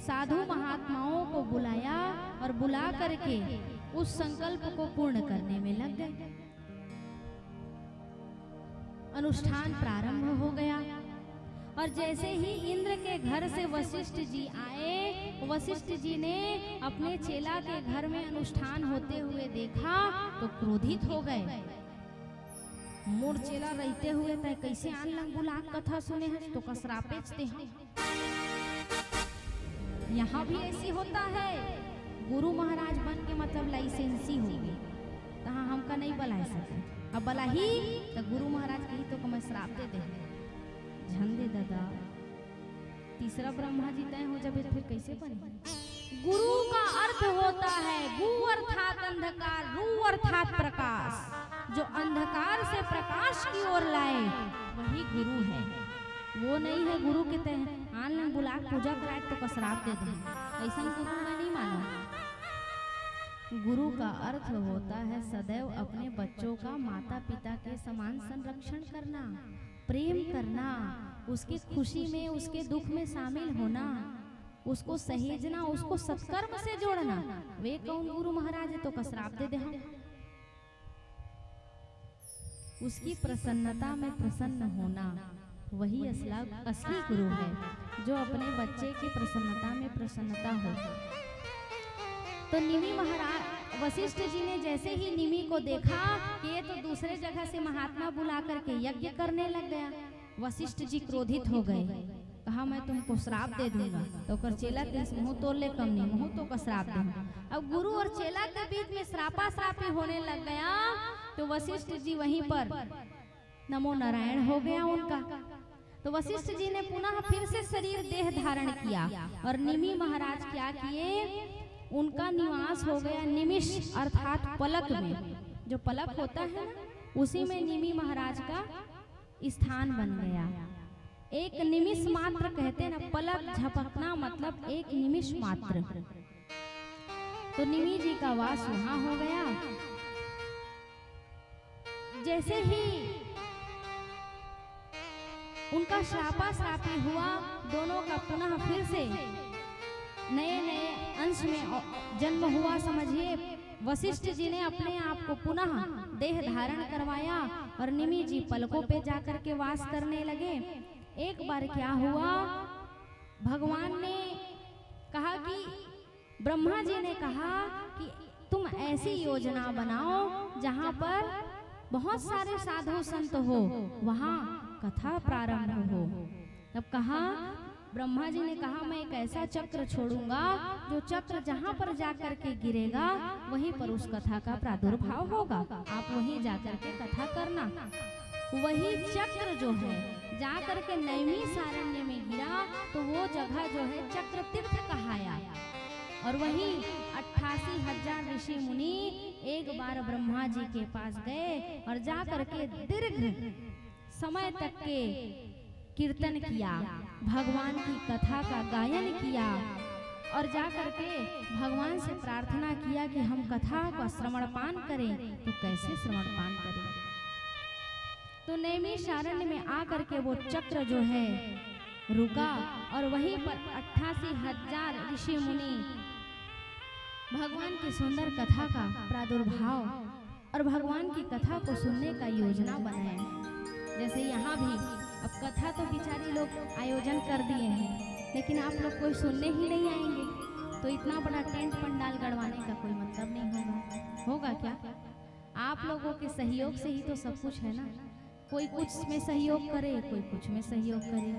साधु महात्माओं को बुलाया और बुला करके उस संकल्प को पूर्ण करने में लग गए। अनुष्ठान प्रारंभ हो गया और जैसे ही इंद्र के घर से वशिष्ठ जी आए, वशिष्ठ जी ने अपने चेला के घर में अनुष्ठान होते हुए देखा तो क्रोधित हो गए। मोर चेला रहते हुए तय कैसे आन लंग बुला कथा सुने हैं, तो कसरा बेचते हैं। यहाँ भी ऐसी होता है, गुरु महाराज बन के मतलब लाइसेंसी हो गई, तहाँ हमका नहीं बुला सके, अब बला ही तो गुरु महाराज कही तो मैं श्राप दे दे झंडे दादा। तीसरा ब्रह्मा जी तय हो जब फिर कैसे बने। गुरु का अर्थ होता है गु अर्थात अंधकार, रू अर्थात प्रकाश। जो अंधकार से प्रकाश की ओर लाए वही गुरु है। वो नहीं है गुरु के तय आन बुला पूजा कराए तो श्राप दे दे, ऐसा गुरु मैं नहीं मानू। गुरु का अर्थ होता है सदैव अपने बच्चों का माता पिता के समान संरक्षण करना, प्रेम करना, उसकी खुशी में उसके दुख में शामिल होना, उसको सहेजना, उसको सत्कर्म से जोड़ना। वे कौन गुरु महाराज है तो कसराप दे दे हम। उसकी प्रसन्नता में प्रसन्न होना वही असली गुरु है, जो अपने बच्चे की प्रसन्नता में प्रसन्नता हो। तो निमि महाराज वशिष्ठ जी ने जैसे ही निमि को देखा कि ये तो दूसरे जगह से महात्मा बुला करके यज्ञ करने लग गया, वशिष्ठ जी क्रोधित हो गए। कहा, मैं तुमको श्राप दे दूंगा। तो कर चेला के मुंह तोड़ ले, कम नहीं मुंह तो का श्राप दूंगा। अब गुरु और चेला के बीच में श्रापा श्रापी होने लग गया। तो वशिष्ठ जी वहीं पर नमो नारायण हो गया उनका। तो वशिष्ठ जी ने पुनः फिर से शरीर देह धारण किया और निमि महाराज क्या किए, उनका निवास हो गया निमिष अर्थात पलक में। जो पलक होता है उसी में निमि महाराज का स्थान बन गया। एक निमिष मात्र कहते हैं ना, पलक झपकना मतलब एक निमिष मात्र। तो निमि जी का वास वहां हो गया। जैसे ही उनका श्रापा श्रापी हुआ, दोनों का पुनः फिर से नए नए अंश में जन्म हुआ। समझिए, वशिष्ठ जी ने अपने आप को पुनः देह धारण करवाया और निमि जी पलकों पे जाकर के वास करने लगे। एक बार क्या हुआ, भगवान ने कहा कि ब्रह्मा जी ने कहा कि तुम ऐसी योजना बनाओ जहां पर बहुत सारे साधु संत हो, वहां कथा प्रारंभ हो। तब कहा, ब्रह्मा जी ने कहा, मैं एक ऐसा चक्र छोड़ूंगा जो चक्र जहां पर जाकर के गिरेगा वहीं पर उस कथा का प्रादुर्भाव होगा। आप वहीं जाकर के कथा करना। वही चक्र जो है जाकर के नैमिषारण्य में गिरा, तो वो जगह जो है चक्र तीर्थ कहाया। और वही 88,000 ऋषि मुनि एक बार ब्रह्मा जी के पास गए और जाकर के दीर्घ समय तक के कीर्तन किया, भगवान की कथा का गायन किया और जाकर के भगवान से प्रार्थना किया कि हम कथा का श्रवण पान करें। तो कैसे श्रवण पान करें? तो नैमिषारण्य में आकर के वो चक्र जो है रुका और वहीं पर 88,000 ऋषि मुनि भगवान की सुंदर कथा का प्रादुर्भाव और भगवान की कथा को सुनने का योजना बनाए। जैसे यहाँ भी अब कथा तो बेचारे लोग आयोजन कर दिए हैं, लेकिन आप लोग कोई सुनने ही नहीं आएंगे, तो इतना बड़ा टेंट पंडाल गड़वाने का कोई मतलब नहीं होगा। होगा क्या? आप लोगों के सहयोग से ही तो सब कुछ है ना। कोई कुछ में सहयोग करे, कोई कुछ में सहयोग करे,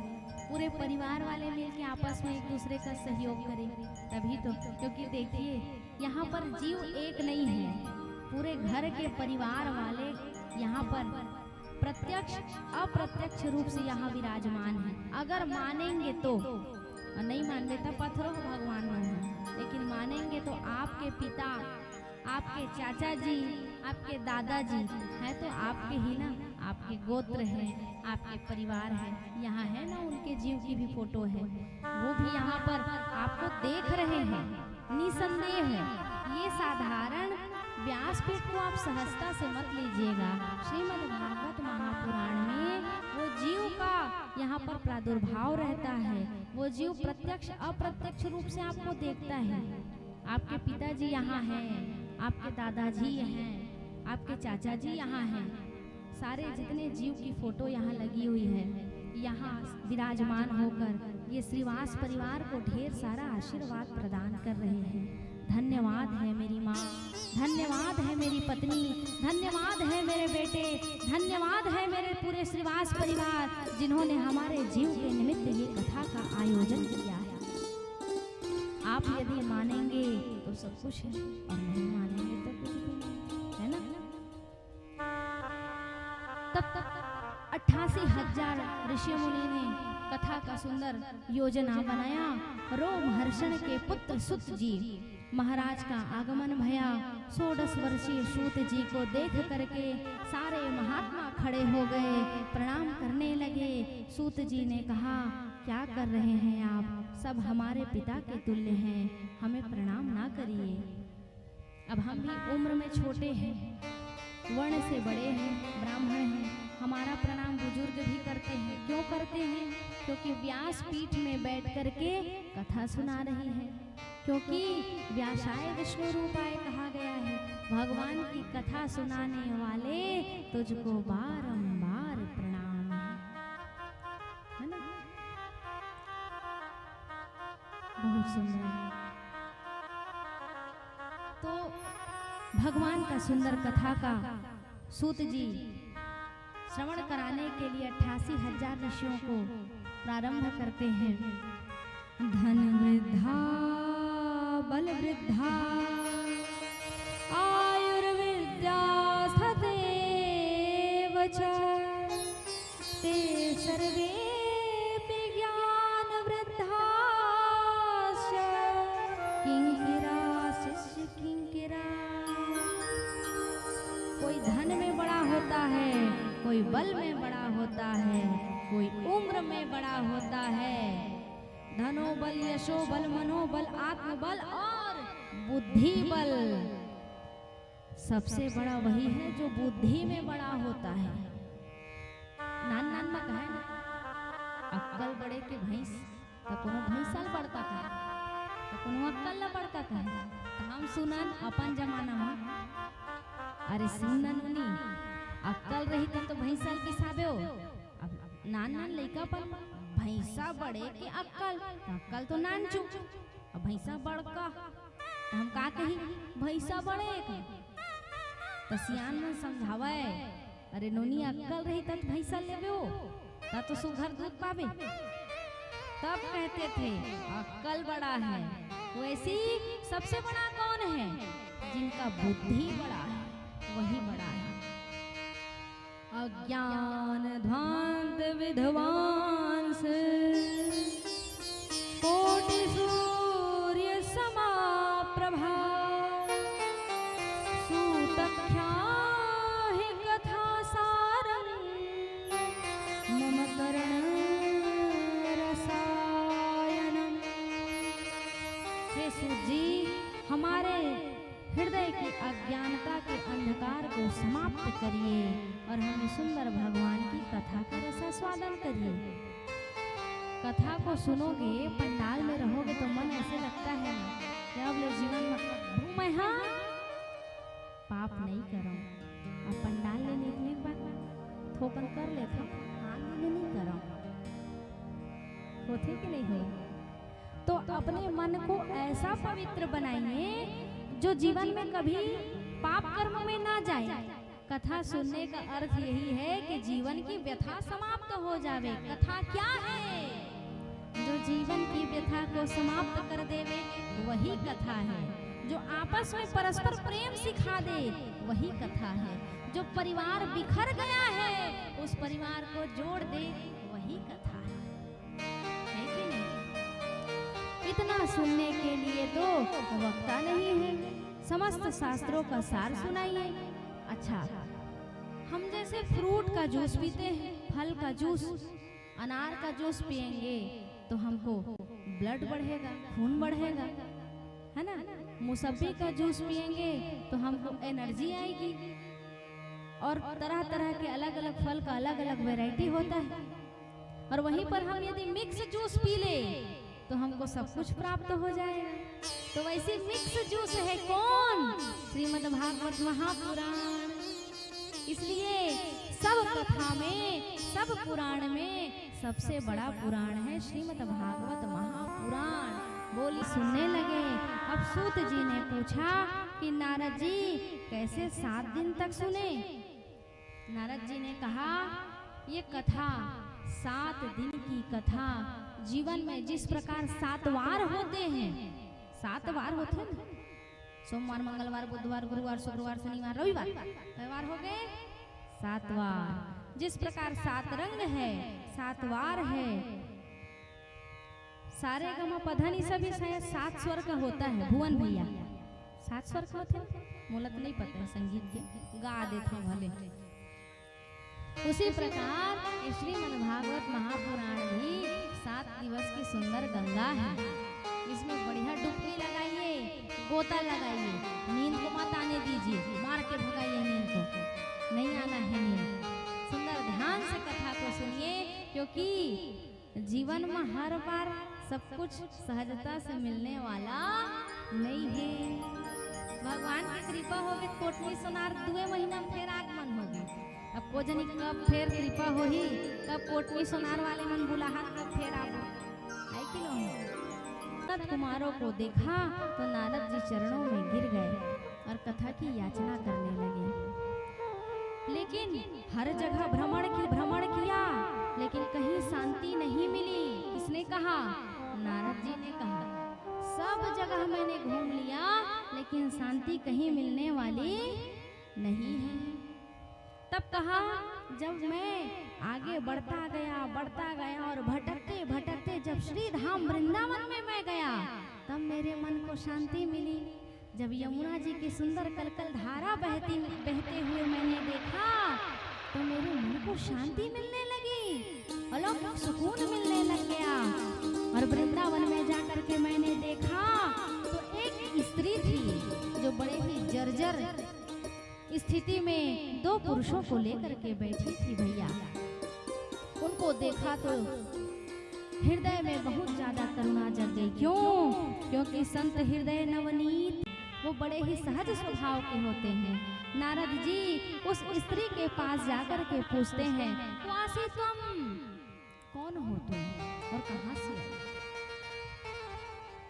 पूरे परिवार वाले मिलके आपस में एक दूसरे का सहयोग करें, तभी तो। क्योंकि देखिए यहाँ पर जीव एक नहीं है, पूरे घर के परिवार वाले यहाँ पर प्रत्यक्ष अप्रत्यक्ष रूप से यहाँ विराजमान है। अगर मानेंगे तो, और नहीं मानते तो पत्थरों को भगवान माने, लेकिन मानेंगे तो आपके पिता, आपके चाचा जी, आपके दादाजी है तो आपके ही ना, आपके गोत्र है, आपके परिवार है। यहाँ है ना उनके जीव की भी फोटो है, वो भी यहाँ पर आपको देख रहे हैं, निसंदेह है। ये साधारण व्यासपीठ को आप सहजता से मत लीजिएगा। श्रीमद् भागवत महापुराण में वो जीव का यहाँ पर प्रादुर्भाव रहता है, वो जीव प्रत्यक्ष अप्रत्यक्ष रूप से आपको देखता है। आपके पिताजी यहाँ हैं, आपके दादाजी हैं, आपके चाचा जी यहाँ हैं, सारे जितने जीव की फोटो यहाँ लगी हुई है, यहाँ विराजमान होकर ये श्रीवास परिवार को ढेर सारा आशीर्वाद प्रदान कर रहे हैं। धन्यवाद है मेरी माँ, धन्यवाद है मेरी पत्नी, धन्यवाद है मेरे बेटे, धन्यवाद है मेरे पूरे श्रीवास परिवार, जिन्होंने हमारे जीव के निमित्त ये कथा का आयोजन किया है। आप यदि मानेंगे तो सब कुछ है, और नहीं मानेंगे तो कुछ भी नहीं, है ना। तब तक 88,000 ऋषि मुनि ने कथा का सुंदर योजना बनाया। रोमहर्षण के पुत्र सूत जी महाराज का आगमन भया। 16 वर्षीय सूत जी को देख करके सारे महात्मा खड़े हो गए, प्रणाम करने लगे। सूत जी ने कहा, क्या कर रहे हैं आप, सब हमारे पिता के तुल्य हैं, हमें प्रणाम ना करिए। अब हम भी उम्र में छोटे हैं, वर्ण से बड़े हैं, ब्राह्मण हैं, हमारा प्रणाम बुजुर्ग भी करते हैं। क्यों करते हैं? क्योंकि व्यासपीठ में बैठ करके कथा सुना रही है। क्योंकि व्यासाय विष्णु रूपाय कहा गया है, भगवान की कथा सुनाने वाले तुझको बारंबार प्रणाम है ना। बहुत सुंदर। तो भगवान का सुंदर कथा का सूत जी श्रवण कराने के लिए 88,000 ऋषियों को प्रारंभ करते हैं। धन वृद्धा बल वृद्धा आयुर्विद्या सदैव च ते सर्वे ज्ञान वृद्धा किंकिरा शिष्य किंकिरा। कोई धन में बड़ा होता है, कोई बल में बड़ा होता है, कोई उम्र में बड़ा होता है। धनो बल, यशो बल, मनोबल, आत्मबल और बुद्धि बल, सबसे बड़ा वही है जो बुद्धि में बड़ा होता है। नान नान में कहे ना, अक्कल बड़े के भैंस, तो कोनो भैंसल बढ़ता कहे, तो कोनो अक्कल न बढ़ता कहे। तो हम सुनन अपन जमाना में, अरे सुनन उनी अक्कल रही तो भैंसल पिसाबे हो। अब नान नान लइका पर भैंसा बड़े के अक्कल, अक्कल तो नान चुप, अब भैंसा बड़का तो हम का कही, भैंसा बड़े के तो सियान में समझावे, अरे नोनी अक्कल रही तब भैंसा लेबे हो, तब तो सुघर दूध पावे। तब कहते थे अक्कल बड़ा है। वैसी सबसे बड़ा कौन है? जिनका बुद्धि बड़ा है, वही बड़ा है। अज्ञान ध्वांत विध्वांस कोटि सूर्य समाप्रभा सूतख्या हि कथा सारं मम कर्ण रसायनम। हे सूत जी, हमारे हृदय की अज्ञानता के अंधकार को समाप्त करिए और हमें सुंदर भगवान की कथा का रसास्वादन करिए। कथा को सुनोगे, पंडाल में रहोगे तो मन ऐसे लगता है कि अब ले जीवन में मैं हाँ पाप नहीं करूं। अब पंडाल ले निकलने के बाद थोपन कर लेते, हाथ में नहीं करो, होते कि नहीं हो। तो अपने मन को ऐसा पवित्र बनाइए जो जीवन में कभी पाप कर्म में ना जाए। कथा सुनने का अर्थ यही है कि जीवन की व्यथा समाप्त हो जावे। कथा क्या है? जो जीवन की व्यथा को समाप्त कर देवे वही कथा है। जो आपस में परस्पर प्रेम सिखा दे वही कथा है। जो परिवार बिखर गया है उस परिवार को जोड़ दे वही कथा है कि नहीं? इतना सुनने के लिए तो वक्ता नहीं है। समस्त शास्त्रों का सार सुनाइए। अच्छा, हम जैसे फ्रूट का जूस पीते हैं, फल का जूस, अनार का जूस पिएंगे तो हमको ब्लड बढ़ेगा, खून बढ़ेगा, है ना। मौसम्बी का जूस पिएंगे तो हमको एनर्जी आएगी। और तरह तरह के अलग अलग फल का अलग अलग वैरायटी होता है। और वहीं पर हम यदि मिक्स जूस पी ले तो हमको सब कुछ प्राप्त हो जाएगा। तो वैसे मिक्स जूस है कौन? श्रीमद् भागवत महापुराण। इसलिए सब कथा में, सब पुराण में सबसे बड़ा पुराण है श्रीमद् भागवत महापुराण। बोली सुनने लगे। अब सूत जी ने पूछा कि नारद जी कैसे 7 दिन तक सुने? नारद जी ने कहा ये कथा 7 दिन की कथा। जीवन में जिस प्रकार 7 वार होते हैं, 7 वार होते हैं ना, सोमवार, मंगलवार, बुधवार, गुरुवार, शुक्रवार, शनिवार, रविवार, कई वार हो गए? 7 वार। जिस प्रकार 7 रंग है, 7 वार है। सारे गमा पधनी सभी शायद 7 स्वर का होता है। भुवन भैया 7 स्वर का होते हैं? मूलत नहीं पता है संगीत के, गा देते भले। उसी प्रकार श्रीमद् भागवत महापुराण भी 7 दिवस की सुंदर गंगा है। इसमें बढ़िया डुबकी लगाइए, गोता लगाइए, नींद को मत आने दीजिए, मार के भगाइए नींद को, नहीं आना है नींद। सुंदर ध्यान से कथा को सुनिए, क्योंकि जीवन में हर बार सब कुछ सहजता से मिलने वाला नहीं है। भगवान की कृपा होगी, कोटनी सोनार 2 महीना में फिर आगमन होगी। अब को जनी कब फिर कृपा होही, कब कोटनी सोनार वाले मन बुलाहट कब फिर आबो, है कि नहीं? नारद कुमारों को देखा तो नारद जी चरणों में गिर गए और कथा की याचना करने लगे। लेकिन हर जगह भ्रमण किया, लेकिन कहीं शांति नहीं मिली। किसने कहा? नारद जी ने कहा। सब जगह मैंने घूम लिया, लेकिन शांति कहीं मिलने वाली नहीं है। तब कहा, जब मैं आगे बढ़ता गया और भटकते भटकते जब श्री धाम वृंदावन में मैं गया, तब मेरे मन को शांति मिली। जब यमुना जी की सुंदर कलकल धारा बहते हुए मैंने देखा तो मेरे मन को शांति मिलने लगी, अलौकिक सुकून मिलने लग गया। और वृंदावन में जाकर के मैंने देखा तो एक स्त्री थी जो बड़े ही जर्जर स्थिति में 2 पुरुषों को लेकर के बैठी थी भैया। उनको देखा तो हृदय में बहुत ज्यादा करुणा जग गई। क्यों? क्योंकि संत हृदय नवनीत वो बड़े ही सहज स्वभाव के होते हैं। नारद जी उस स्त्री के पास जाकर के पूछते हैं, वासी तुम कौन हो तुम और कहां से आई?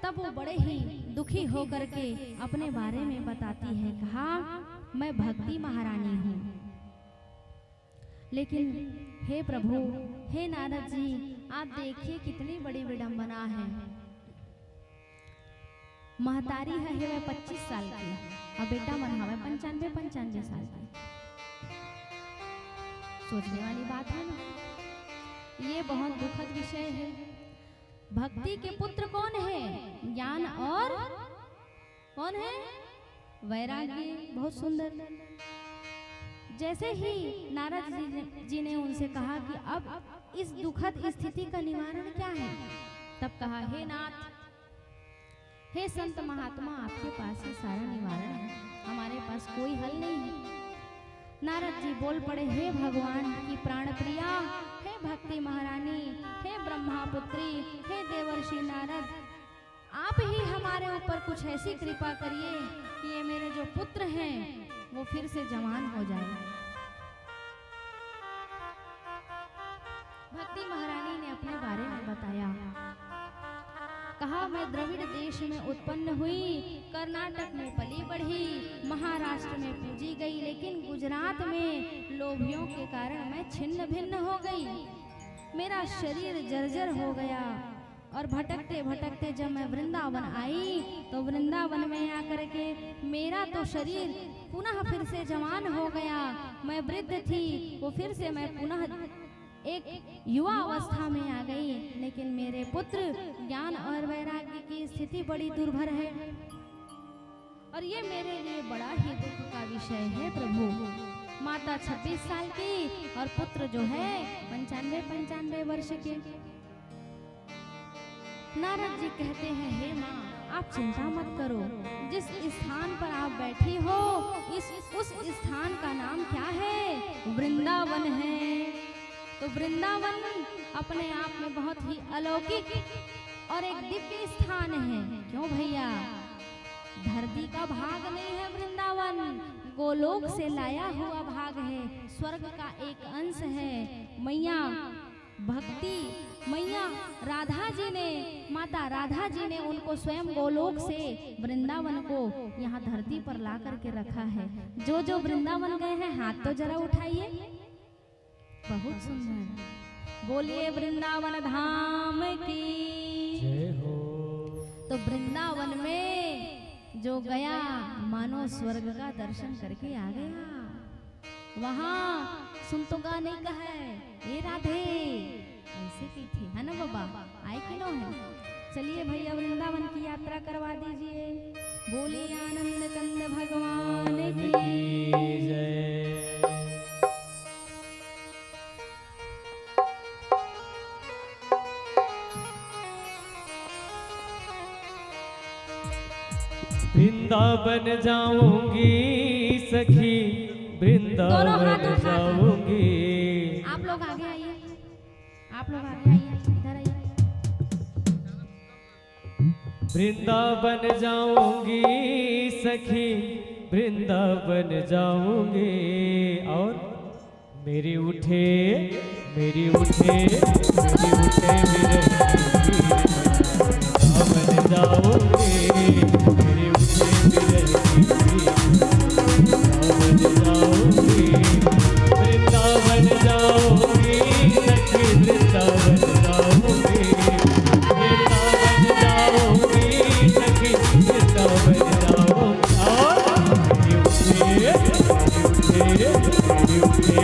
तब वो बड़े ही दुखी होकर के अपने बारे में बताती है। कहा, मैं भक्ति महारानी हूँ। लेकिन हे प्रभु, हे नारद जी, आप देखिए कितनी बड़ी विडंबना है। महतारी है वह 25 साल की और बेटा मन हवे 95 साल की। सोचने वाली बात है ना। ये बहुत दुखद विषय है। भक्ति के पुत्र कौन है? ज्ञान और कौन है? वैराग्य। बहुत सुंदर। जैसे ही नारद जी ने उनसे कहा कि अब इस दुखद स्थिति का निवारण क्या है, तब कहा, हे नाथ, हे संत महात्मा, आपके पास ही सारा निवारण है, हमारे पास कोई हल नहीं है। नारद जी बोल पड़े, हे भगवान की प्राण प्रिया, हे भक्ति महारानी, हे ब्रह्मा पुत्री, हे देवर्षि नारद, आप ही हमारे ऊपर कुछ ऐसी कृपा करिए कि ये मेरे जो पुत्र हैं वो फिर से जवान हो जाए। भक्ति महारानी ने अपने बारे में बताया। कहा, मैं द्रविड़ देश में उत्पन्न हुई, कर्नाटक में पली बढ़ी, महाराष्ट्र में पूजी गई, लेकिन गुजरात में लोभियों के कारण मैं छिन्न भिन्न हो गई। मेरा शरीर जर्जर हो गया और भटकते भटकते जब मैं वृंदावन आई तो वृंदावन में आकर के मेरा तो शरीर पुनः फिर से जवान हो गया। मैं वृद्ध थी, वो फिर से मैं पुनः एक युवा अवस्था में आ गई। लेकिन मेरे पुत्र, ज्ञान और वैराग्य की स्थिति बड़ी दुर्भर है और ये मेरे लिए बड़ा ही दुख का विषय है प्रभु। माता 26 साल की और पुत्र जो है 95 वर्ष के। नारद जी कहते हैं, हे माँ, आप चिंता मत करो, जिस स्थान पर आप बैठी हो उस स्थान का नाम क्या है? वृंदावन है। तो वृंदावन अपने आप में बहुत ही अलौकिक और एक दिव्य स्थान है। क्यों भैया? धरती का भाग नहीं है वृंदावन, गोलोक से लाया हुआ भाग है, स्वर्ग का एक अंश है। मैया भक्ति, मैया राधा जी ने, माता राधा जी ने उनको स्वयं गोलोक से वृंदावन को यहाँ धरती पर ला करके रखा है। जो जो वृंदावन गए हैं हाथ तो जरा उठाइए। बहुत सुंदर, बोलिए वृंदावन धाम की जय हो। तो वृंदावन में जो गया मानो स्वर्ग का दर्शन करके आ गया। वहाँ सुन तो गा नहीं कहा है, ए राधे ऐसे की थी, है ना बाबा? आए कि नो है? चलिए भैया वृंदावन की यात्रा करवा दीजिए। बोलिए आनंद कंद भगवान की जय। वृंदावन जाऊंगी सखी, वृंदावन जाऊंगी। आप लोग आगे आइए, आप लोग आगे आइए, इधर आइए। वृंदावन जाऊंगी सखी, वृंदावन जाऊंगी। और मेरी उठे मेरी उठे मेरी उठे वृंदावन जाऊंगी। मेरी उठे वृंदावन जाऊंगी सखी, वृंदावन जाऊंगी। वृंदावन जाऊंगी सखी, वृंदावन जाऊंगी। मेरी उठे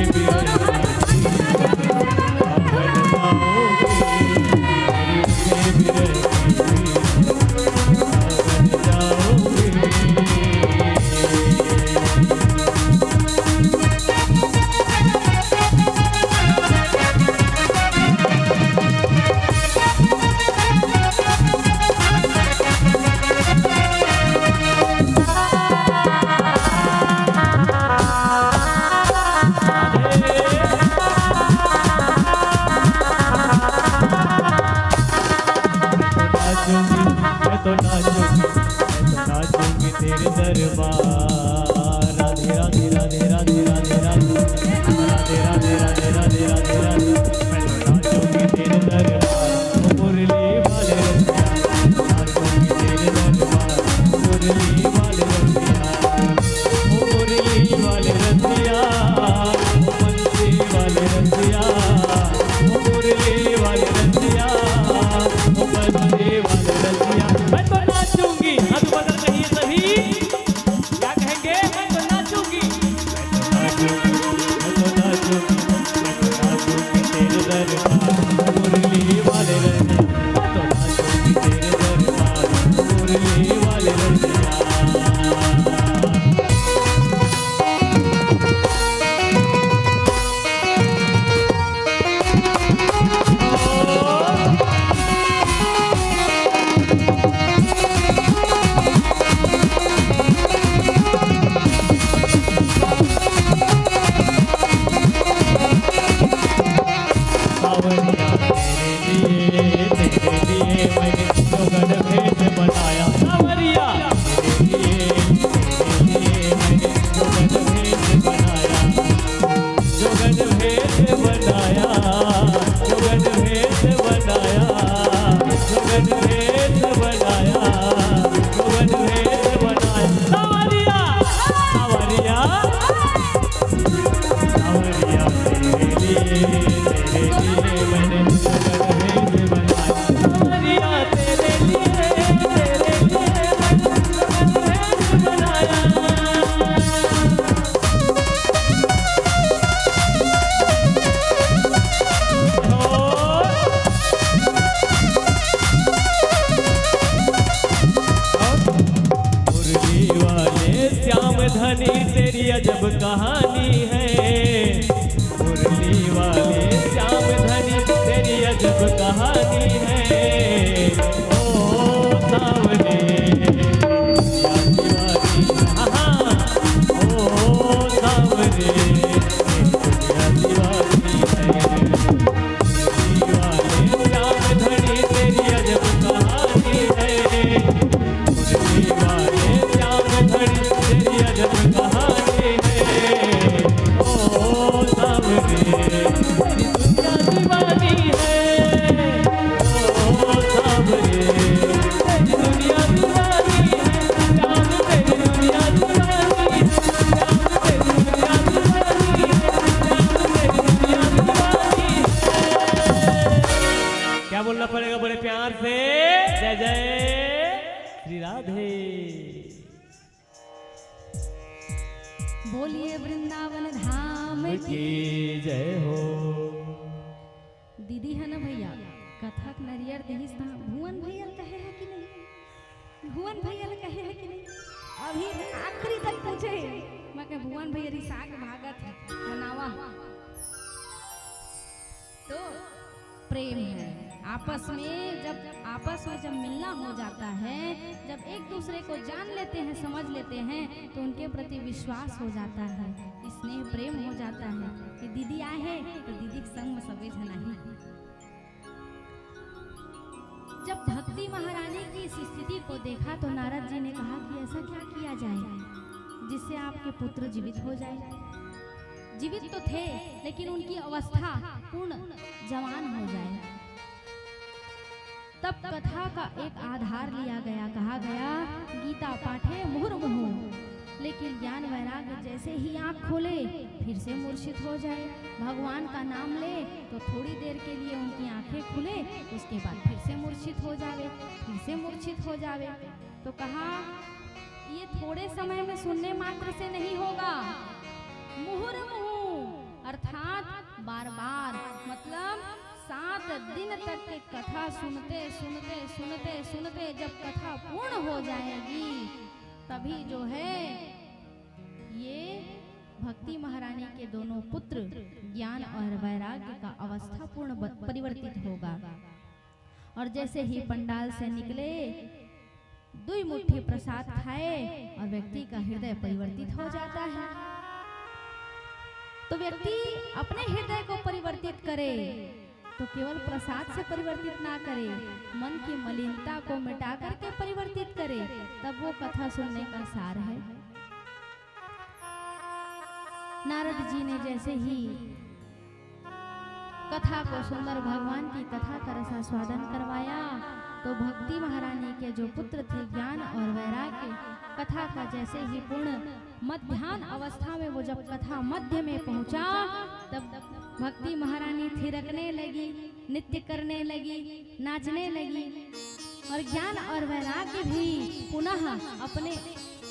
कहानी है। मुरली वाले श्याम धनी तेरी अजब कहानी है। ओ सावरे दुनिया दीवानी, हाँ ओ सावरे दुनिया दीवानी है। मुरली वाले श्याम धनी तेरी अजब कहानी है। मुरली वाले श्याम धनी तेरी अजब कहानी है। ओ सावरे तेरी दुनिया दीवानी है। ओ सावरे तेरी दुनिया दीवानी है। श्याम तेरी दुनिया दीवानी है। श्याम तेरी दुनिया दीवानी है। श्याम तेरी दुनिया दीवानी है। क्या बोलना पड़ेगा बड़े प्यार से? जय जय श्री राधे। बोलिए वृंदावन धाम की। की जय हो। दीदी है ना भैया, कथक नरियर दहिस धाम भुवन भैया कहे है कि नहीं? भुवन भैया कहे है कि नहीं? अभी आखिरी तक पूछे मैं के भुवन भैया री साग भागत है मनावा। तो प्रेम है आपस में, जब मिलना हो जाता है, जब एक दूसरे को जान लेते हैं, समझ लेते हैं, तो उनके प्रति विश्वास हो जाता है, स्नेह प्रेम हो जाता है कि दीदी आए हैं तो दीदी के संग में सबे जना ही। जब भक्ति महारानी की इस स्थिति को देखा तो नारद जी ने कहा कि ऐसा क्या किया जाए जिससे आपके पुत्र जीवित हो जाए। जीवित तो थे लेकिन उनकी अवस्था पूर्ण जवान हो जाए। तब कथा का एक आधार लिया गया, कहा गया गीता पाठे मुहुर्मुहु, लेकिन ज्ञान वैराग्य जैसे ही आंख खोले फिर से मूर्छित हो जाए। भगवान का नाम ले तो थोड़ी देर के लिए उनकी आंखें खुले, उसके बाद फिर से मूर्छित हो जावे, फिर से मूर्छित हो जावे। तो कहा ये थोड़े समय में सुनने मात्र से नहीं होगा, मुहुर्मुहु अर्थात बार बार, मतलब 7 दिन तक के कथा सुनते सुनते सुनते सुनते जब कथा पूर्ण हो जाएगी तभी जो है ये भक्ति महारानी के दोनों पुत्र ज्ञान और वैराग्य का अवस्था पूर्ण परिवर्तित होगा। और जैसे ही पंडाल से निकले 2 मुट्ठी प्रसाद खाए और व्यक्ति का हृदय परिवर्तित हो जाता है। तो व्यक्ति अपने हृदय को परिवर्तित करे तो केवल प्रसाद से परिवर्तित ना करे, मन की मलिनता को मिटा करके परिवर्तित करे, तब वो कथा सुनने का सार है। नारद जी ने जैसे ही कथा को सुंदर भगवान की कथा का रसास्वादन करवाया तो भक्ति महारानी के जो पुत्र थे ज्ञान और वैराग्य, कथा का जैसे ही पूर्ण मध्याह्न अवस्था में वो जब कथा मध्य में पहुंचा तब भक्ति महारानी थिरकने लगी, नृत्य करने लगी, नाचने लगी और ज्ञान और वैराग्य भी पुनः अपने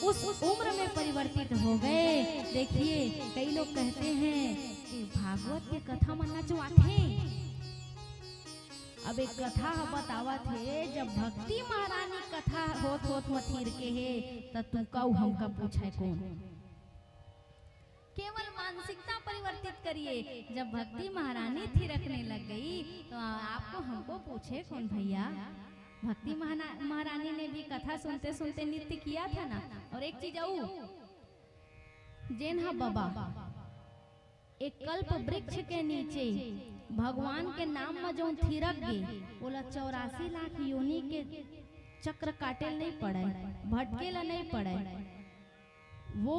उस उम्र में परिवर्तित हो गए। देखिए कई लोग कहते हैं कि भागवत के कथा मन नचवाथे। अब एक कथा बतावा थे, जब भक्ति महारानी कथा होत मथीर के है तब तू कहू हमका पूछे कौन। केवल मानसिकता परिवर्तित करिए। जब भक्ति महारानी थिरकने लग गई तो आपको हमको पूछे कौन भैया। भक्ति महारानी ने भी कथा सुनते सुनते नृत्य किया था ना। और एक चीज आऊ जेनहा बाबा एक कल्प वृक्ष के नीचे भगवान के नाम में जो थिरक गए बोला 84 लाख योनि के चक्र काटे नहीं पड़े, भटके ला नहीं पड़े, वो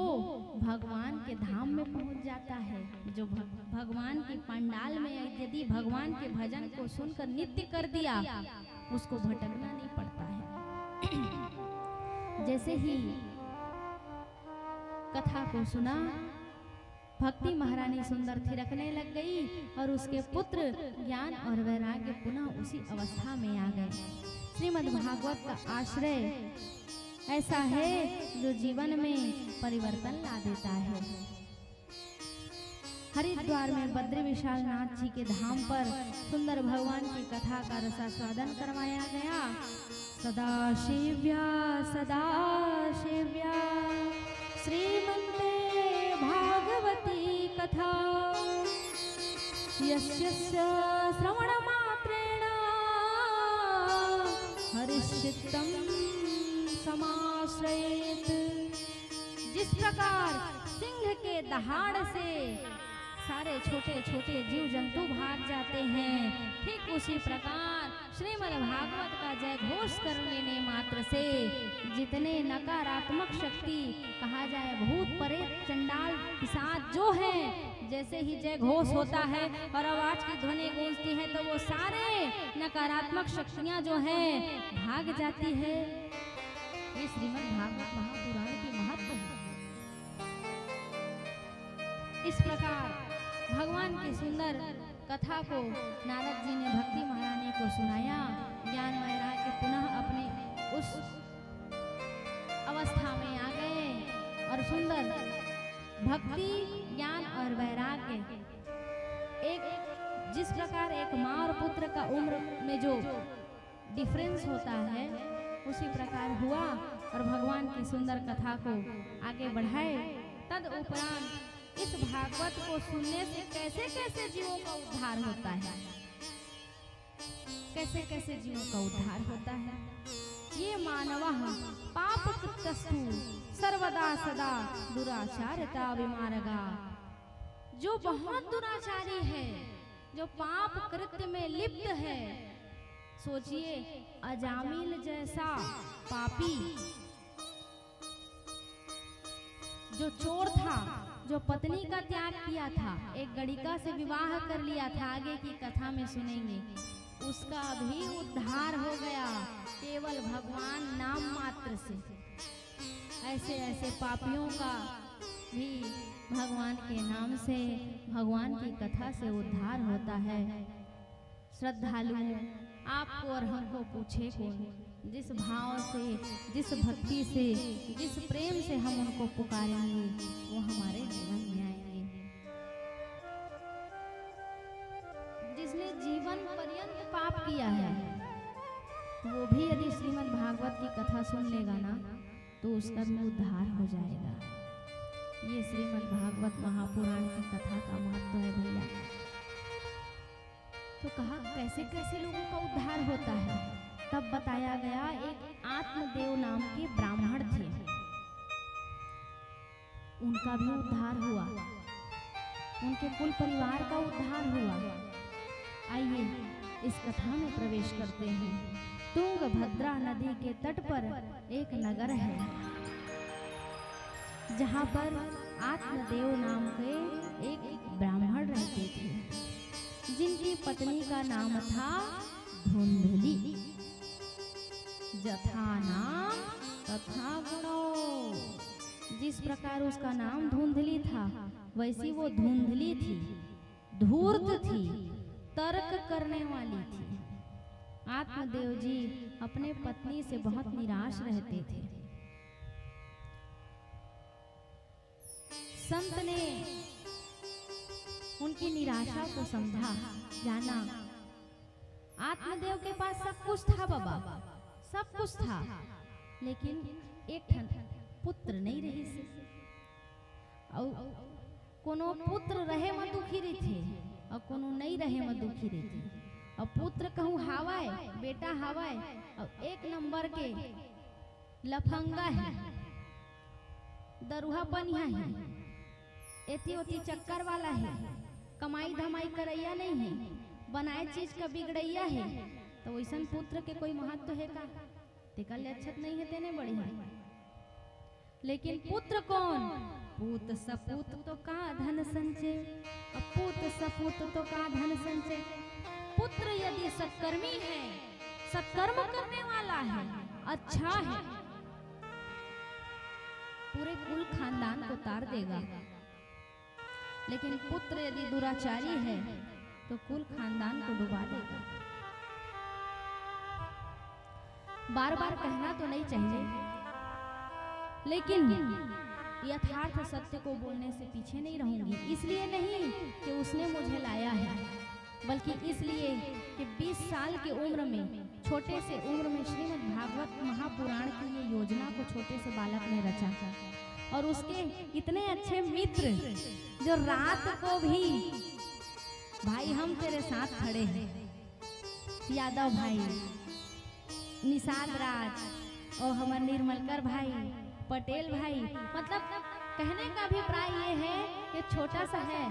भगवान के धाम में पहुंच जाता है। जो भगवान की पंडाल में यदि भगवान के भजन को सुनकर नृत्य कर दिया उसको भटकना नहीं पड़ता है। जैसे ही कथा को सुना भक्ति महारानी सुंदर थिरकने लग गई और उसके पुत्र ज्ञान और वैराग्य पुनः उसी अवस्था में आ गए। श्रीमद् भागवत का आश्रय ऐसा है जो जीवन में परिवर्तन ला देता है। हरिद्वार में बद्री विशाल नाथ जी के धाम पर सुंदर भगवान की कथा का रसास्वादन करवाया गया। सदा शिव्या श्रीमन्ते भागवती कथा यस्य श्रवणमात्रेण हरिश्चित्तं समाश्रयेत्। जिस प्रकार सिंह के दहाड़ से सारे छोटे छोटे जीव जंतु भाग जाते हैं, ठीक उसी प्रकार श्रीमद् भागवत का जय घोष कर लेने मात्र से जितने नकारात्मक शक्ति कहा जाए भूत प्रेत चंडाल पिशाच जो है, जैसे ही जय घोष होता है और आवाज की ध्वनि गूंजती है तो वो सारे नकारात्मक शक्तियां जो है भाग जाती है। ये श्रीमद् भागवत महापुराण की महत्व है। इस प्रकार भगवान की सुंदर कथा को नारद जी ने भक्ति महारानी को सुनाया। ज्ञान वैराग्य पुनः अपने उस अवस्था में आ गए और सुंदर भक्ति ज्ञान और वैराग्य एक जिस प्रकार एक माँ और पुत्र का उम्र में जो डिफरेंस होता है उसी प्रकार हुआ और भगवान की सुंदर कथा को आगे बढ़ाए। तद उपरांत इस भागवत को सुनने से कैसे कैसे जीवों का उद्धार होता है, कैसे कैसे जीवों का उद्धार होता है। ये मानवः पाप कृतस्तु सर्वदा सदा दुराचारता विमार्गा। जो बहुत दुराचारी है, जो पाप कृत्य में लिप्त है, सोचिए अजामिल जैसा पापी जो चोर था, जो पत्नी का त्याग किया था, एक गणिका से विवाह कर लिया था, आगे की कथा में सुनेंगे, उसका भी उद्धार हो गया केवल भगवान नाम मात्र से। ऐसे ऐसे पापियों का भी भगवान के नाम से भगवान की कथा से उद्धार होता है। श्रद्धालु आपको और हमको पूछे कौन, जिस भाव से, जिस भक्ति से, जिस प्रेम से हम उनको पुकारेंगे वो हमारे जीवन में आएंगे। जिसने जीवन पर्यंत पाप किया है वो भी यदि श्रीमद् भागवत की कथा सुन लेगा ना तो उसका भी उद्धार हो जाएगा। ये श्रीमद् भागवत महापुराण की कथा का महत्व है भैया। तो कहा कैसे कैसे लोगों का उद्धार होता है, तब बताया गया एक आत्मदेव नाम के ब्राह्मण थे, उनका भी उद्धार हुआ, उनके कुल परिवार का उद्धार हुआ। आइए इस कथा में प्रवेश करते हैं। तुंगभद्रा नदी के तट पर एक नगर है जहाँ पर आत्मदेव नाम के एक ब्राह्मण रहते थे, जिनकी पत्नी का नाम था धुंधली। जथा नाम तथा गुणो, जिस प्रकार उसका नाम धुंधली था वैसी वो धुंधली थी, धूर्त थी, तर्क करने वाली थी। आत्मदेव जी अपने पत्नी से बहुत निराश रहते थे। संत ने उनकी निराशा को समझा, जाना। आत्मदेव के पास सब कुछ था बाबा, सब कुछ था, लेकिन एक पुत्र नहीं रही से। और कोनो पुत्र रहे में दुखी रही थे और कोनो नहीं रहे में दुखी रही थी। और पुत्र कहूँ हवाए, बेटा हवाए, और एक नंबर के लफंगा है, दरुहा पनिया है, एती ओती चक्कर वाला है, कमाई धमाई करैया नहीं है, बनाए चीज का बिगड़ैया है। तो वैसन पुत्र के कोई महत्व है का? तिकल अच्छत नहीं है तेने बड़ी है। लेकिन पुत्र कौन? पूत सपूत तो का धन संचय, अपूत सपूत तो का धन संचय। पुत्र यदि सत्कर्मी है, सत्कर्म करने वाला है, अच्छा है, पूरे कुल खानदान को तार देगा। लेकिन पुत्र यदि दुराचारी है तो कुल खानदान को डुबा देगा। बार बार कहना तो नहीं चाहिए, लेकिन यथार्थ सत्य को बोलने से पीछे नहीं रहूंगी। इसलिए नहीं कि उसने मुझे लाया है, बल्कि इसलिए कि 20 साल की उम्र में, छोटे से उम्र में श्रीमद् भागवत महापुराण की ये योजना को छोटे से बालक ने रचा। और उसके इतने अच्छे मित्र जो रात को भी भाई हम तेरे साथ खड़े हैं, यादव भाई, निषाद राज और हमारे निर्मलकर भाई, पटेल भाई, मतलब कहने का अभिप्राय ये है कि छोटा सा है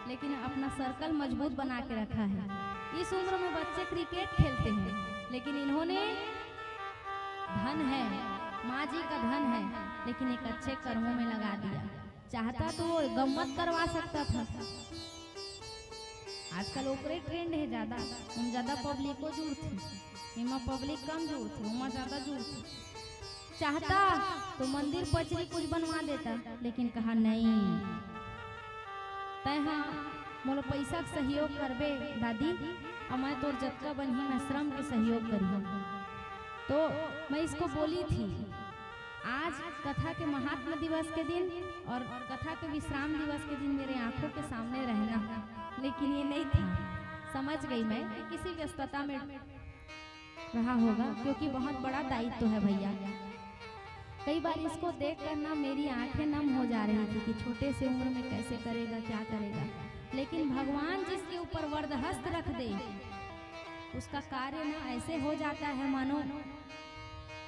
लेकिन अपना सर्कल मजबूत बना के रखा है। इस उम्र में बच्चे क्रिकेट खेलते हैं लेकिन इन्होंने धन है, माँ जी का धन है, लेकिन एक अच्छे कर्मों में लगा दिया। चाहता तो वो गम्मत करवा सकता था। आजकल ओकरे ट्रेंड है ज्यादा, हम ज्यादा पब्लिक को जुड़ थे, इमा पब्लिक कम जुड़ थे, उमा ज्यादा जुड़ थे। चाहता तो मंदिर पचरी कुछ बनवा देता, लेकिन कहा नहीं, तय हाँ मोलो पैसा के सहयोग करबे दादी, और मैं तोर जतका बनही मैं श्रम के सहयोग करी। तो मैं इसको बोली थी आज कथा के महात्मा दिवस के दिन और कथा के विश्राम दिवस के दिन मेरे आंखों के सामने रहना, लेकिन ये नहीं था। समझ गई मैं कि किसी व्यस्तता में रहा होगा, क्योंकि बहुत बड़ा दायित्व है भैया। कई बार इसको देख कर ना मेरी आंखें नम हो जा रही थी कि छोटे से उम्र में कैसे करेगा, क्या करेगा, लेकिन भगवान जिसके ऊपर वरदहस्त रख दे उसका कार्य ना ऐसे हो जाता है मानो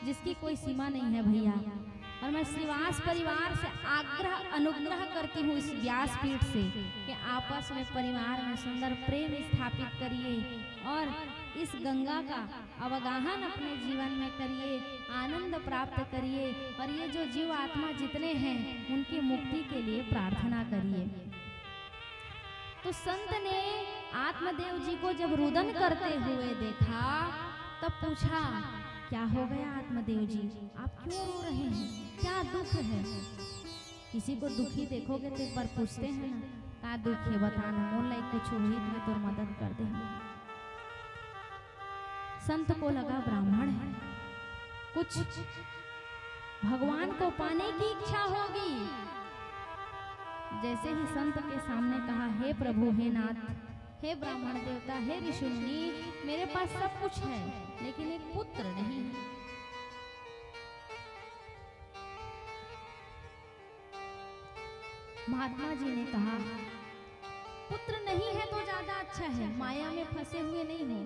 जिसकी कोई सीमा नहीं है भैया। और मैं श्रीवास परिवार से आग्रह अनुग्रह करती हूँ इस व्यासपीठ से कि आपस में परिवार में सुंदर प्रेम स्थापित करिए और इस गंगा का अवगाहन अपने जीवन में करिए, आनंद प्राप्त करिए, और ये जो जीव आत्मा जितने हैं उनकी मुक्ति के लिए प्रार्थना करिए। तो संत ने आत्मदेव जी को जब रुदन करते हुए देखा तब पूछा, क्या हो गया आत्मदेव जी, आप क्यों रो रहे हैं, क्या दुख है? किसी को दुखी देखोगे तो एक बार पूछते हैं ना, क्या दुख है बताना, मोल लाइक कुछ हुई तो तो मदद कर दे। संत को लगा ब्राह्मण है, कुछ भगवान को पाने की इच्छा होगी। जैसे ही संत के सामने कहा, हे प्रभु, हे नाथ, हे ब्राह्मण देवता, हे ऋषिमुनि, मेरे पास सब कुछ है लेकिन एक पुत्र नहीं है। महात्मा जी ने कहा, पुत्र नहीं है तो ज्यादा अच्छा है, माया में फंसे हुए नहीं हो,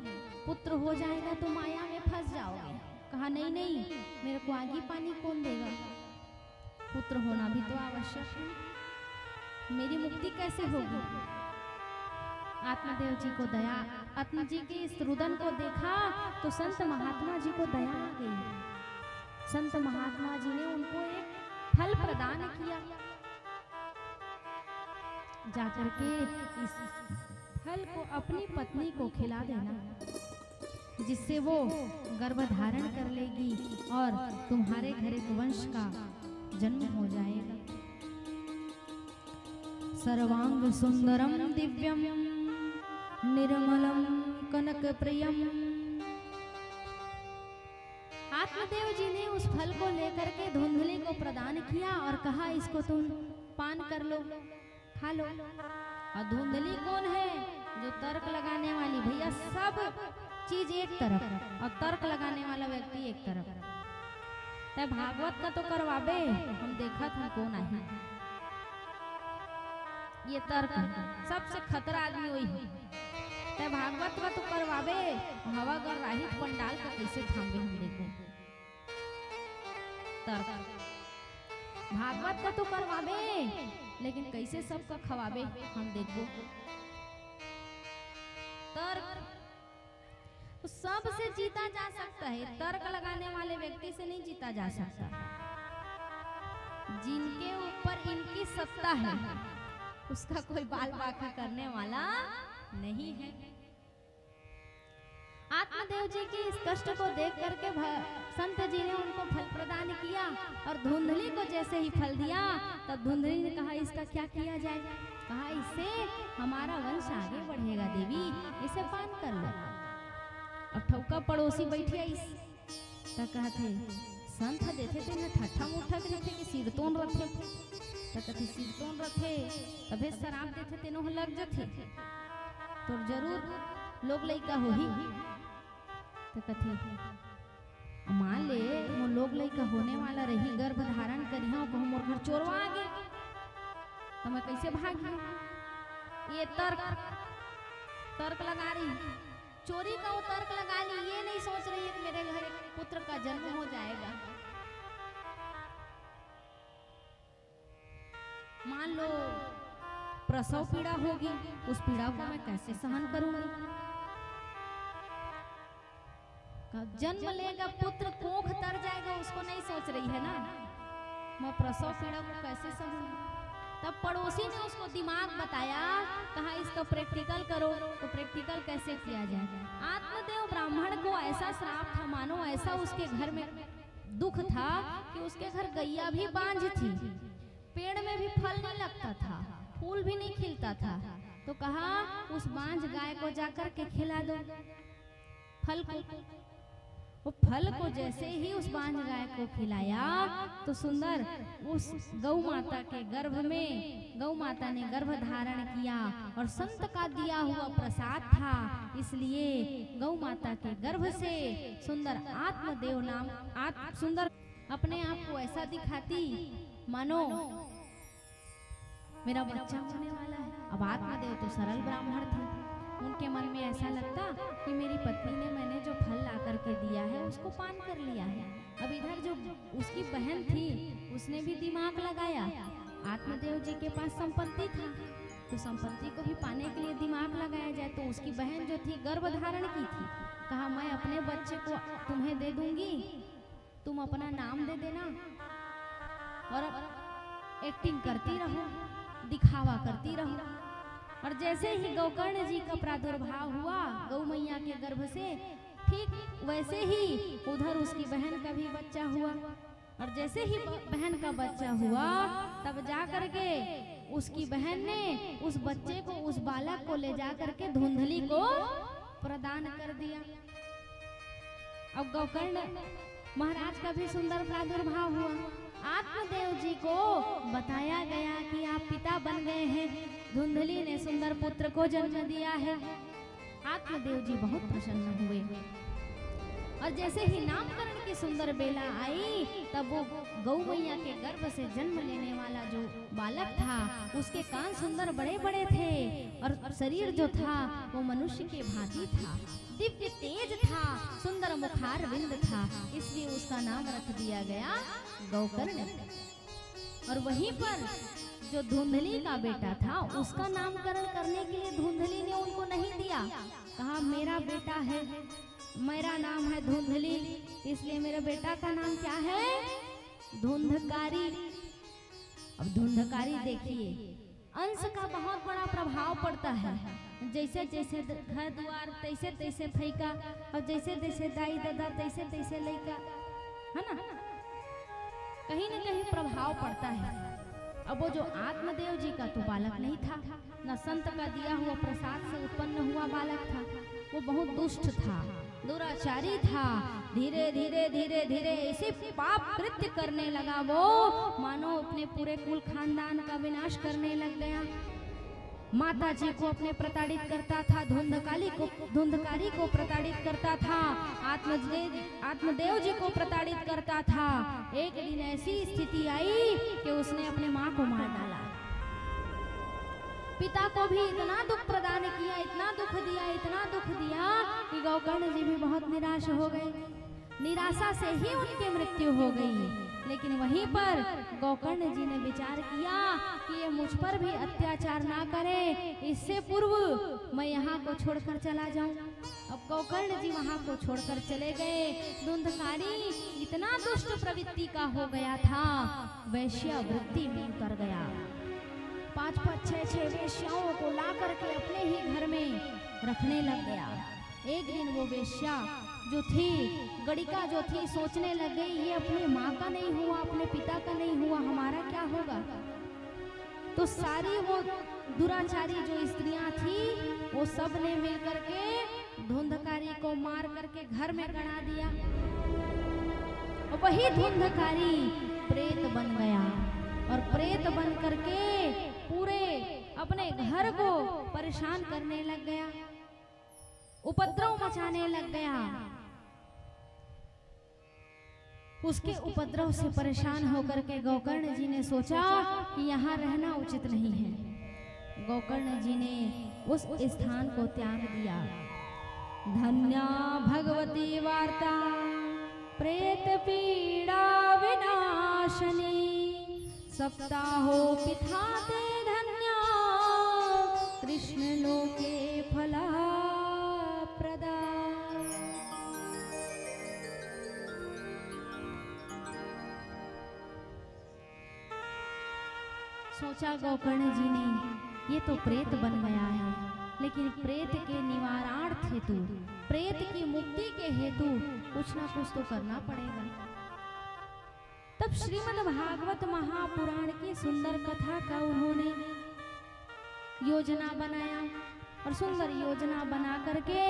पुत्र हो जाएगा तो माया में फंस जाओगे। कहा नहीं नहीं, मेरे को आगे पानी कौन देगा, पुत्र होना भी तो आवश्यक है, मेरी मुक्ति कैसे होगी? आत्मदेव जी को दया, आत्मा जी के इस रुदन को देखा तो संत महात्मा जी को दया आ गई। संत महात्मा जी ने उनको एक फल प्रदान किया, जाकर के इस फल को अपनी पत्नी को खिला देना, जिससे वो गर्भ धारण कर लेगी और तुम्हारे घर एक वंश का जन्म हो जाएगा। सर्वांग सुंदरम दिव्यम निर्मलम कनक प्रियम। आत्मदेव जी ने उस फल को लेकर के धुंधली को प्रदान किया और कहा, इसको तुम पान कर लो, खा लो। और धुंधली कौन है? जो तर्क लगाने वाली, भैया सब चीज एक तरफ और तर्क लगाने वाला व्यक्ति एक तरफ। तय भागवत का तो करवाबे, हम देखा था कौन आई, ये तर्क सबसे खतरा आदमी वही है। तय भागवत का तो करवाबे, हवा कर राहित पंडाल का कैसे थामे हम देखो। तर्क भागवत का तो करवाबे, लेकिन कैसे सबका खवाबे हम देखो। तर्क सबसे जीता जा सकता है, तर्क लगाने वाले व्यक्ति से नहीं जीता जा सकता। जिनके ऊपर इनकी सत्ता है उसका कोई बाल बांका करने वाला नहीं है। आत्मदेव जी की इस कष्ट को देख करके संत जी ने उनको फल प्रदान किया और धुंधली को जैसे ही फल दिया तब धुंधली ने कहा, इसका क्या किया जाए? कहा, इससे हमारा वंश आगे बढ़ेगा देवी, इसे पान कर लो। अब ठौका पड़ोसी बैठे तो कहते, संत देते थे न ठट्ठा मुठा के देते कि सिरतोन रथे, तो कहते सिरतोन रथे तबे शराब देते तेनो लग जाते, तो जरूर लोग लइका हो ही। तो कहते मान ले वो लोग लइका होने वाला रही, गर्भ धारण करी हूँ, कहूँ मोर घर चोरवा आ गए तो मैं कैसे भागी? ये तर्क लगा रही, चोरी का वो तर्क लगा ली, ये नहीं सोच रही है कि मेरे घर एक पुत्र का जन्म हो जाएगा। मान लो प्रसव पीड़ा होगी, उस पीड़ा को मैं कैसे सहन करूंगी? जन्म लेगा पुत्र, कोख तर जाएगा, उसको नहीं सोच रही है ना, मैं प्रसव पीड़ा को कैसे सहूंगी? तब पड़ोसी ने उसको दिमाग बताया, कहा इसका प्रैक्टिकल करो। तो प्रैक्टिकल कैसे किया जाए? आत्मदेव ब्राह्मण को ऐसा श्राप था, मानो ऐसा उसके घर में दुख था कि उसके घर गैया भी बांझ थी, पेड़ में भी फल नहीं लगता था, फूल भी नहीं खिलता था। तो कहा उस बांझ गाय को जाकर के खिला दो फल को। वो फल को जैसे ही उस बांझ गाय को खिलाया तो सुंदर उस गौ माता के गर्भ में गौ माता ने गर्भ धारण किया और संत का दिया हुआ प्रसाद था, इसलिए गौ माता के गर्भ से सुंदर आत्मदेव नाम सुंदर अपने आप को ऐसा दिखाती मानो मेरा बच्चा होने वाला है। अब आत्मदेव तो सरल ब्राह्मण थे, उनके मन में ऐसा लगता कि मेरी पत्नी ने मैंने जो फल ला करके दिया है उसको पान कर लिया है। अब इधर जो उसकी बहन थी उसने भी दिमाग लगाया, आत्मदेव जी के पास संपत्ति था तो संपत्ति को भी पाने के लिए दिमाग लगाया जाए। तो उसकी बहन जो थी गर्भ धारण की थी, कहा मैं अपने बच्चे को तुम्हें दे दूंगी, तुम अपना नाम दे देना और एक्टिंग करती रहो, दिखावा करती रहो। और जैसे ही गौकर्ण जी का प्रादुर्भाव हुआ गौ मैया के गर्भ से, ठीक वैसे ही उधर उसकी बहन का भी बच्चा हुआ। और जैसे ही बहन का बच्चा हुआ तब जा करके उसकी बहन ने उस बच्चे को, उस बालक को ले जा करके धुंधली को प्रदान कर दिया। अब गौकर्ण महाराज का भी सुंदर प्रादुर्भाव हुआ। आत्मदेव जी को बताया गया कि आप पिता बन गए हैं, धुंधली ने सुंदर पुत्र को जन्म दिया है। आत्मदेव जी बहुत प्रसन्न हुए और जैसे ही नामकरण की सुंदर बेला आई तब वो गौ मैया के गर्भ से जन्म लेने वाला जो बालक था उसके कान सुंदर बड़े बड़े थे और शरीर जो था वो मनुष्य के भांति था, दिव्य तेज था, सुंदर मुखार बिंद था, इसलिए उसका नाम रख दिया गया गौकर्ण। और वहीं पर जो धुंधली का बेटा था उसका नामकरण करने के लिए धुंधली ने उनको नहीं दिया, कहा मेरा बेटा है, मेरा नाम है धुंधली, इसलिए मेरे बेटा का नाम क्या है? धुंधकारी। अब धुंधकारी देखिए अंश का बहुत बड़ा प्रभाव पड़ता है, जैसे जैसे घर द्वार तैसे तैसे फैका और जैसे जैसे दाई दादा तैसे तैसे लैका, है ना, कहीं न कहीं प्रभाव पड़ता है। अब वो जो आत्मदेव जी का तो बालक नहीं था, न संत का दिया हुआ प्रसाद से उत्पन्न हुआ बालक था, वो बहुत दुष्ट था, दुराचारी था, धीरे धीरे धीरे धीरे ऐसे पाप कृत्य करने लगा वो मानो अपने पूरे कुल खानदान का विनाश करने लग गया। माता जी को अपने प्रताड़ित करता था, धुंधकारी को प्रताड़ित करता था, आत्मदेव जी को प्रताड़ित करता था। एक दिन ऐसी स्थिति आई कि उसने अपने माँ को मार डाला। पिता को भी इतना दुख प्रदान किया, इतना दुख दिया, इतना दुख दिया कि गौकर्ण जी भी बहुत निराश हो गए। निराशा से ही उनकी मृत्यु हो गई। लेकिन वहीं पर गौकर्ण जी ने विचार किया कि ये मुझ पर भी अत्याचार ना करे, इससे पूर्व मैं यहाँ को छोड़कर चला जाऊं। अब गौकर्ण जी वहाँ को छोड़कर चले गए। धुंधकारी इतना दुष्ट प्रवृत्ति का हो गया था, वैश्यावृत्ति में उतर गया। 5-5, 6-6 वेश्याओं को ला करके अपने ही घर में रखने लग गया। एक दिन वो वेश्या जो थी, गड़िका जो थी, सोचने लग गई ये अपनी माँ का नहीं हुआ, अपने पिता का नहीं हुआ, हमारा क्या होगा। तो सारी वो दुराचारी जो स्त्रियां थी वो सब ने मिल करके धुंधकारी को मार करके घर में गड़ा दिया। और वही धुंधकारी प्रेत बन गया और प्रेत बन करके पूरे अपने घर को परेशान करने लग गया, उपद्रव मचाने लग गया। उसके उपद्रव से परेशान होकर के गोकर्ण जी ने सोचा कि यहाँ रहना उचित नहीं है। गोकर्ण जी ने उस स्थान को त्याग दिया। धन्या भगवती वार्ता प्रेत पीड़ा विनाशनी, सप्ताहो पिथाते धन्या कृष्ण लोके फला प्रदा। सोचा गोकर्ण जी ने ये तो प्रेत बन गया है, लेकिन प्रेत के निवारणार्थ हेतु, प्रेत की मुक्ति के हेतु कुछ ना कुछ तो करना पड़ेगा। तब श्रीमद् भागवत महापुराण की सुंदर कथा का उन्होंने योजना बनाया और सुंदर योजना बना करके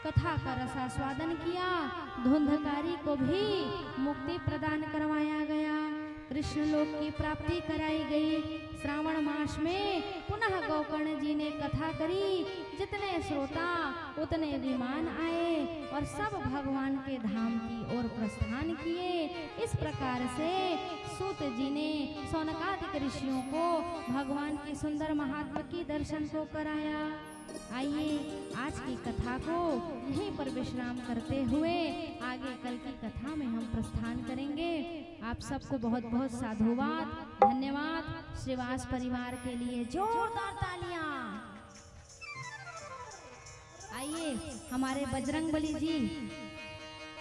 कथा का रसास्वादन किया। धुंधकारी को भी मुक्ति प्रदान करवाया गया, कृष्ण लोक की प्राप्ति कराई गई। श्रावण मास में पुनः गोकर्ण जी ने कथा करी। जितने श्रोता उतने विमान आए और सब भगवान के धाम की ओर प्रस्थान किए। इस प्रकार से सूत जी ने सौनकादिक ऋषियों को भगवान के सुंदर महात्मा की दर्शन को कराया। आइए आज की कथा को यहीं पर विश्राम करते हुए आगे कल की कथा में हम प्रस्थान करेंगे। आप सबको बहुत बहुत साधुवाद, धन्यवाद। श्रीवास परिवार के लिए जोरदार तालियां। आइए हमारे बजरंगबली जी,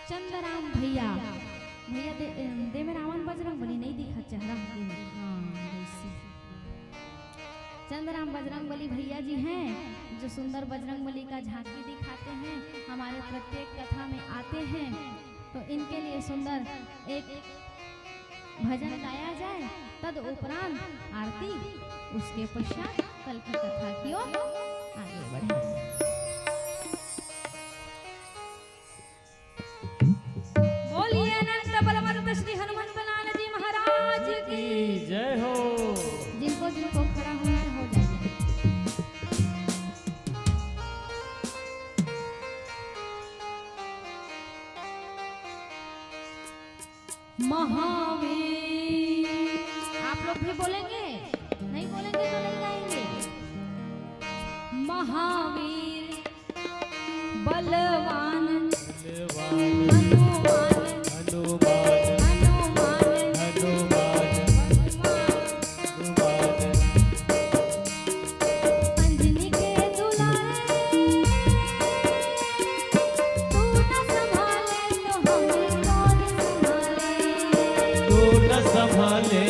चंद्रराम भैया, दे में रावण बजरंगबली नहीं दिखा चेहरा। हाँ चंद्रराम बजरंगबली भैया जी हैं जो सुंदर बजरंगबली का झांकी दिखाते हैं, हमारे प्रत्येक कथा में आते हैं। तो इनके लिए सुंदर एक भजन गाया जाए, तद उपरांत आरती, उसके पश्चात कल की कथा की ओर आगे बढ़े। बोलिए अनंत बलवंत श्री हनुमंत लाल जी महाराज की जय हो। जिनको जिनको खड़ा होना है हो जाए। महावीर, आप लोग भी बोलेंगे? नहीं बोलेंगे तो नहीं गाएंगे। महावीर बलवान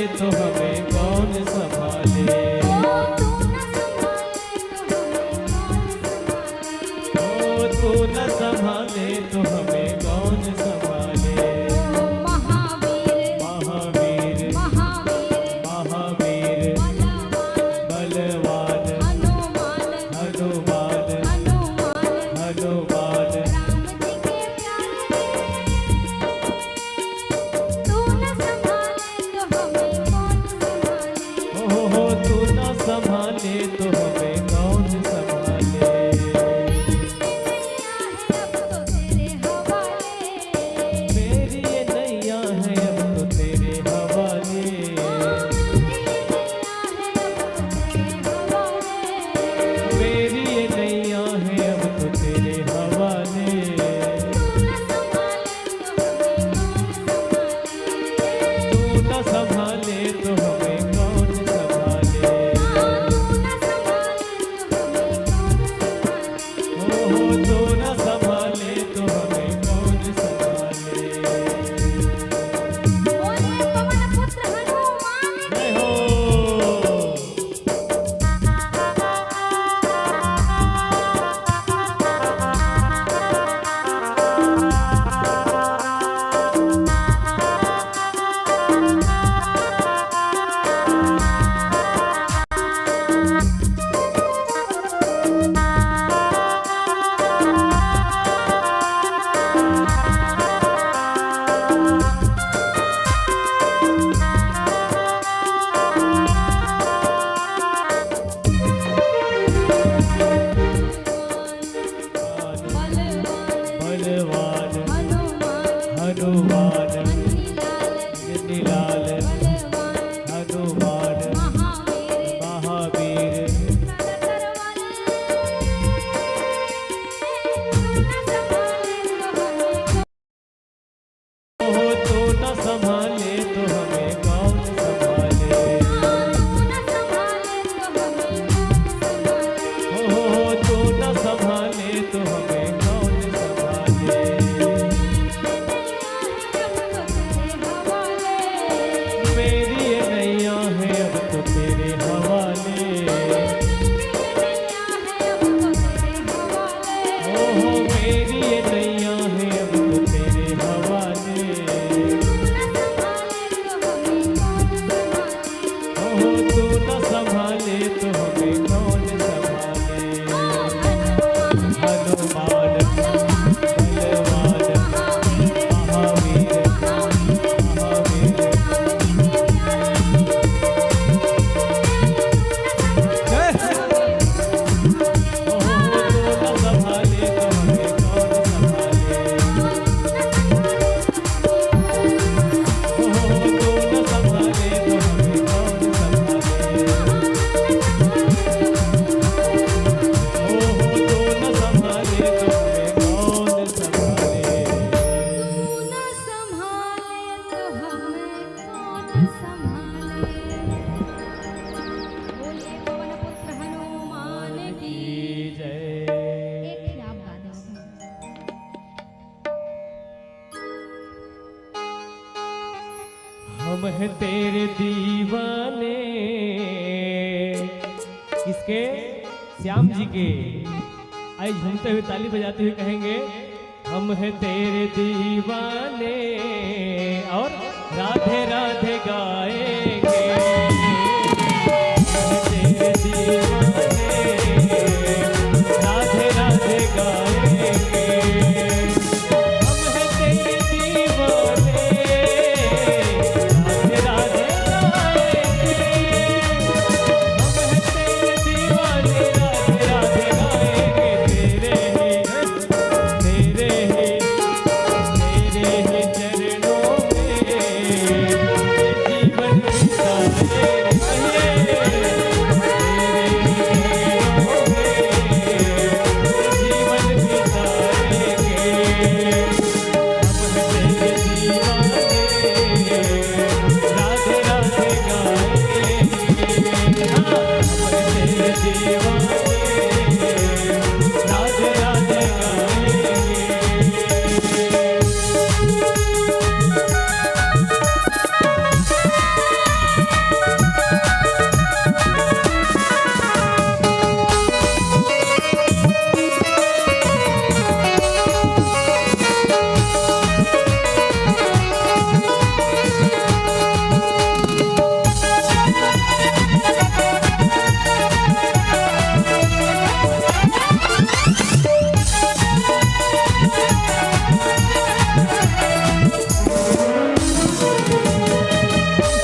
तो हमें कौन संभाले, ओ तू न संभाले तो हमें कौन संभाले। महावीर महावीर महावीर बलवान हनुमान हनुमान संभाले तो हमें कौन संभाले। मेरी ये नैया है अब तो तेरे हवाले। मेरी ये नैया है अब तो तेरे हवाले। तू न संभाले तो हमें कौन संभाले। हम हैं तेरे दीवाने। किसके? श्याम जी के। आइए झूमते हुए ताली बजाते हुए कहेंगे, हम हैं तेरे दीवाने और राधे राधे गाएंगे। हम हैं तेरे दीवाने, राधे राधे गाएंगे। हम हैं तेरे दीवाने, राधे राधे गाएंगे। हम हैं तेरे दीवाने, राधे राधे गाएंगे। तेरे ही चरणों में जीवन बिताएंगे। जीवन बिताएंगे। हम तेरे दीवाने, राधे राधे गाएंगे। हम तेरे दीवाने, राधे राधे गाएंगे।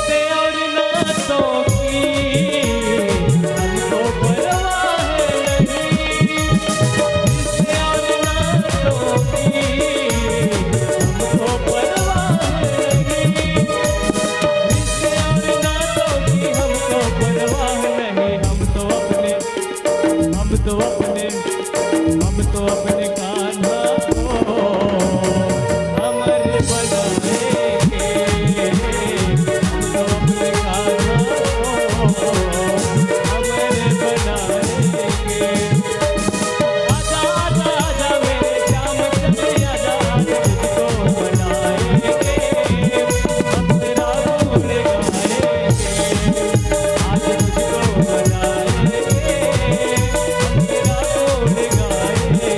से और नातों की हमको परवाह नहीं। से और नातों की हमको परवाह नहीं। से और नातों की हमको परवाह नहीं। हम तो अपने कान्हा को अमर बनाएंगे। अपने कान्हा को अमर बनाएंगे। आजा आजा आजा मेरे श्याम चंद्र, आजा आजा तुझको बनाएंगे। हम तेरा गुण गाएंगे। आज तुझको बनाएंगे। हम तेरा गुण गाएंगे।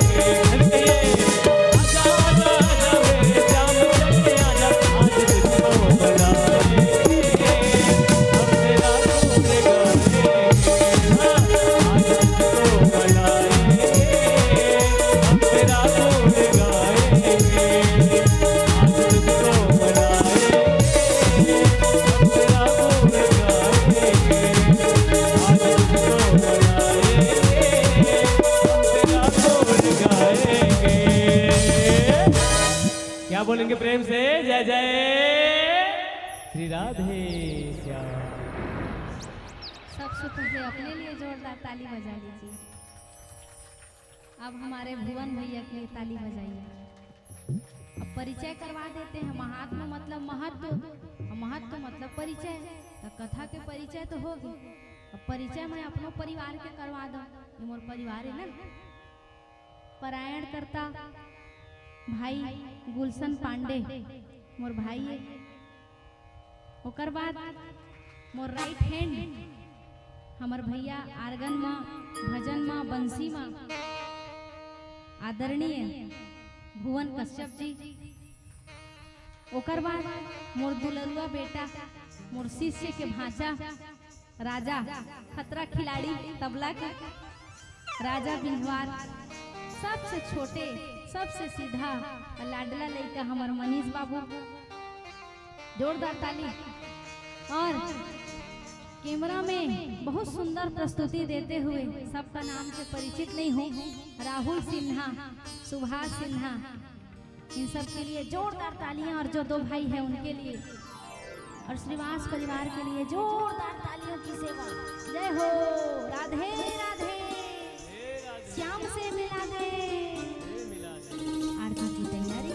आजा आजा आजा मेरे श्याम चंद्र, आजा आज तुझको बनाएंगे। हम तेरा गुण गाएंगे। आज तुझको बनाएंगे। हम तेरा गुण गाएंगे। आज तुझको बनाएंगे। हम तेरा गुण गाएंगे। आज तुझको बनाएंगे। हम तेरा गुण गाएंगे। क्या बोलेंगे प्रेम से? जय जय श्री राधे श्याम। सबसे पहले अपने लिए जोरदार ताली बजा लीजिए। अब हमारे भुवन भैया के लिए ताली बजाइए। अब परिचय करवा देते हैं। महात्मा मतलब महत्व, और महत्व मतलब परिचय। तो कथा के परिचय तो होगी, अब परिचय मैं अपनों परिवार के करवा दो। ये मोर परिवार है ना। पारायण करता भाई गुलशन पांडे मोर भाई है। ओकर बाद मोर राइट हैंड हमर भैया आर्गन माँ, भजन माँ, बंसी माँ आदरणीय भुवन कश्यप जी। ओकर बाद मोर दुलरुआ बेटा, मोर शिष्य के भांचा राजा, खतरा खिलाड़ी तबला के राजा बिंजवार। सबसे छोटे, सबसे सीधा लाडला लड़का हमर मनीष बाबू। जोरदार ताली। और कैमरा में बहुत सुंदर प्रस्तुति देते हुए सबका नाम से परिचित नहीं हूँ, राहुल सिन्हा, सुभाष सिन्हा, इन सब के लिए जोरदार तालियां। और जो दो भाई हैं उनके लिए, और श्रीवास परिवार के लिए जोरदार तालियों की सेवा। जय हो। राधे राधे श्याम से मिला दे। आरती की तैयारी।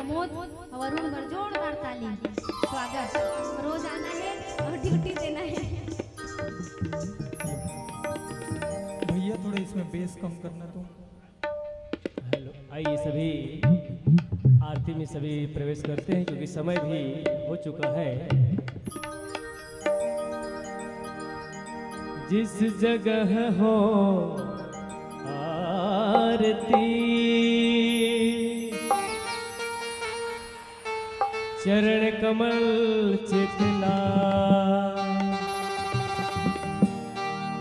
प्रमोद और वरुण पर जोरदार ताली। स्वागत। रोज आना है और ड्यूटी देना है। भैया थोड़ा इसमें बेस कम करना तुम। हेलो, आइए सभी आरती में सभी प्रवेश करते हैं क्योंकि समय भी हो चुका है। जिस जगह हो आरती चरण कमल चितला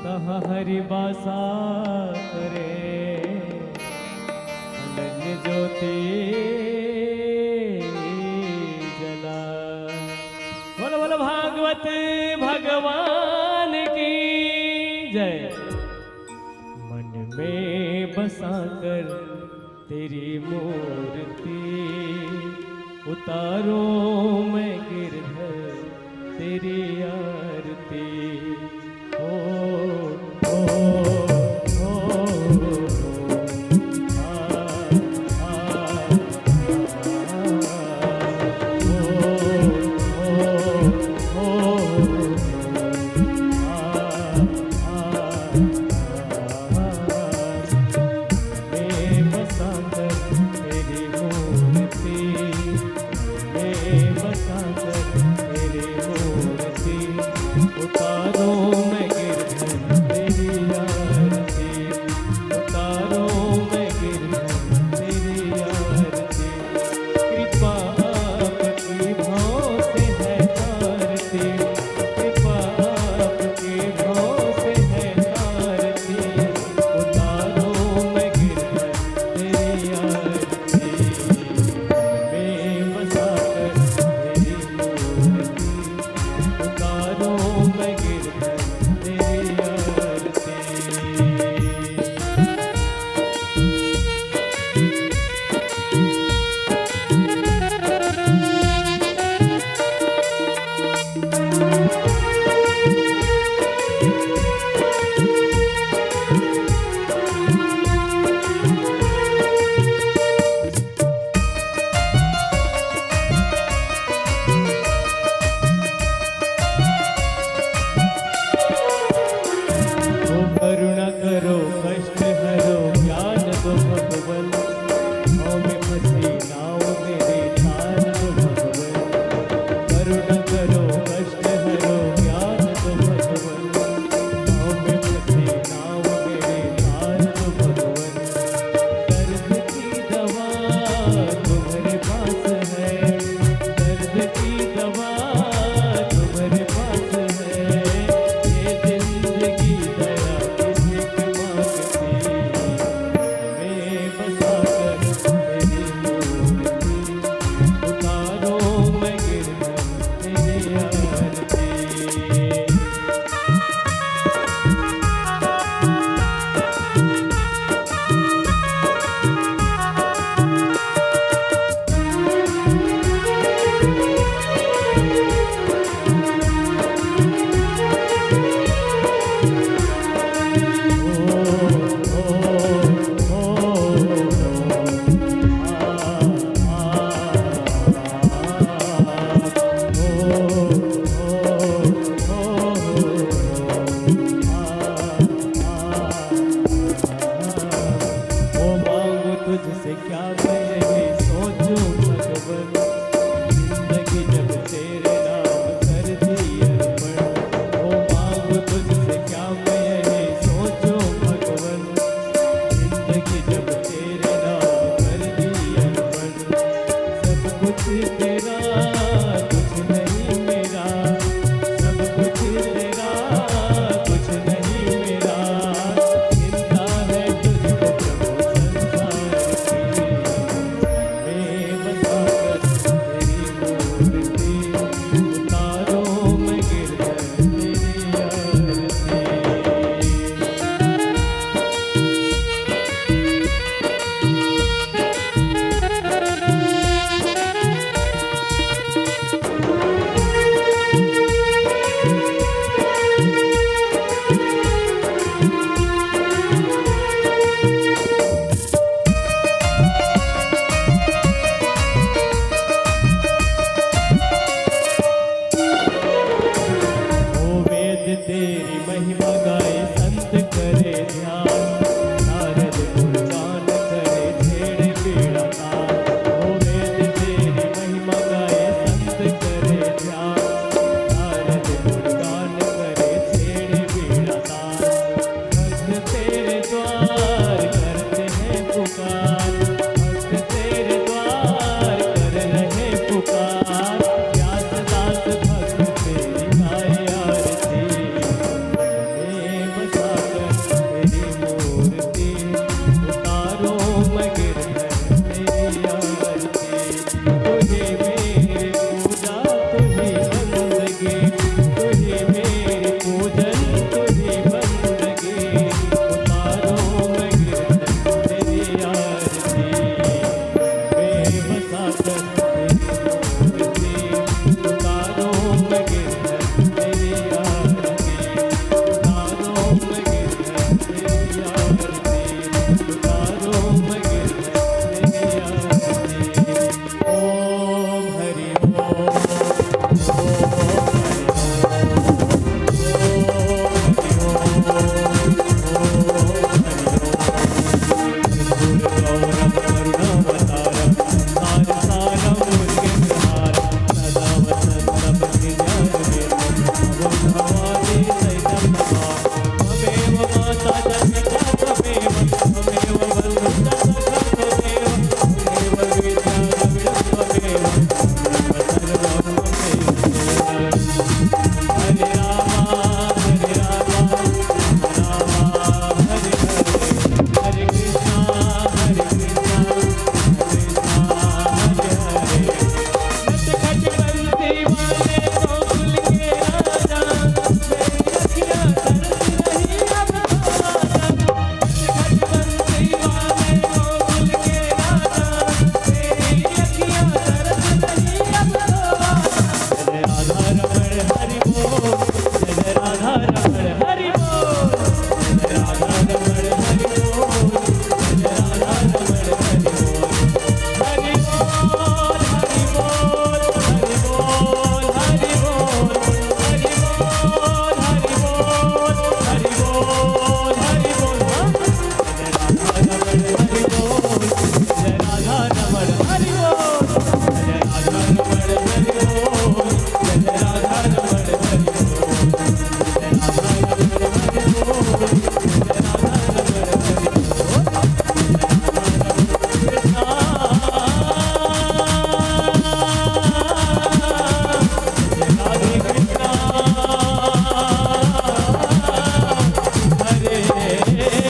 तहाँ हरि वासा करे अनन्य ज्योति जला। बोलो बोलो भागवत भगवान की जय। मन में बसा कर तेरी मूर्ति उतारो मैं गिरधर तेरी आरती। तेरा कुछ नहीं।